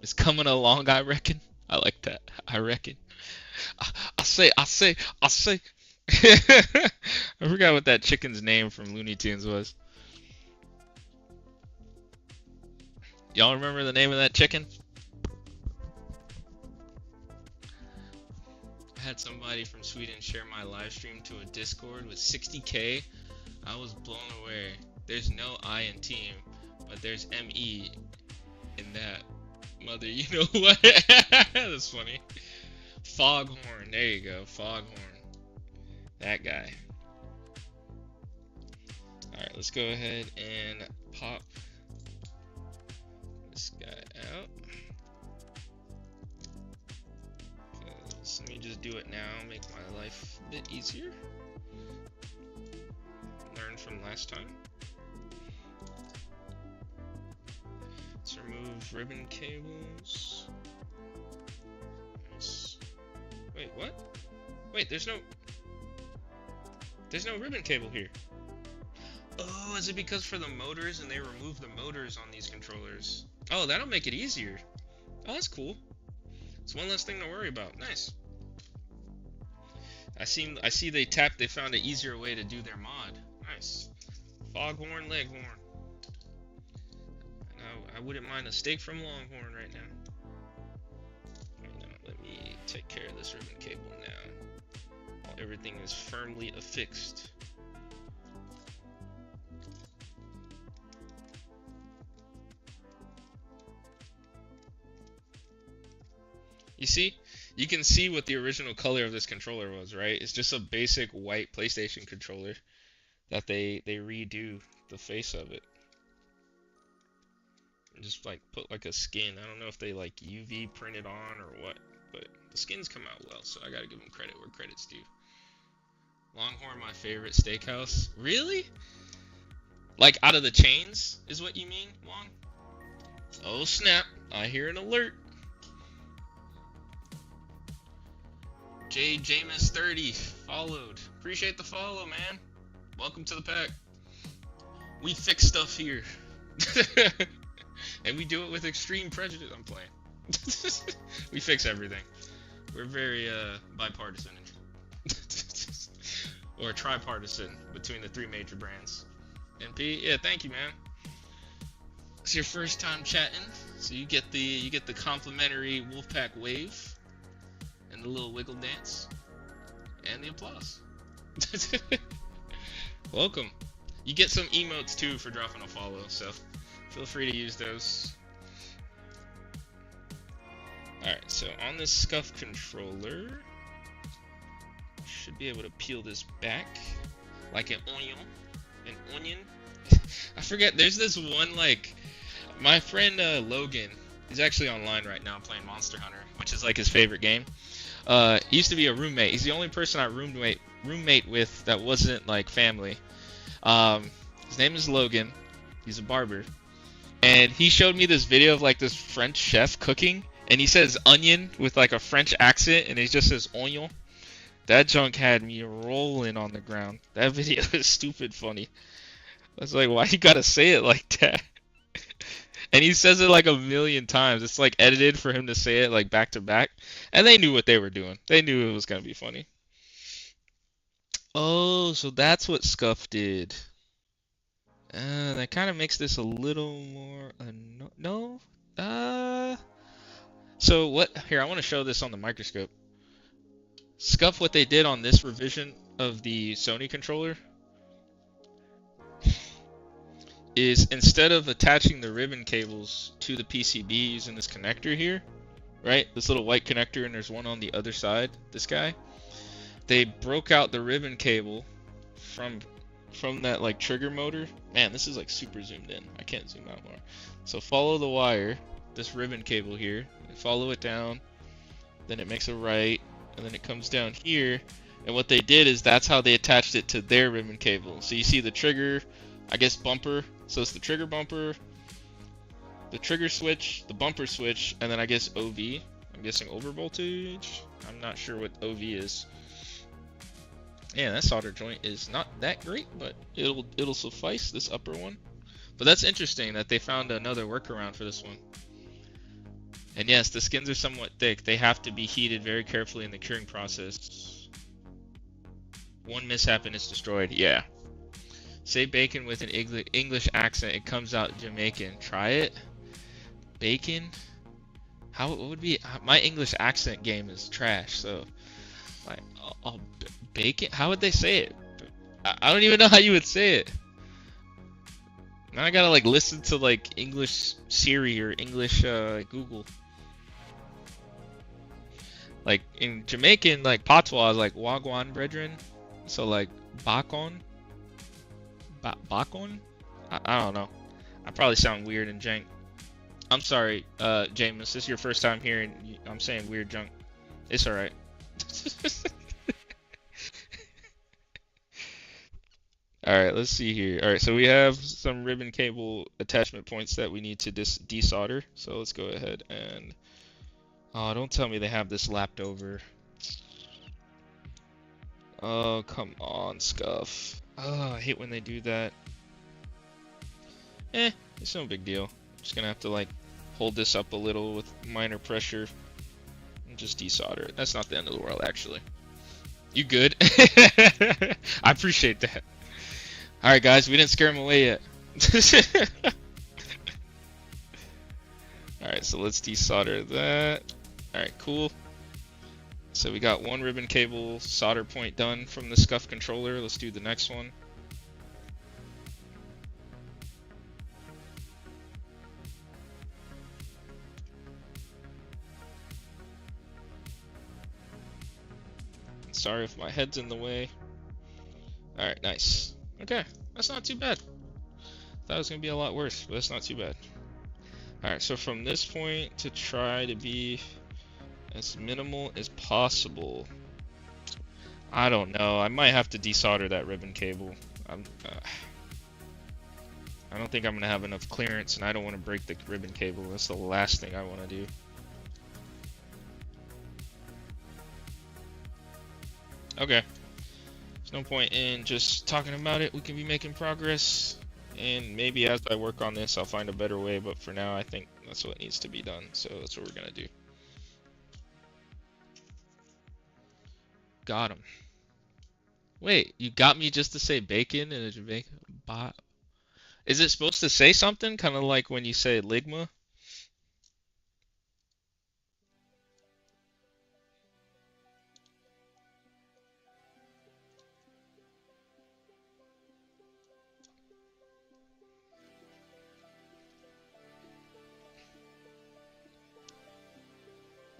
It's coming along, I reckon. I like that. I reckon. I say. I forgot what that chicken's name from Looney Tunes was. Y'all remember the name of that chicken? I had somebody from Sweden share my live stream to a Discord with 60K. I was blown away. There's no I in team, but there's ME in that. Mother, you know what? That's funny. Foghorn. There you go. Foghorn. That guy. Alright, let's go ahead and pop this guy out. Let me just do it now, make my life a bit easier. Learn from last time. Let's remove ribbon cables. Nice. Wait, what? Wait, there's no ribbon cable here. Oh, is it because for the motors and they removed the motors on these controllers? Oh, that'll make it easier. Oh, that's cool. It's one less thing to worry about. Nice. I see they found an easier way to do their mod. Nice. Foghorn Leghorn. I wouldn't mind a steak from Longhorn right now. Let me take care of this ribbon cable now. While everything is firmly affixed. You see? You can see what the original color of this controller was, right? It's just a basic white PlayStation controller that they redo the face of it. And just like put like a skin. I don't know if they like UV printed on or what, but the skins come out well, so I gotta give them credit where credit's due. Longhorn, my favorite steakhouse. Really? Like out of the chains is what you mean, Long? Oh snap, I hear an alert. Jameis30 followed. Appreciate the follow, man. Welcome to the pack. We fix stuff here. And we do it with extreme prejudice. I'm playing. We fix everything. We're very bipartisan. Or tripartisan between the three major brands. NP, yeah, thank you, man. It's your first time chatting, so you get the complimentary Wolfpack wave. And the little wiggle dance. And the applause. Welcome. You get some emotes too for dropping a follow, so feel free to use those. Alright, so on this scuff controller, should be able to peel this back like an onion. An onion. I forget, there's this one, like, my friend Logan, he's actually online right now playing Monster Hunter, which is like his favorite game. He used to be a roommate. He's the only person I roommate with that wasn't like family. His name is Logan. He's a barber. And he showed me this video of like this French chef cooking, and he says onion with like a French accent, and he just says onion. That junk had me rolling on the ground. That video is stupid funny. I was like, why you gotta say it like that? And he says it like a million times. It's like edited for him to say it like back to back. And they knew what they were doing. They knew it was going to be funny. Oh, so that's what Scuff did. That kind of makes this a little more no. Uh, so what? Here, I want to show this on the microscope. Scuff, what they did on this revision of the Sony controller is instead of attaching the ribbon cables to the PCB using this connector here, right? This little white connector, and there's one on the other side, this guy. They broke out the ribbon cable from that like trigger motor. Man, this is like super zoomed in. I can't zoom out more. So follow the wire, this ribbon cable here, follow it down, then it makes a right, and then it comes down here. And what they did is that's how they attached it to their ribbon cable. So you see the trigger, I guess bumper. So it's the trigger bumper, the trigger switch, the bumper switch, and then I guess OV. I'm guessing over voltage. I'm not sure what OV is. Yeah, that solder joint is not that great, but it'll suffice, this upper one. But that's interesting that they found another workaround for this one. And yes, the skins are somewhat thick. They have to be heated very carefully in the curing process. One mishap and it's destroyed. Yeah. Say bacon with an English accent. It comes out Jamaican. Try it. Bacon? How it would be? My English accent game is trash. So, like, bacon? How would they say it? I don't even know how you would say it. Now I gotta like listen to like English Siri or English Google. Like in Jamaican, like patois is like wagwan brethren. So like bakon. Bakon? I don't know. I probably sound weird and jank. I'm sorry, James. This is your first time hearing I'm saying weird junk. It's alright. Alright, let's see here. Alright, so we have some ribbon cable attachment points that we need to desolder. So let's go ahead and... Oh, don't tell me they have this lapped over. Oh, come on, Scuff. Oh, I hate when they do that. It's no big deal. I'm just gonna have to like hold this up a little with minor pressure and just desolder it. That's not the end of the world, actually. You good? I appreciate that. Alright guys, we didn't scare him away yet. Alright, so let's desolder that. Alright, cool. So we got one ribbon cable solder point done from the Scuff controller. Let's do the next one. Sorry if my head's in the way. Alright, nice. Okay, that's not too bad. Thought it was going to be a lot worse, but that's not too bad. Alright, so from this point to try to be as minimal as possible. I don't know. I might have to desolder that ribbon cable. I don't think I'm going to have enough clearance, and I don't want to break the ribbon cable. That's the last thing I want to do. Okay. There's no point in just talking about it. We can be making progress. And maybe as I work on this, I'll find a better way. But for now, I think that's what needs to be done. So that's what we're going to do. Got him. Wait, you got me just to say bacon in a Jamaican? Is it supposed to say something? Kind of like when you say ligma?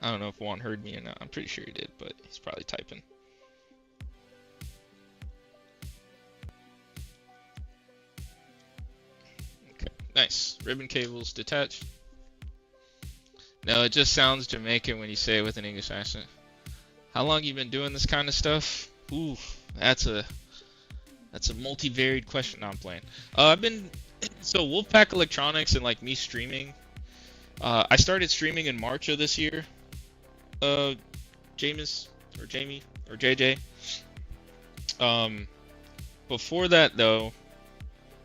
I don't know if Juan heard me or not. I'm pretty sure he did, but he's probably typing. Okay, nice. Ribbon cables detached. No, it just sounds Jamaican when you say it with an English accent. How long you been doing this kind of stuff? Ooh, that's a multivariate question. No, I'm playing. I've been so WolfPackElectronics and like me streaming. I started streaming in March of this year. James or Jamie or JJ. Before that though,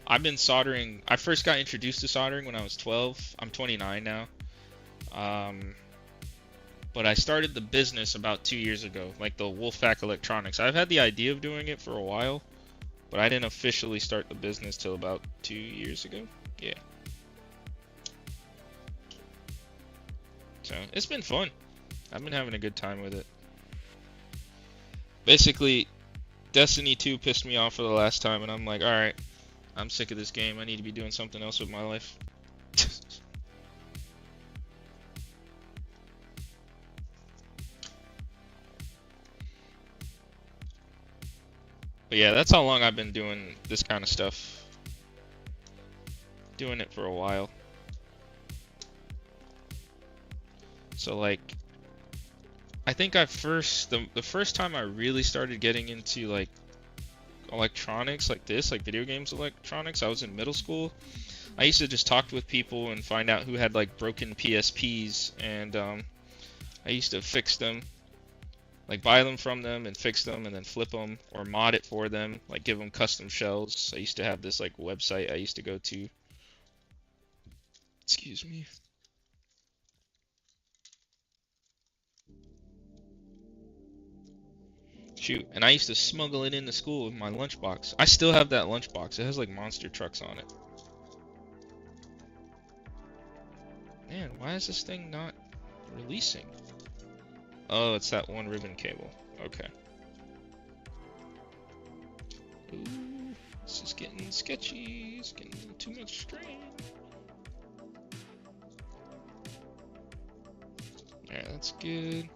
I've been soldering. I first got introduced to soldering when I was 12. I'm 29 now. But I started the business about 2 years ago, like the WolfPackElectronics. I've had the idea of doing it for a while, but I didn't officially start the business till about 2 years ago. Yeah. So it's been fun. I've been having a good time with it. Basically, Destiny 2 pissed me off for the last time, and I'm like, alright, I'm sick of this game. I need to be doing something else with my life. But yeah, that's how long I've been doing this kind of stuff. Doing it for a while. So like, I think the first time I really started getting into like electronics like this, like video games electronics, I was in middle school. I used to just talk with people and find out who had like broken PSPs, and I used to fix them, like buy them from them and fix them and then flip them or mod it for them, like give them custom shells. I used to have this like website I used to go to. Excuse me. Shoot, and I used to smuggle it into school with my lunchbox. I still have that lunchbox. It has like monster trucks on it. Man, why is this thing not releasing? Oh, it's that one ribbon cable. Okay. Ooh, this is getting sketchy. It's getting too much strain. Alright, that's good.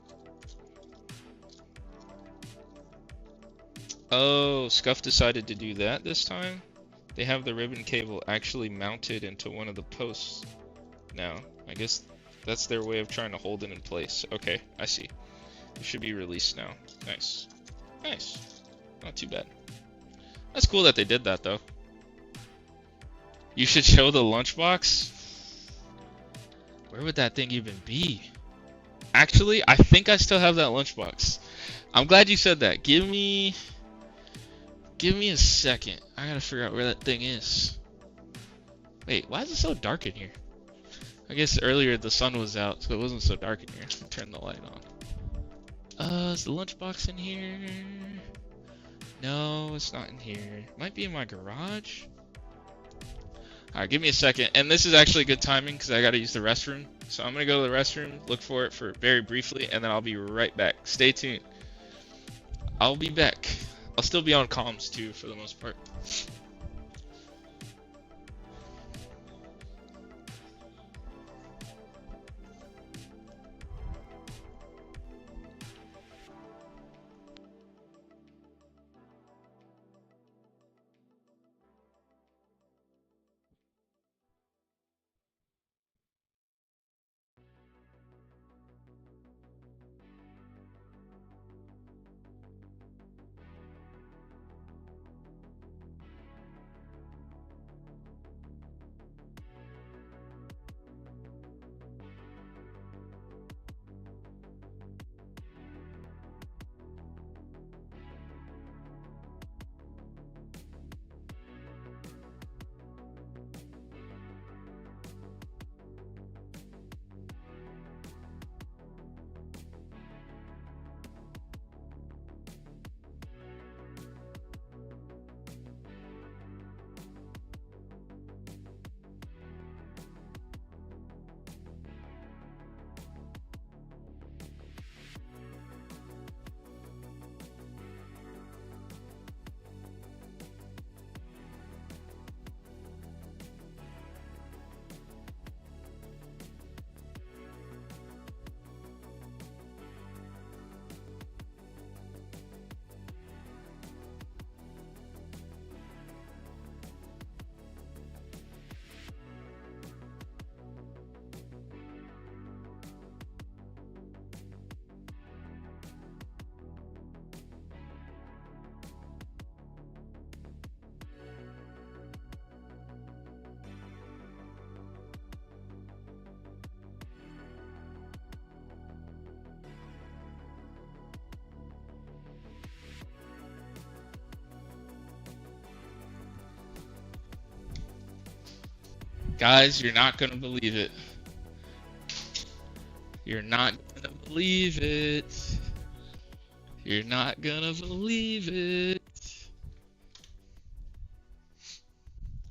Oh, Scuff decided to do that this time. They have the ribbon cable actually mounted into one of the posts now. I guess that's their way of trying to hold it in place. Okay, I see. It should be released now. Nice. Nice. Not too bad. That's cool that they did that, though. You should show the lunchbox. Where would that thing even be? Actually, I think I still have that lunchbox. I'm glad you said that. Give me a second. I gotta figure out where that thing is. Wait, why is it so dark in here? I guess earlier the sun was out, so it wasn't so dark in here. Turn the light on. Is the lunchbox in here? No, it's not in here. It might be in my garage. Alright, give me a second. And this is actually good timing because I gotta use the restroom. So I'm gonna go to the restroom, look for it for very briefly, and then I'll be right back. Stay tuned. I'll be back. I'll still be on comms too for the most part. Guys, you're not gonna believe it. You're not gonna believe it. You're not gonna believe it.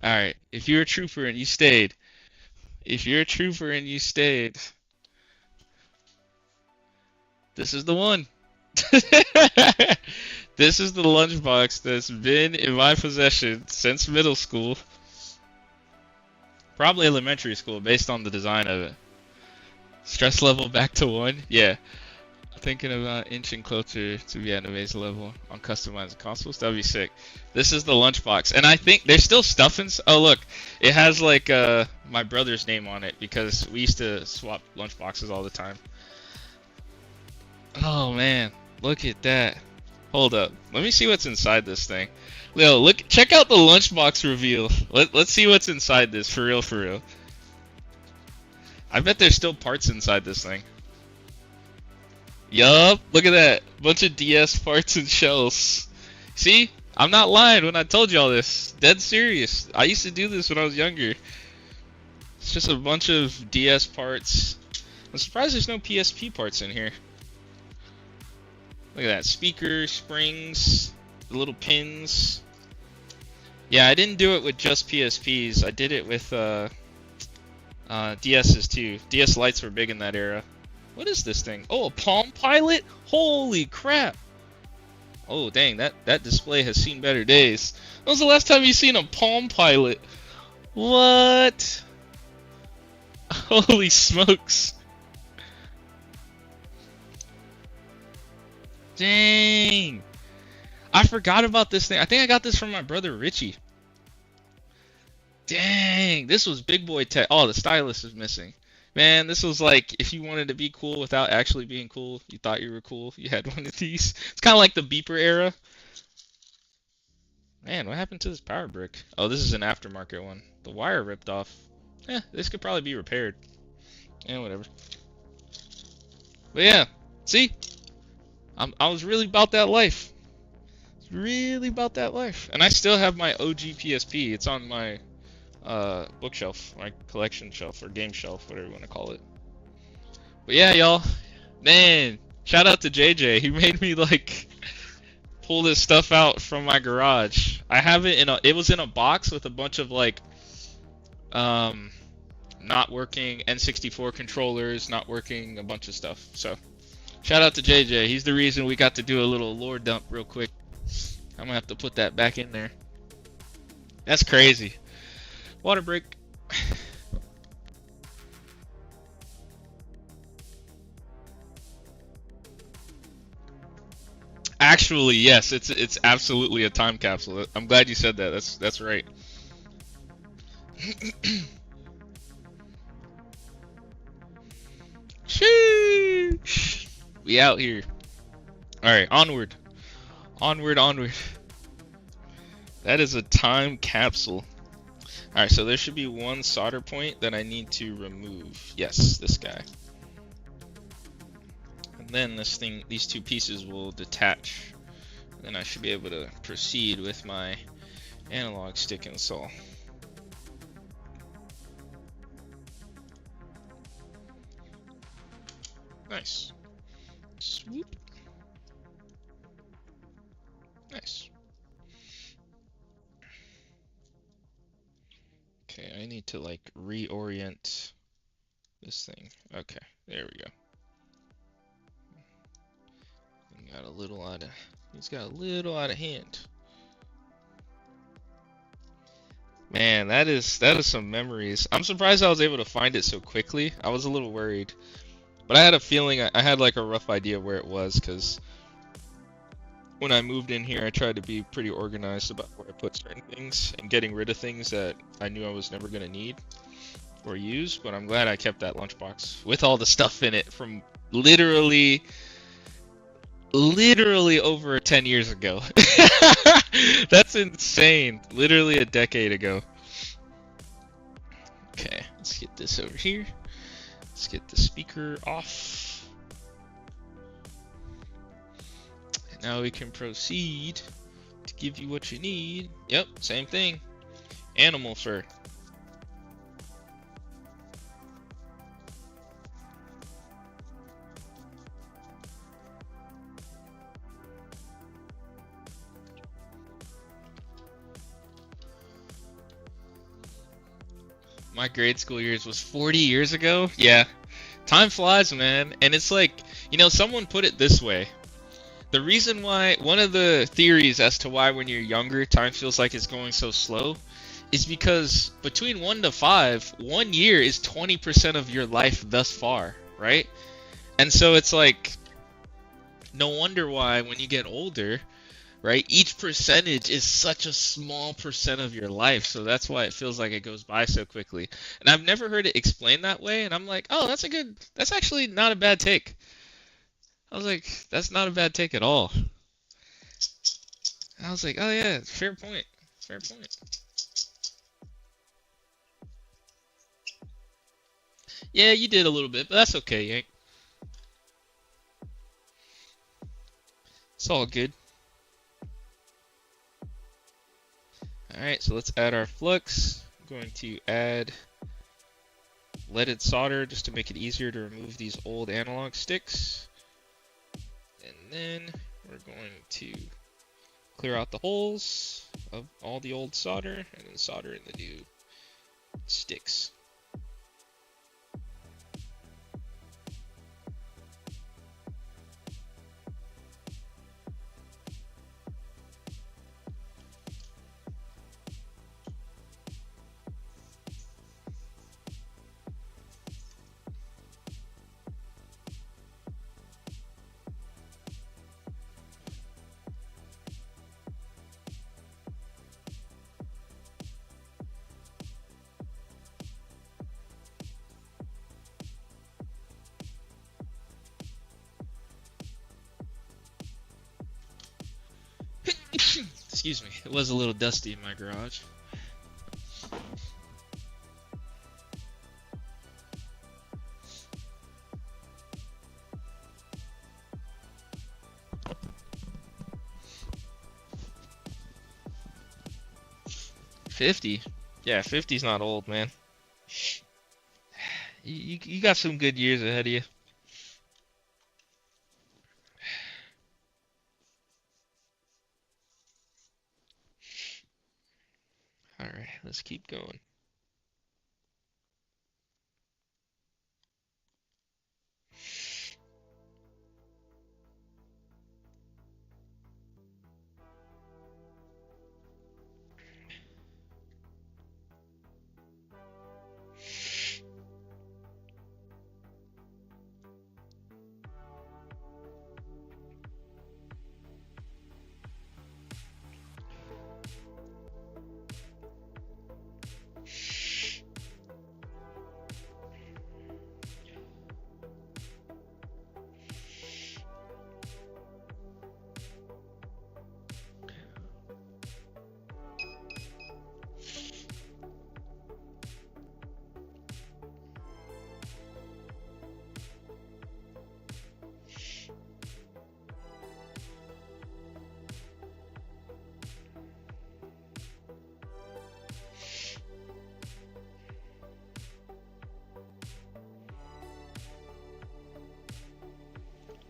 All right. If you're a trooper and you stayed, if you're a trooper and you stayed, this is the one. This is the lunchbox that's been in my possession since middle school. Probably elementary school, based on the design of it. Stress level back to 1? Yeah. Thinking about inching closer to Vietnamese level on customized consoles. That'd be sick. This is the lunchbox. And I think there's still stuff in... Oh, look. It has, like, my brother's name on it because we used to swap lunchboxes all the time. Oh, man. Look at that. Hold up. Let me see what's inside this thing. Yo, look. Check out the lunchbox reveal. Let's see what's inside this. For real, for real. I bet there's still parts inside this thing. Yup, look at that. Bunch of DS parts and shells. See? I'm not lying when I told you all this. Dead serious. I used to do this when I was younger. It's just a bunch of DS parts. I'm surprised there's no PSP parts in here. Look at that. Speaker, springs, the little pins. Yeah, I didn't do it with just PSPs. I did it with DS's too. DS Lites were big in that era. What is this thing? Oh, a Palm Pilot? Holy crap! Oh, dang, that display has seen better days. When was the last time you seen a Palm Pilot? What? Holy smokes. Dang. I forgot about this thing. I think I got this from my brother Richie. Dang, this was big boy tech. Oh, the stylus is missing. Man, this was like, if you wanted to be cool without actually being cool, you thought you were cool, you had one of these. It's kind of like the beeper era. Man, what happened to this power brick? Oh, this is an aftermarket one. The wire ripped off. This could probably be repaired. Whatever. But yeah, see? I was really about that life. Really about that life. And I still have my OG PSP. It's on my bookshelf, my collection shelf, or game shelf, whatever you want to call it. But yeah, y'all, man, shout out to JJ. He made me like pull this stuff out from my garage. I have it it was in a box with a bunch of like not working N64 controllers, not working a bunch of stuff. So shout out to JJ. He's the reason we got to do a little lore dump real quick. I'm gonna have to put that back in there. That's crazy. Water break. Actually, yes, it's absolutely a time capsule. I'm glad you said that. That's right. Sheesh. We out here. All right, onward. Onward, onward. That is a time capsule. Alright, so there should be one solder point that I need to remove. Yes, this guy. And then these two pieces will detach. And then I should be able to proceed with my analog stick install. Nice. Swoop. Nice. Okay, I need to like reorient this thing. Okay, there we go. He's got a little out of hand. Man, that is some memories. I'm surprised I was able to find it so quickly. I was a little worried, but I had a feeling I had like a rough idea where it was, because when I moved in here, I tried to be pretty organized about where I put certain things and getting rid of things that I knew I was never going to need or use. But I'm glad I kept that lunchbox with all the stuff in it from literally over 10 years ago. That's insane. Literally a decade ago. Okay, let's get this over here. Let's get the speaker off. Now we can proceed to give you what you need. Yep, same thing. Animal fur. My grade school years was 40 years ago. Yeah, time flies, man. And it's like, someone put it this way. The reason why, one of the theories as to why when you're younger, time feels like it's going so slow is because between 1 to 5, 1 year is 20% of your life thus far, right? And so it's like, no wonder why when you get older, right, each percentage is such a small percent of your life. So that's why it feels like it goes by so quickly. And I've never heard it explained that way. And I'm like, oh, that's actually not a bad take. I was like, that's not a bad take at all. I was like, oh yeah, fair point. Fair point. Yeah, you did a little bit, but that's okay, Yank. It's all good. Alright, so let's add our flux. I'm going to add leaded solder just to make it easier to remove these old analog sticks. And then we're going to clear out the holes of all the old solder and then solder in the new sticks. Excuse me, it was a little dusty in my garage. $50? Yeah, $50's not old, man. You got some good years ahead of you. Alright, let's keep going.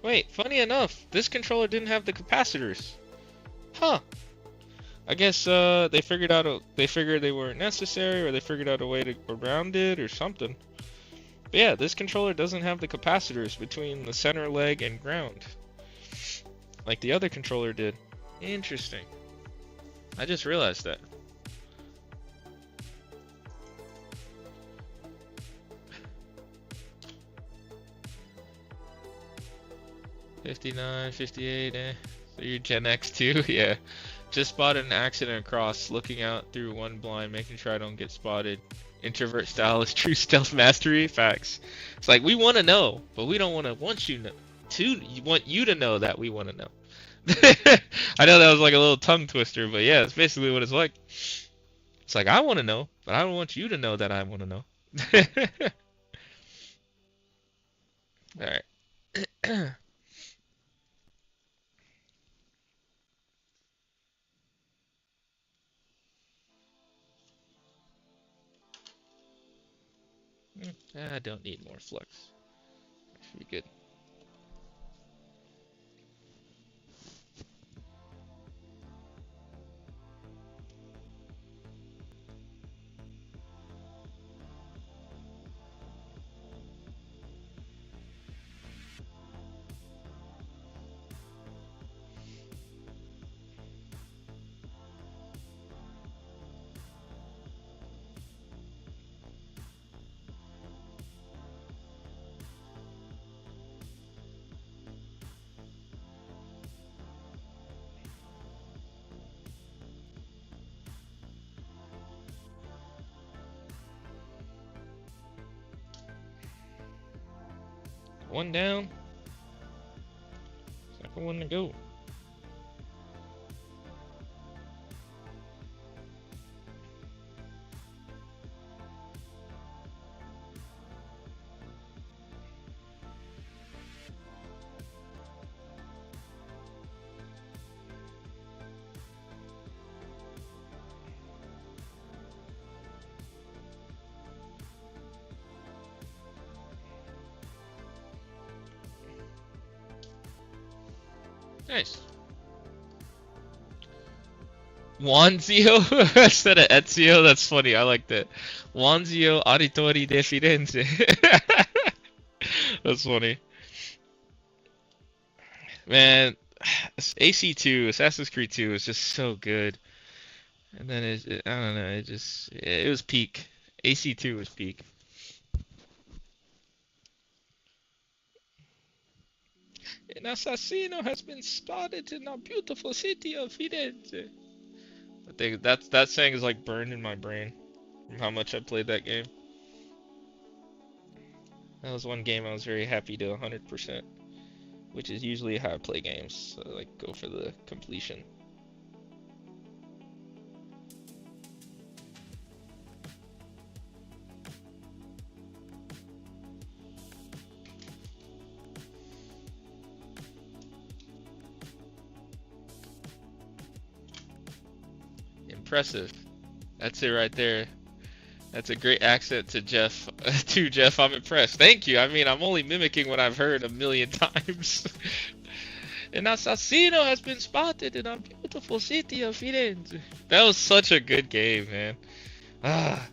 Wait, funny enough, this controller didn't have the capacitors. Huh. I guess they figured they weren't necessary, or they figured out a way to around it or something. But yeah, this controller doesn't have the capacitors between the center leg and ground, like the other controller did. Interesting. I just realized that. $59, $58, So you're Gen X too? Yeah. Just spotted an accident across, looking out through one blind, making sure I don't get spotted. Introvert style is true stealth mastery. Facts. It's like, we want to know, but we don't want you want you to know that we want to know. I know that was like a little tongue twister, but yeah, it's basically what it's like. It's like, I want to know, but I don't want you to know that I want to know. Alright. I don't need more flux. Should be good. One down. Second one to go. Nice. Wanzio instead of Ezio. That's funny. I like that. Wanzio Auditori de Firenze. That's funny. Man, AC2, Assassin's Creed 2 is just so good. And then I don't know, it was peak. AC2 was peak. An assassino has been spotted in our beautiful city of Firenze. I think that saying is like burned in my brain from how much I played that game. That was one game I was very happy to 100%, which is usually how I play games. So like go for the completion. Impressive. That's it right there. That's a great accent to Jeff. To Jeff, I'm impressed. Thank you. I mean, I'm only mimicking what I've heard a million times. An assassino has been spotted in our beautiful city of Firenze. That was such a good game, man. Ah,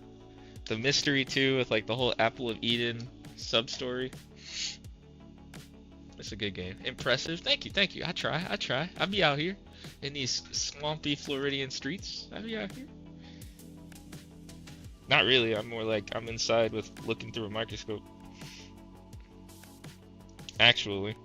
the mystery too, with like the whole Apple of Eden sub story. It's a good game. Impressive. Thank you, thank you. I try. I'll be out here in these swampy Floridian streets. I'll be out here. Not really. I'm more like I'm inside with looking through a microscope. Actually.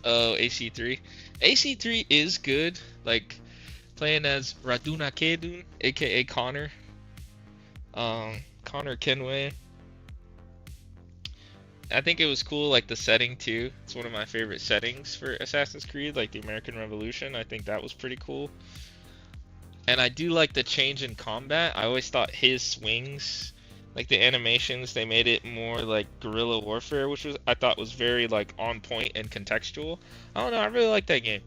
Oh, AC3. AC3 is good. Like playing as Raduna Kedun, aka Connor. Connor Kenway. I think it was cool, like the setting too. It's one of my favorite settings for Assassin's Creed, like the American Revolution. I think that was pretty cool. And I do like the change in combat. I always thought his swings, like the animations, they made it more like guerrilla warfare, which was I thought was very like on point and contextual. I don't know, I really like that game.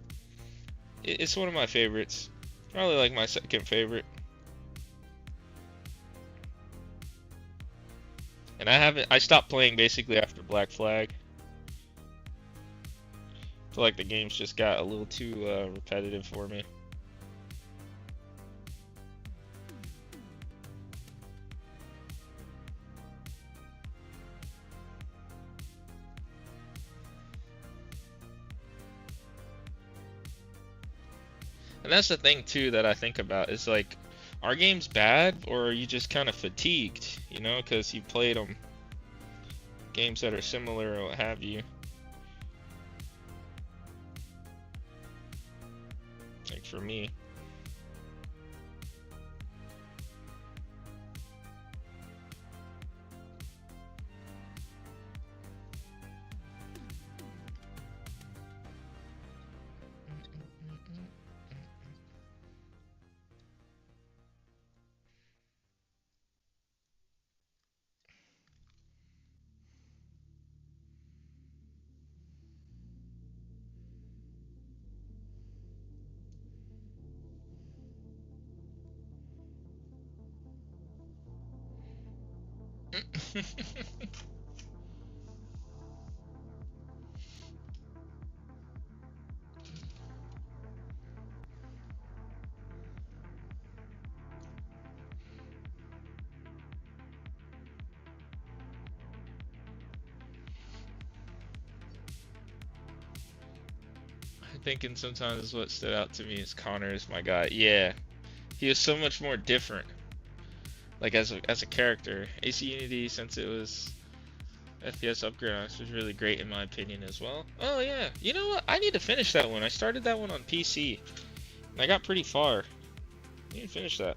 It's one of my favorites. Probably like my second favorite. And I stopped playing basically after Black Flag. I feel like the games just got a little too repetitive for me. And that's the thing too that I think about is like, are games bad or are you just kind of fatigued, you know, because you played them games that are similar or what have you. Like for me. Thinking sometimes what stood out to me is Connor is my guy. Yeah, he was so much more different. Like as a character, AC Unity, since it was FPS upgrade, was really great in my opinion as well. Oh yeah, you know what? I need to finish that one. I started that one on PC, and I got pretty far. I need to finish that.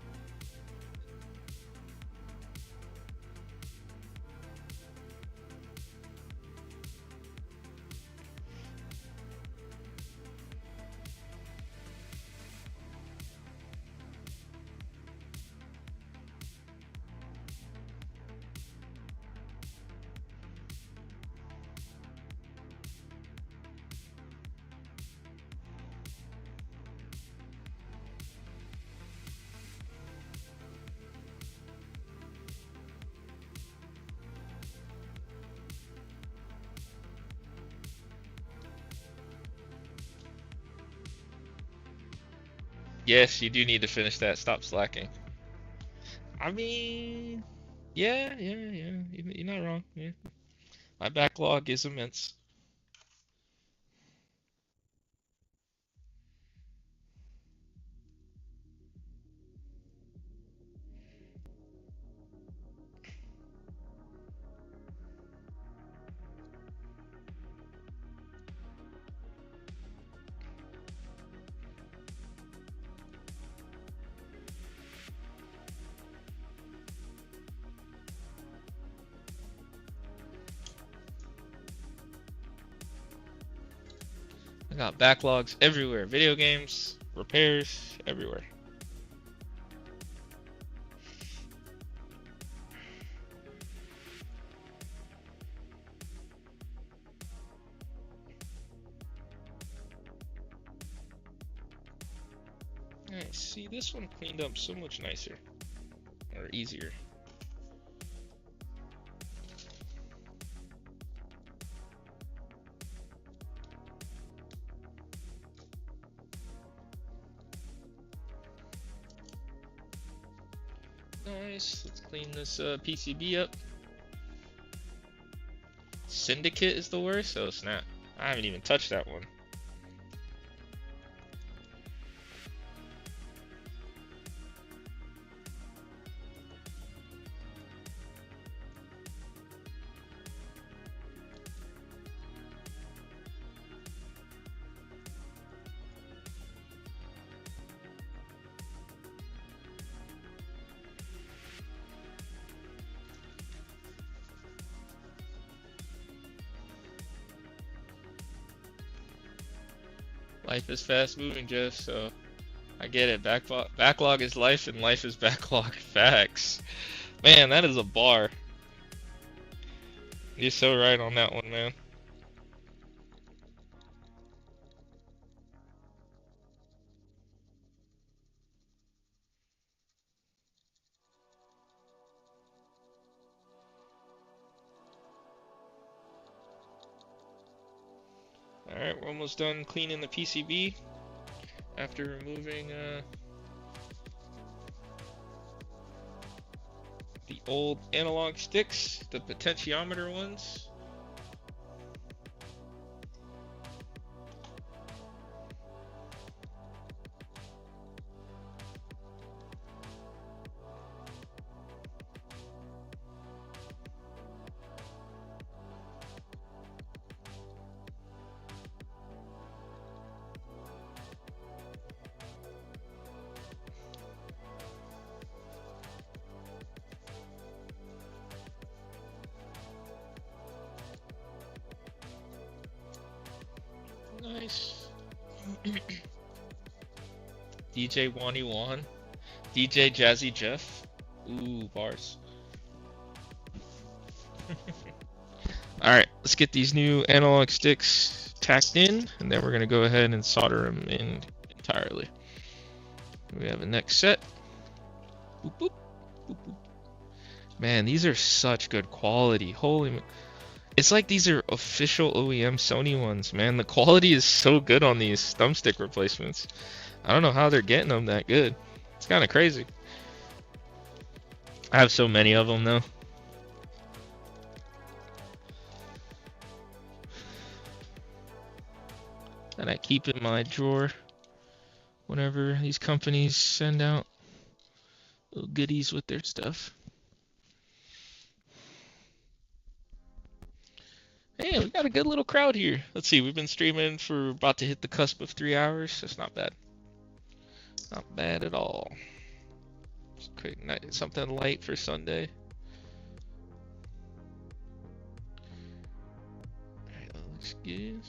Yes, you do need to finish that. Stop slacking. I mean, yeah, yeah, yeah. You're not wrong. Yeah. My backlog is immense. I got backlogs everywhere. Video games, repairs, everywhere. Nice. See, this one cleaned up so much nicer. Or easier. Nice. Let's clean this PCB up. Syndicate is the worst? Oh snap. I haven't even touched that one. Life is fast moving, Jeff, so I get it. Backlog is life and life is backlog. Facts. Man, that is a bar. You're so right on that one, man. Alright, we're almost done cleaning the PCB after removing the old analog sticks, the potentiometer ones. Nice. DJ Wani Wan. DJ Jazzy Jeff. Ooh, bars. Alright, let's get these new analog sticks tacked in, and then we're going to go ahead and solder them in entirely. We have a next set. Boop, boop. Boop, boop. Man, these are such good quality. It's like these are official OEM Sony ones, man. The quality is so good on these thumbstick replacements. I don't know how they're getting them that good. It's kind of crazy. I have so many of them though. That I keep in my drawer whenever these companies send out little goodies with their stuff. Hey, we got a good little crowd here. Let's see, we've been streaming for about to hit the cusp of 3 hours. That's not bad. Not bad at all. Just quick night, something light for Sunday. Alright, that looks good.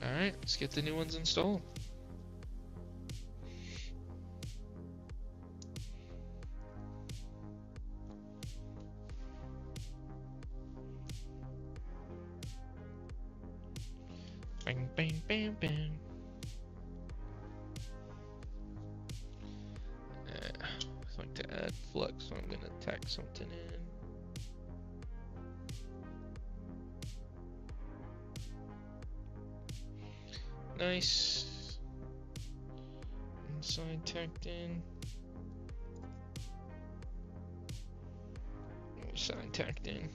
Alright, let's get the new ones installed. Bang, bang, bang, bang. I'd like to add flux, so I'm gonna tack something in. Nice. Inside tacked in. Side tacked in.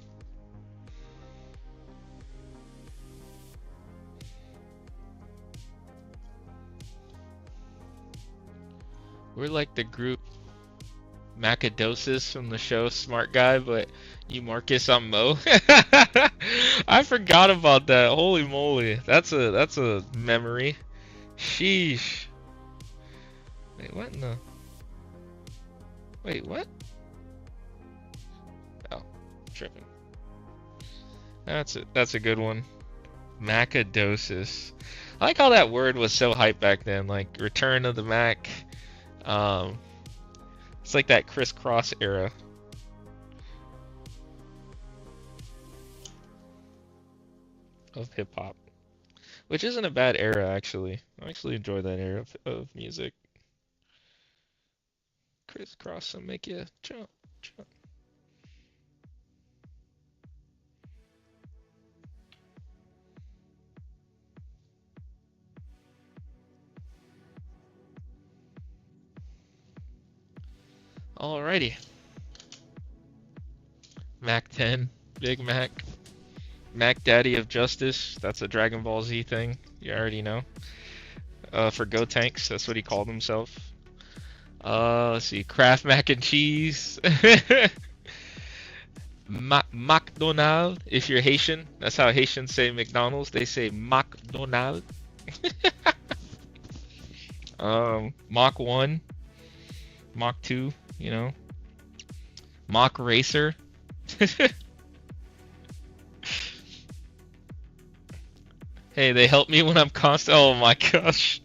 We're like the group Macadosis from the show Smart Guy, but you Marcus, I'm Mo. I forgot about that. Holy moly. That's a memory. Sheesh. Wait, what in the... Wait, what? Oh, tripping. That's a good one. Macadosis. I like how that word was so hyped back then, like Return of the Mac. It's like that crisscross era. Of hip hop, which isn't a bad era actually. I actually enjoy that era of music. Crisscross and make you jump, jump. Alrighty. Mac 10, Big Mac. Mac Daddy of Justice, that's a Dragon Ball Z thing, you already know. For Go Tanks, that's what he called himself. Let's see, Kraft Mac and Cheese. McDonald, if you're Haitian, that's how Haitians say McDonald's, they say McDonald. Mach 1, Mach 2, you know. Mach Racer. Hey, they help me when I'm constant. Oh my gosh.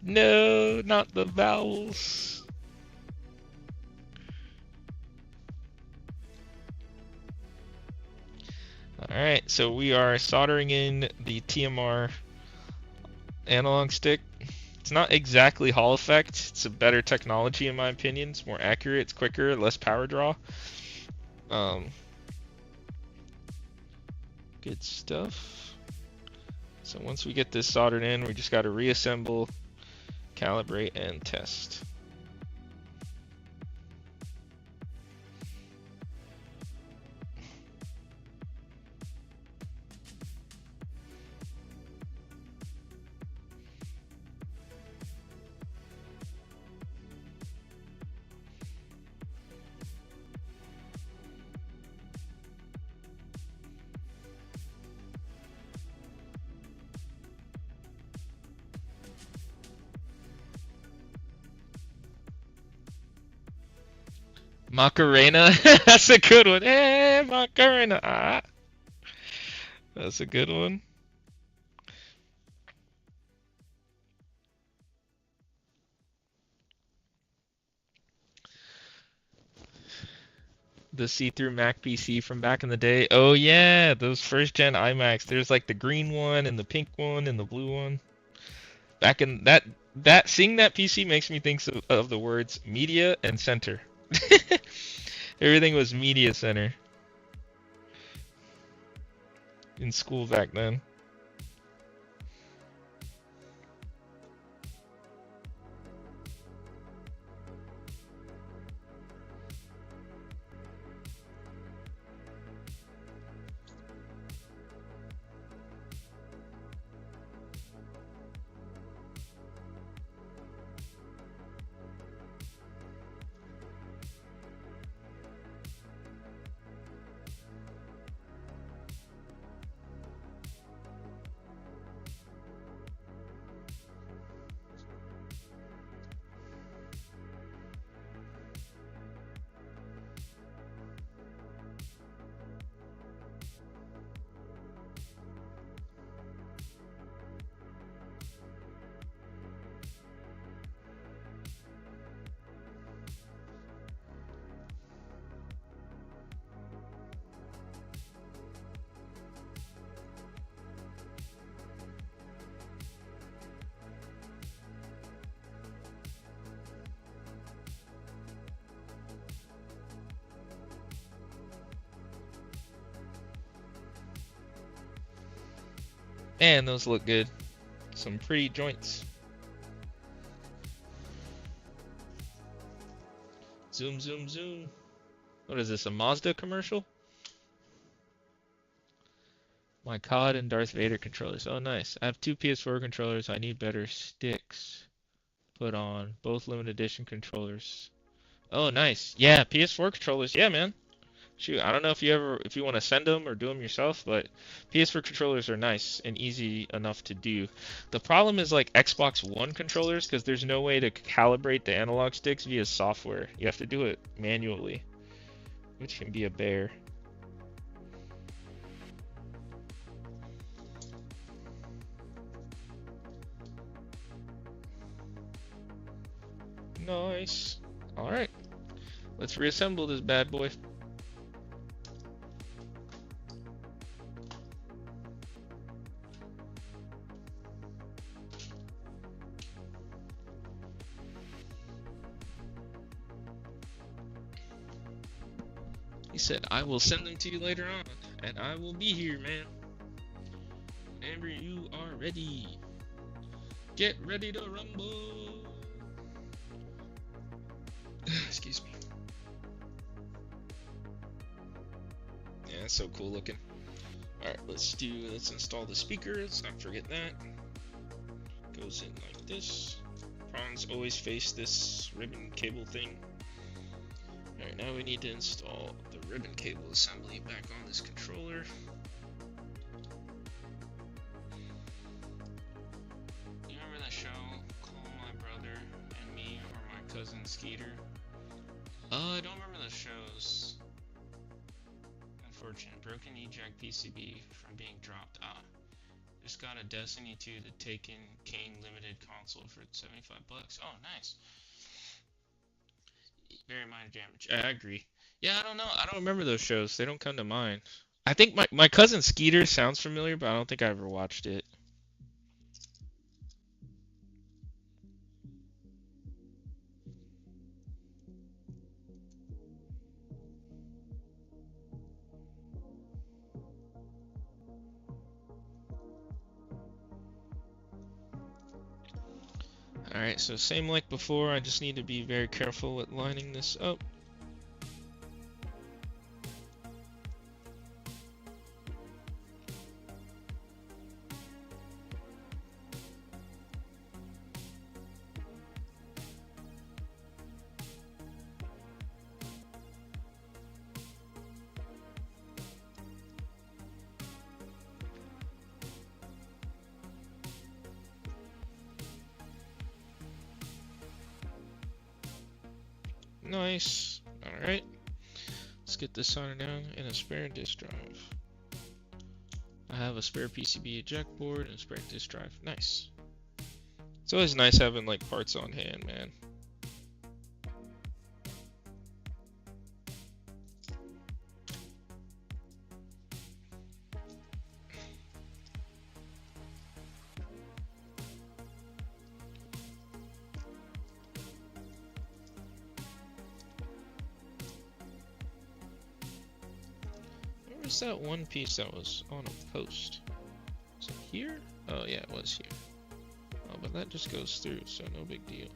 No, not the vowels. Alright, so we are soldering in the TMR analog stick. It's not exactly Hall effect. It's a better technology in my opinion. It's more accurate, it's quicker, less power draw. Good stuff. So once we get this soldered in, we just got to reassemble, calibrate, and test. Macarena, that's a good one. Hey, Macarena. Ah. That's a good one. The see-through Mac PC from back in the day. Oh yeah, those first gen iMacs. There's like the green one and the pink one and the blue one. Back in seeing that PC makes me think of the words media and center. Everything was media center in school back then. Man, those look good. Some pretty joints. Zoom, zoom, zoom. What is this, a Mazda commercial? My COD and Darth Vader controllers. Oh, nice. I have two PS4 controllers. I need better sticks put on. Both limited edition controllers. Oh, nice. Yeah, PS4 controllers. Yeah, man. Shoot, I don't know if you want to send them or do them yourself, but PS4 controllers are nice and easy enough to do. The problem is like Xbox One controllers, because there's no way to calibrate the analog sticks via software. You have to do it manually, which can be a bear. Nice. Alright, let's reassemble this bad boy. He said, I will send them to you later on, and I will be here, man. Whenever you are ready. Get ready to rumble. Excuse me. Yeah, that's so cool looking. Alright, let's install the speaker. Let's not forget that. Goes in like this. Prongs always face this ribbon cable thing. Alright, now we need to install the ribbon cable assembly back on this controller. You remember that show, Call My Brother and Me, or My Cousin Skeeter? I don't remember the shows. Unfortunate. Broken eject PCB from being dropped. Just got a Destiny 2 the Taken Kane limited console for 75 bucks. Oh, nice. Very minor damage. I agree. Yeah, I don't know. I don't remember those shows. They don't come to mind. I think my cousin Skeeter sounds familiar, but I don't think I ever watched it. Alright, so same like before, I just need to be very careful with lining this up. Nice. Alright. Let's get this soldered down in a spare disk drive. I have a spare PCB eject board and a spare disk drive. Nice. It's always nice having like parts on hand, man. was that one piece that was on a post? Was it here? Oh yeah, it was here. Oh, but that just goes through, so no big deal.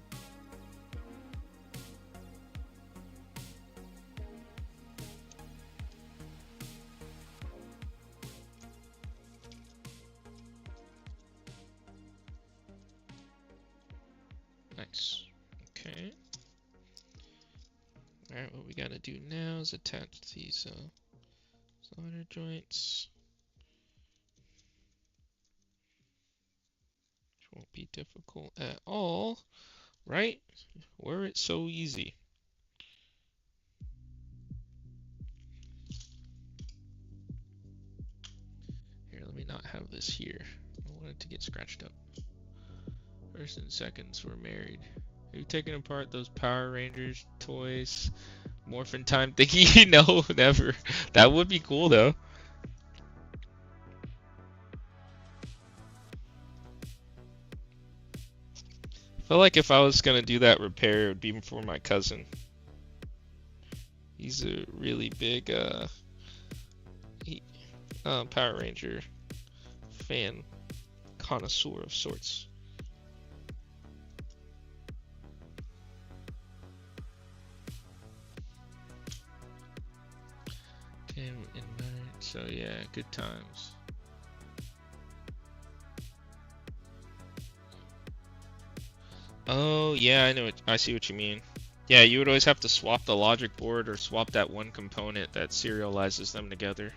Nice. Okay. Alright, what we gotta do now is attach these solder joints. Which won't be difficult at all, right? Were it so easy. Here, let me not have this here. I don't want it to get scratched up. First and seconds were married. Have you taken apart those Power Rangers toys? Morphin Time thingy? No, never. That would be cool though. I feel like if I was gonna do that repair, it would be for my cousin. He's a really big Power Ranger fan, connoisseur of sorts. So yeah, good times. Oh yeah, I see what you mean. Yeah, you would always have to swap the logic board or swap that one component that serializes them together.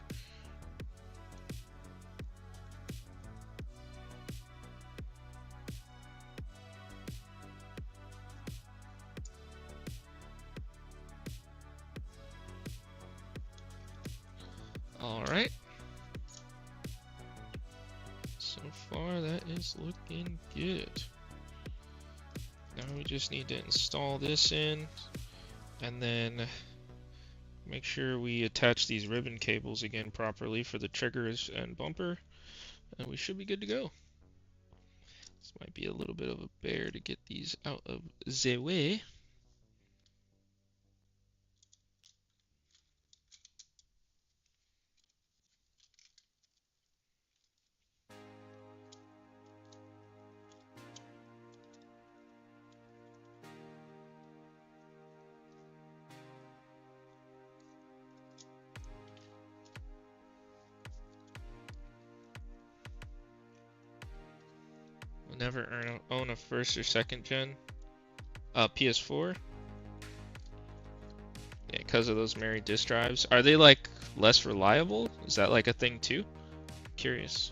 Alright. So far that is looking good. Now we just need to install this in and then make sure we attach these ribbon cables again properly for the triggers and bumper, and we should be good to go. This might be a little bit of a bear to get these out of the way. Never own a first or second gen PS4. Yeah, because of those married disk drives. Are they like less reliable? Is that like a thing too? Curious.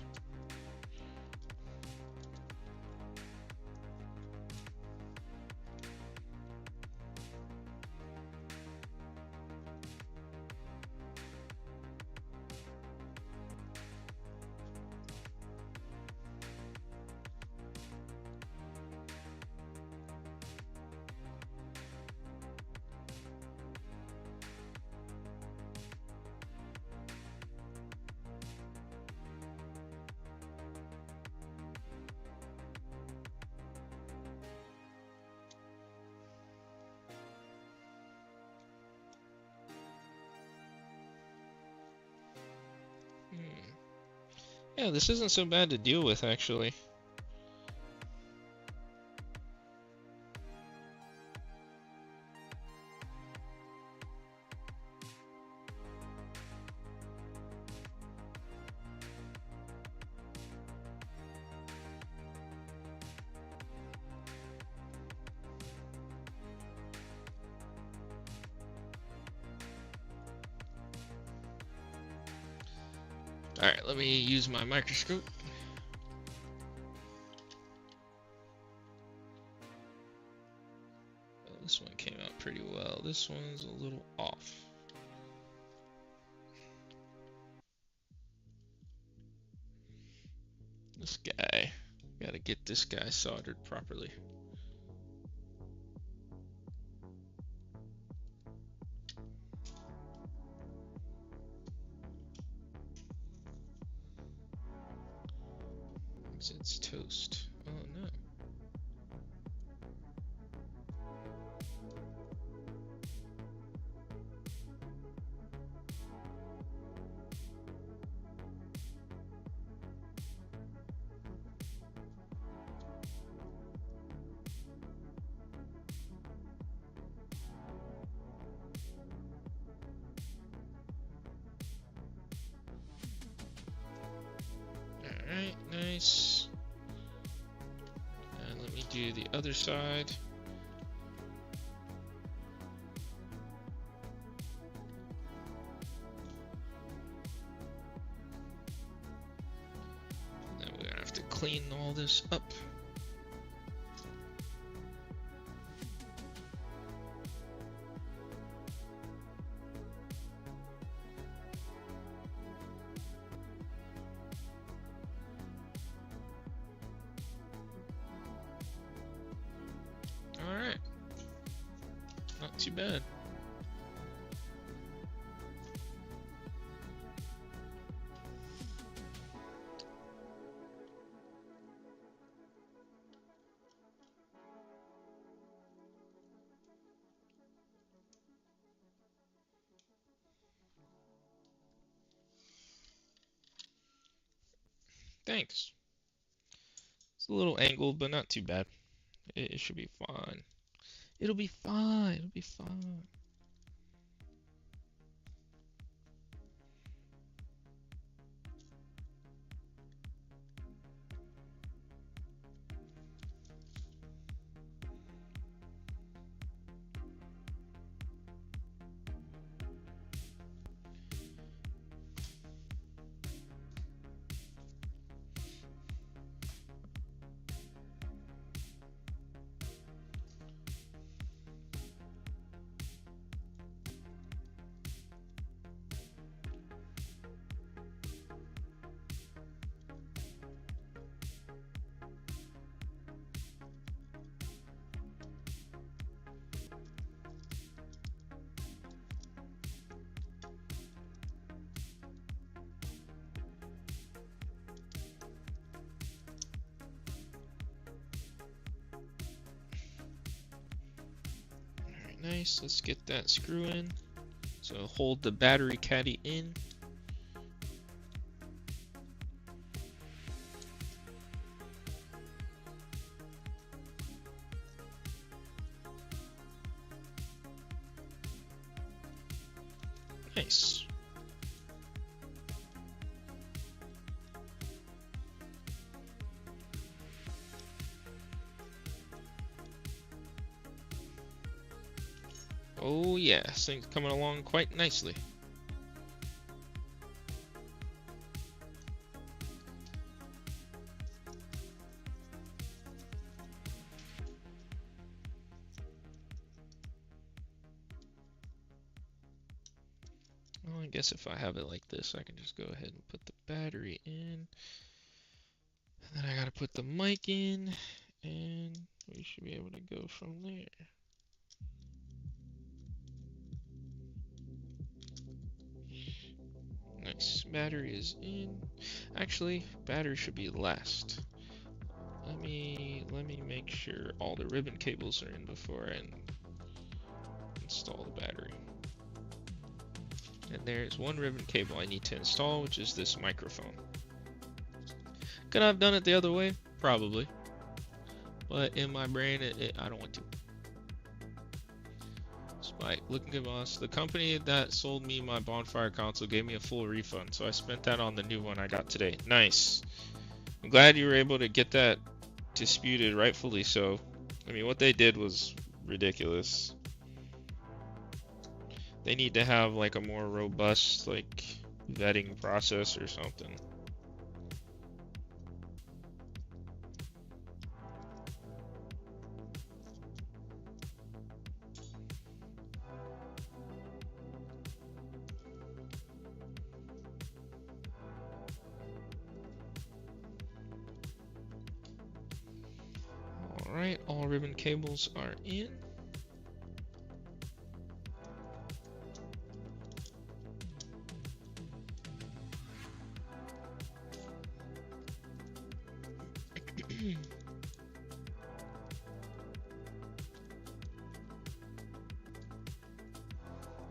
Yeah, this isn't so bad to deal with, actually. Alright, let me use my microscope. Oh, this one came out pretty well. This one's a little off. This guy. Gotta get this guy soldered properly. It's toast. Oh no. Nice. And let me do the other side. And then we're gonna have to clean all this up. Alright. Not too bad. Thanks. It's a little angled, but not too bad. It should be fine. It'll be fine. It'll be fine. Alright, nice. Let's get that screw in. So hold the battery caddy in. Nice. Oh yeah, this thing's coming along quite nicely. Well, I guess if I have it like this, I can just go ahead and put the battery in. And then I gotta put the mic in, and we should be able to go from there. Nice. Battery is in. Actually, battery should be last. Let me make sure all the ribbon cables are in before I install the battery. And there's one ribbon cable I need to install, which is this microphone. Could I have done it the other way? Probably. But in my brain, I don't want to. Spike, looking good, boss. The company that sold me my bonfire console gave me a full refund, so I spent that on the new one I got today. Nice. I'm glad you were able to get that disputed, rightfully so. I mean, what they did was ridiculous. They need to have like a more robust like vetting process or something. Alright, all ribbon cables are in.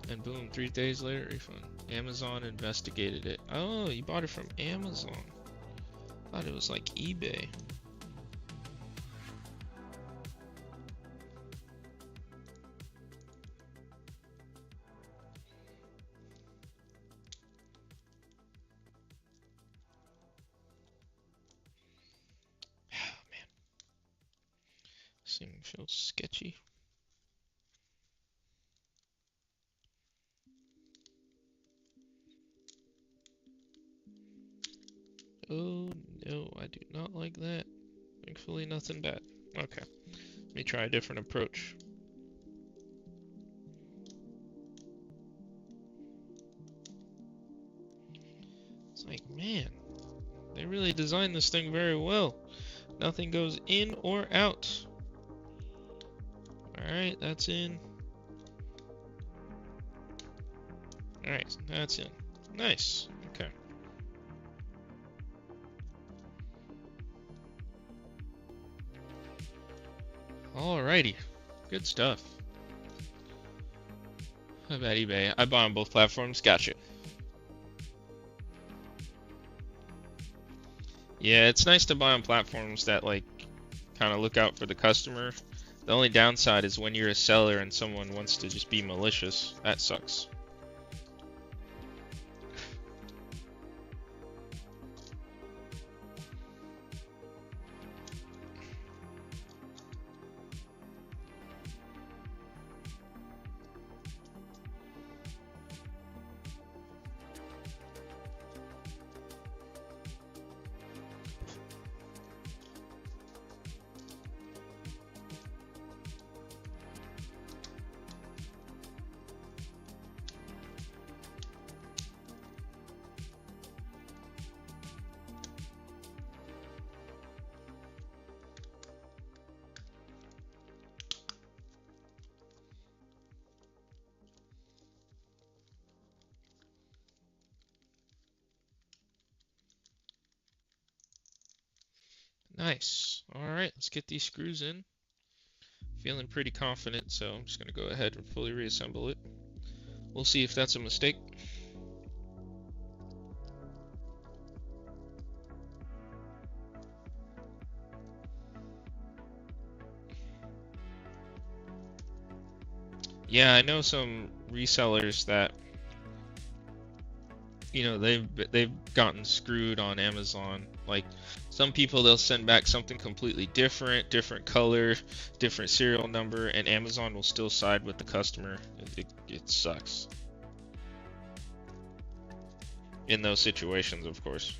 And boom, 3 days later, refund. Amazon investigated it. Oh, you bought it from Amazon. Thought it was like eBay. This thing feels sketchy. Oh no, I do not like that. Thankfully, nothing bad. Okay, let me try a different approach. It's like, man, they really designed this thing very well. Nothing goes in or out. Alright, that's in. Alright, that's in. Nice. Okay. Alrighty. Good stuff. How about eBay? I buy on both platforms. Gotcha. Yeah, it's nice to buy on platforms that like kind of look out for the customer. The only downside is when you're a seller and someone wants to just be malicious. That sucks. Nice. Alright, let's get these screws in. Feeling pretty confident, so I'm just going to go ahead and fully reassemble it. We'll see if that's a mistake. Yeah, I know some resellers that, you know, they've gotten screwed on Amazon. Like some people, they'll send back something completely different, different color, different serial number, and Amazon will still side with the customer. It sucks in those situations, of course.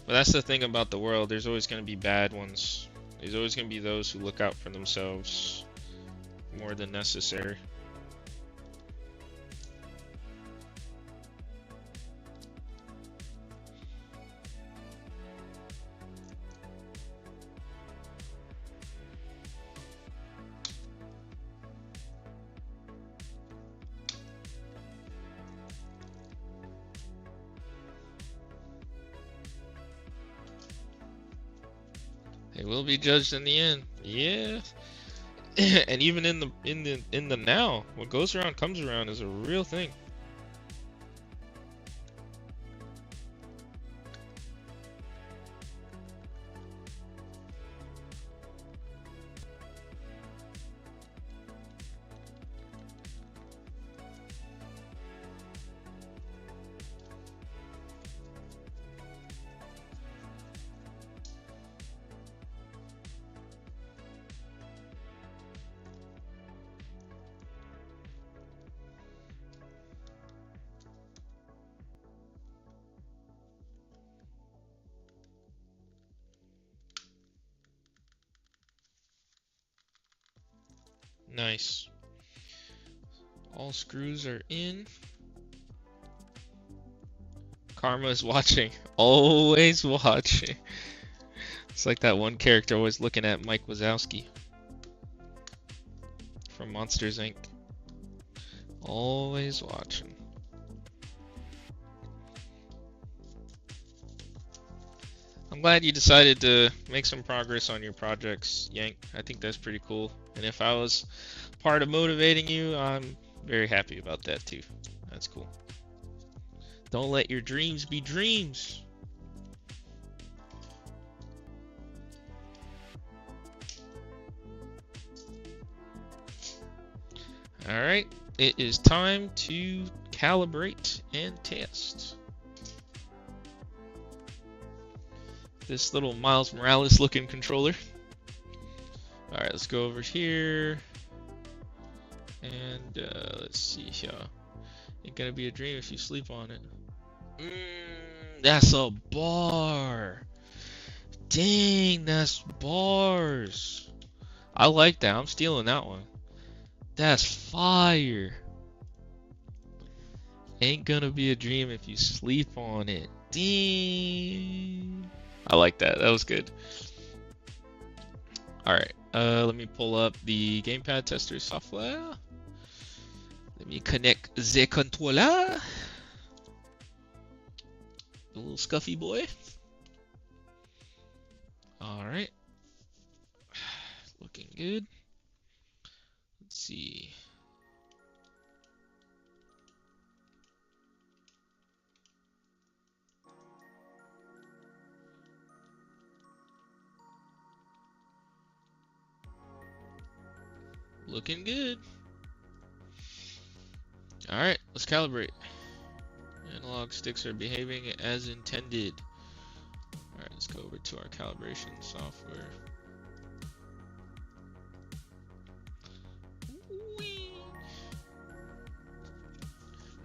But that's the thing about the world. There's always going to be bad ones. There's always going to be those who look out for themselves more than necessary. They will be judged in the end. Yeah. And even in the now, what goes around comes around is a real thing. Nice. All screws are in. Karma is watching. Always watching. It's like that one character always looking at Mike Wazowski from Monsters, Inc. Always watching. I'm glad you decided to make some progress on your projects, Yank. I think that's pretty cool. And if I was part of motivating you, I'm very happy about that too. That's cool. Don't let your dreams be dreams. Alright, it is time to calibrate and test. This little Miles Morales looking controller. Alright, let's go over here. And let's see here. Ain't gonna be a dream if you sleep on it. That's a bar. Dang, that's bars. I like that. I'm stealing that one. That's fire. Ain't gonna be a dream if you sleep on it. Dang. I like that. That was good. Alright, let me pull up the gamepad tester software. Let me connect the controller. The little scuffy boy. Alright. Looking good. Let's see. Looking good. Alright, let's calibrate. Analog sticks are behaving as intended. Alright, let's go over to our calibration software.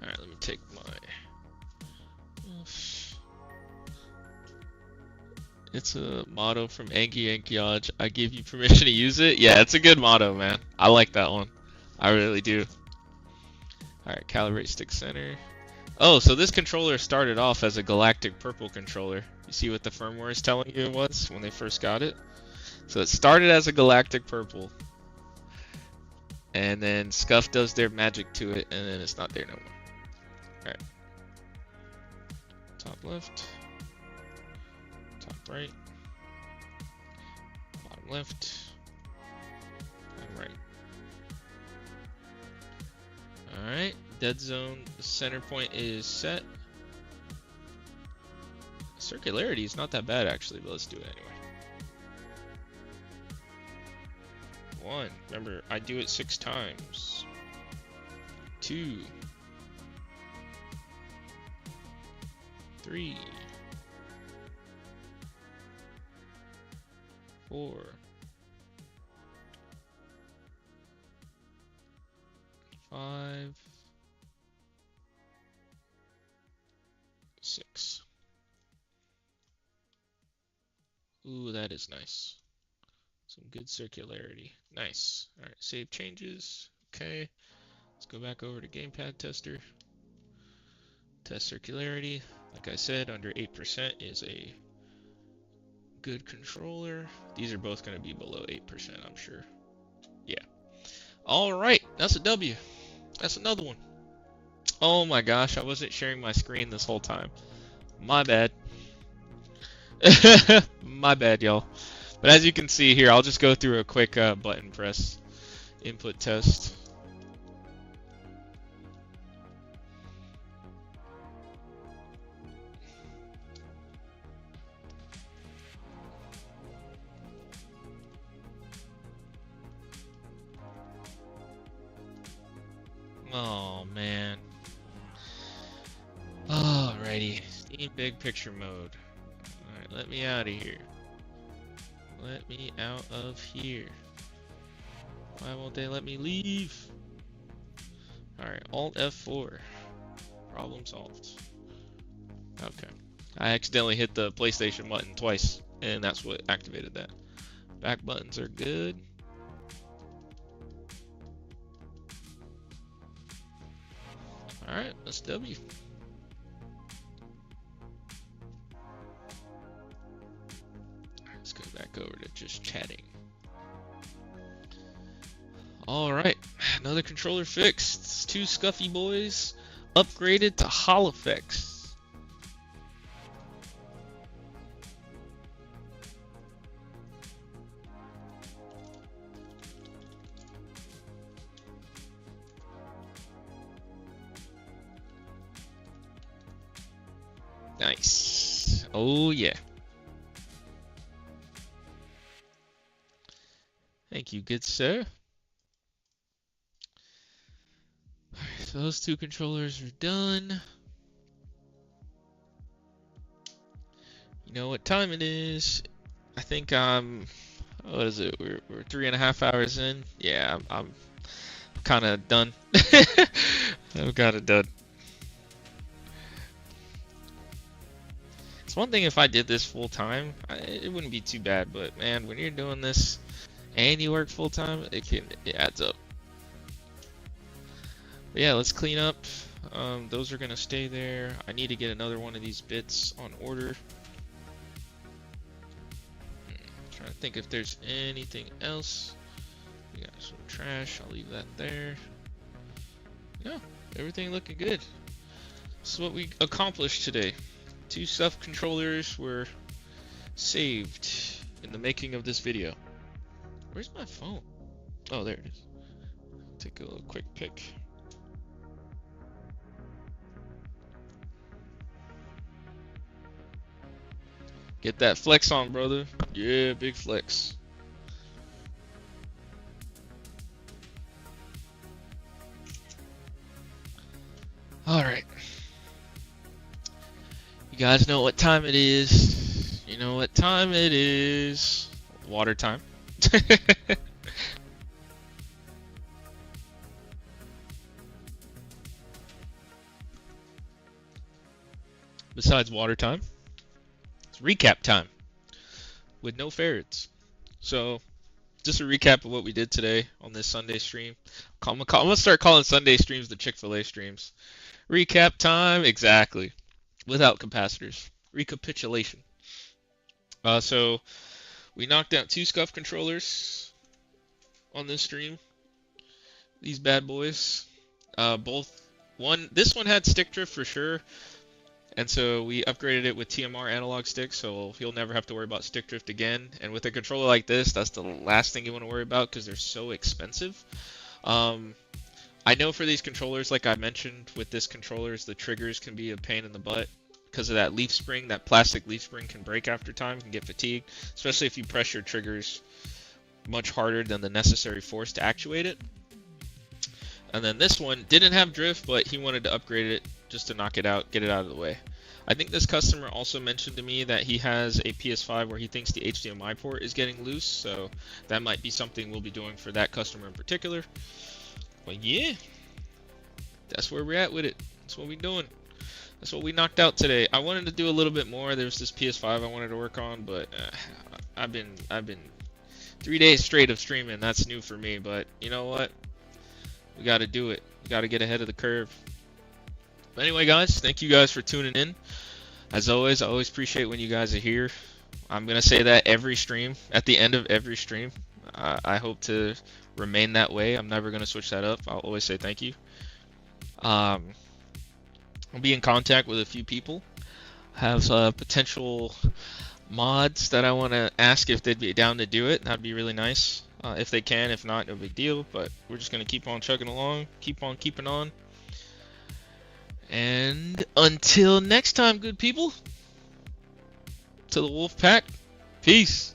Alright, let me take my... It's a motto from Anki Ankiaj. I give you permission to use it. Yeah, it's a good motto, man. I like that one. I really do. Alright, calibrate stick center. Oh, so this controller started off as a galactic purple controller. You see what the firmware is telling you it was when they first got it? So it started as a galactic purple. And then Scuff does their magic to it, and then it's not there no more. Alright. Top left. Top right. Bottom left. Bottom right. Alright. Dead zone center point is set. Circularity is not that bad actually, but let's do it anyway. 1. Remember, I do it 6 times. 2. 3. 4. 5. 6. Ooh, that is nice. Some good circularity. Nice. Alright, save changes. Okay. Let's go back over to gamepad tester. Test circularity. Like I said, under 8% is a good controller. These are both going to be below 8%, I'm sure. Yeah. Alright, that's a W. That's another one. Oh my gosh, I wasn't sharing my screen this whole time. My bad. My bad, y'all. But as you can see here, I'll just go through a quick button press input test. Oh man. Alrighty. Steam big picture mode. Alright, let me out of here. Let me out of here. Why won't they let me leave? Alright, Alt F4. Problem solved. Okay. I accidentally hit the PlayStation button twice, and that's what activated that. Back buttons are good. Alright, that's W. Let's go back over to just chatting. Alright, another controller fixed. It's 2 Scuffy boys upgraded to Holofex. Nice. Oh yeah. Thank you, good sir. Alright, so those 2 controllers are done. You know what time it is. I think I'm What is it? We're 3.5 hours in. Yeah, I'm kind of done. I'm kind of done. It's one thing if I did this full time, it wouldn't be too bad. But man, when you're doing this and you work full time, it adds up. But yeah, let's clean up. Those are gonna stay there. I need to get another one of these bits on order. Trying to think if there's anything else. We got some trash. I'll leave that there. Yeah, everything looking good. This is what we accomplished today. 2 stuff controllers were saved in the making of this video. Where's my phone? Oh, there it is. Take a little quick pic. Get that flex on, brother. Yeah, big flex. Alright. You guys know what time it is. You know what time it is. Water time. Besides water time, it's recap time with no ferrets. So, just a recap of what we did today on this Sunday stream. I'm gonna start calling Sunday streams the Chick-fil-A streams. Recap time, exactly. Without capacitors. Recapitulation. So we knocked out 2 scuff controllers on this stream. These bad boys. This one had stick drift for sure. And so we upgraded it with TMR analog sticks, so you'll never have to worry about stick drift again. And with a controller like this, that's the last thing you want to worry about because they're so expensive. I know for these controllers, like I mentioned, with this controllers, the triggers can be a pain in the butt because of that leaf spring. That plastic leaf spring can break after time, can get fatigued, especially if you press your triggers much harder than the necessary force to actuate it. And then this one didn't have drift, but he wanted to upgrade it just to knock it out, get it out of the way. I think this customer also mentioned to me that he has a PS5 where he thinks the HDMI port is getting loose, so that might be something we'll be doing for that customer in particular. But yeah, that's where we're at with it. That's what we're doing. That's what we knocked out today. I wanted to do a little bit more. There's this PS5 I wanted to work on, but I've been 3 days straight of streaming. That's new for me, but you know what? We got to do it. We got to get ahead of the curve. But anyway, guys, thank you guys for tuning in. As always, I always appreciate when you guys are here. I'm going to say that every stream, at the end of every stream. I hope to remain that way. I'm never going to switch that up. I'll always say thank you. I'll be in contact with a few people. Have potential mods that I want to ask if they'd be down to do it. That'd be really nice. If they can, if not, no big deal. But we're just going to keep on chugging along, keep on keeping on. And until next time, good people, to the Wolf Pack, peace.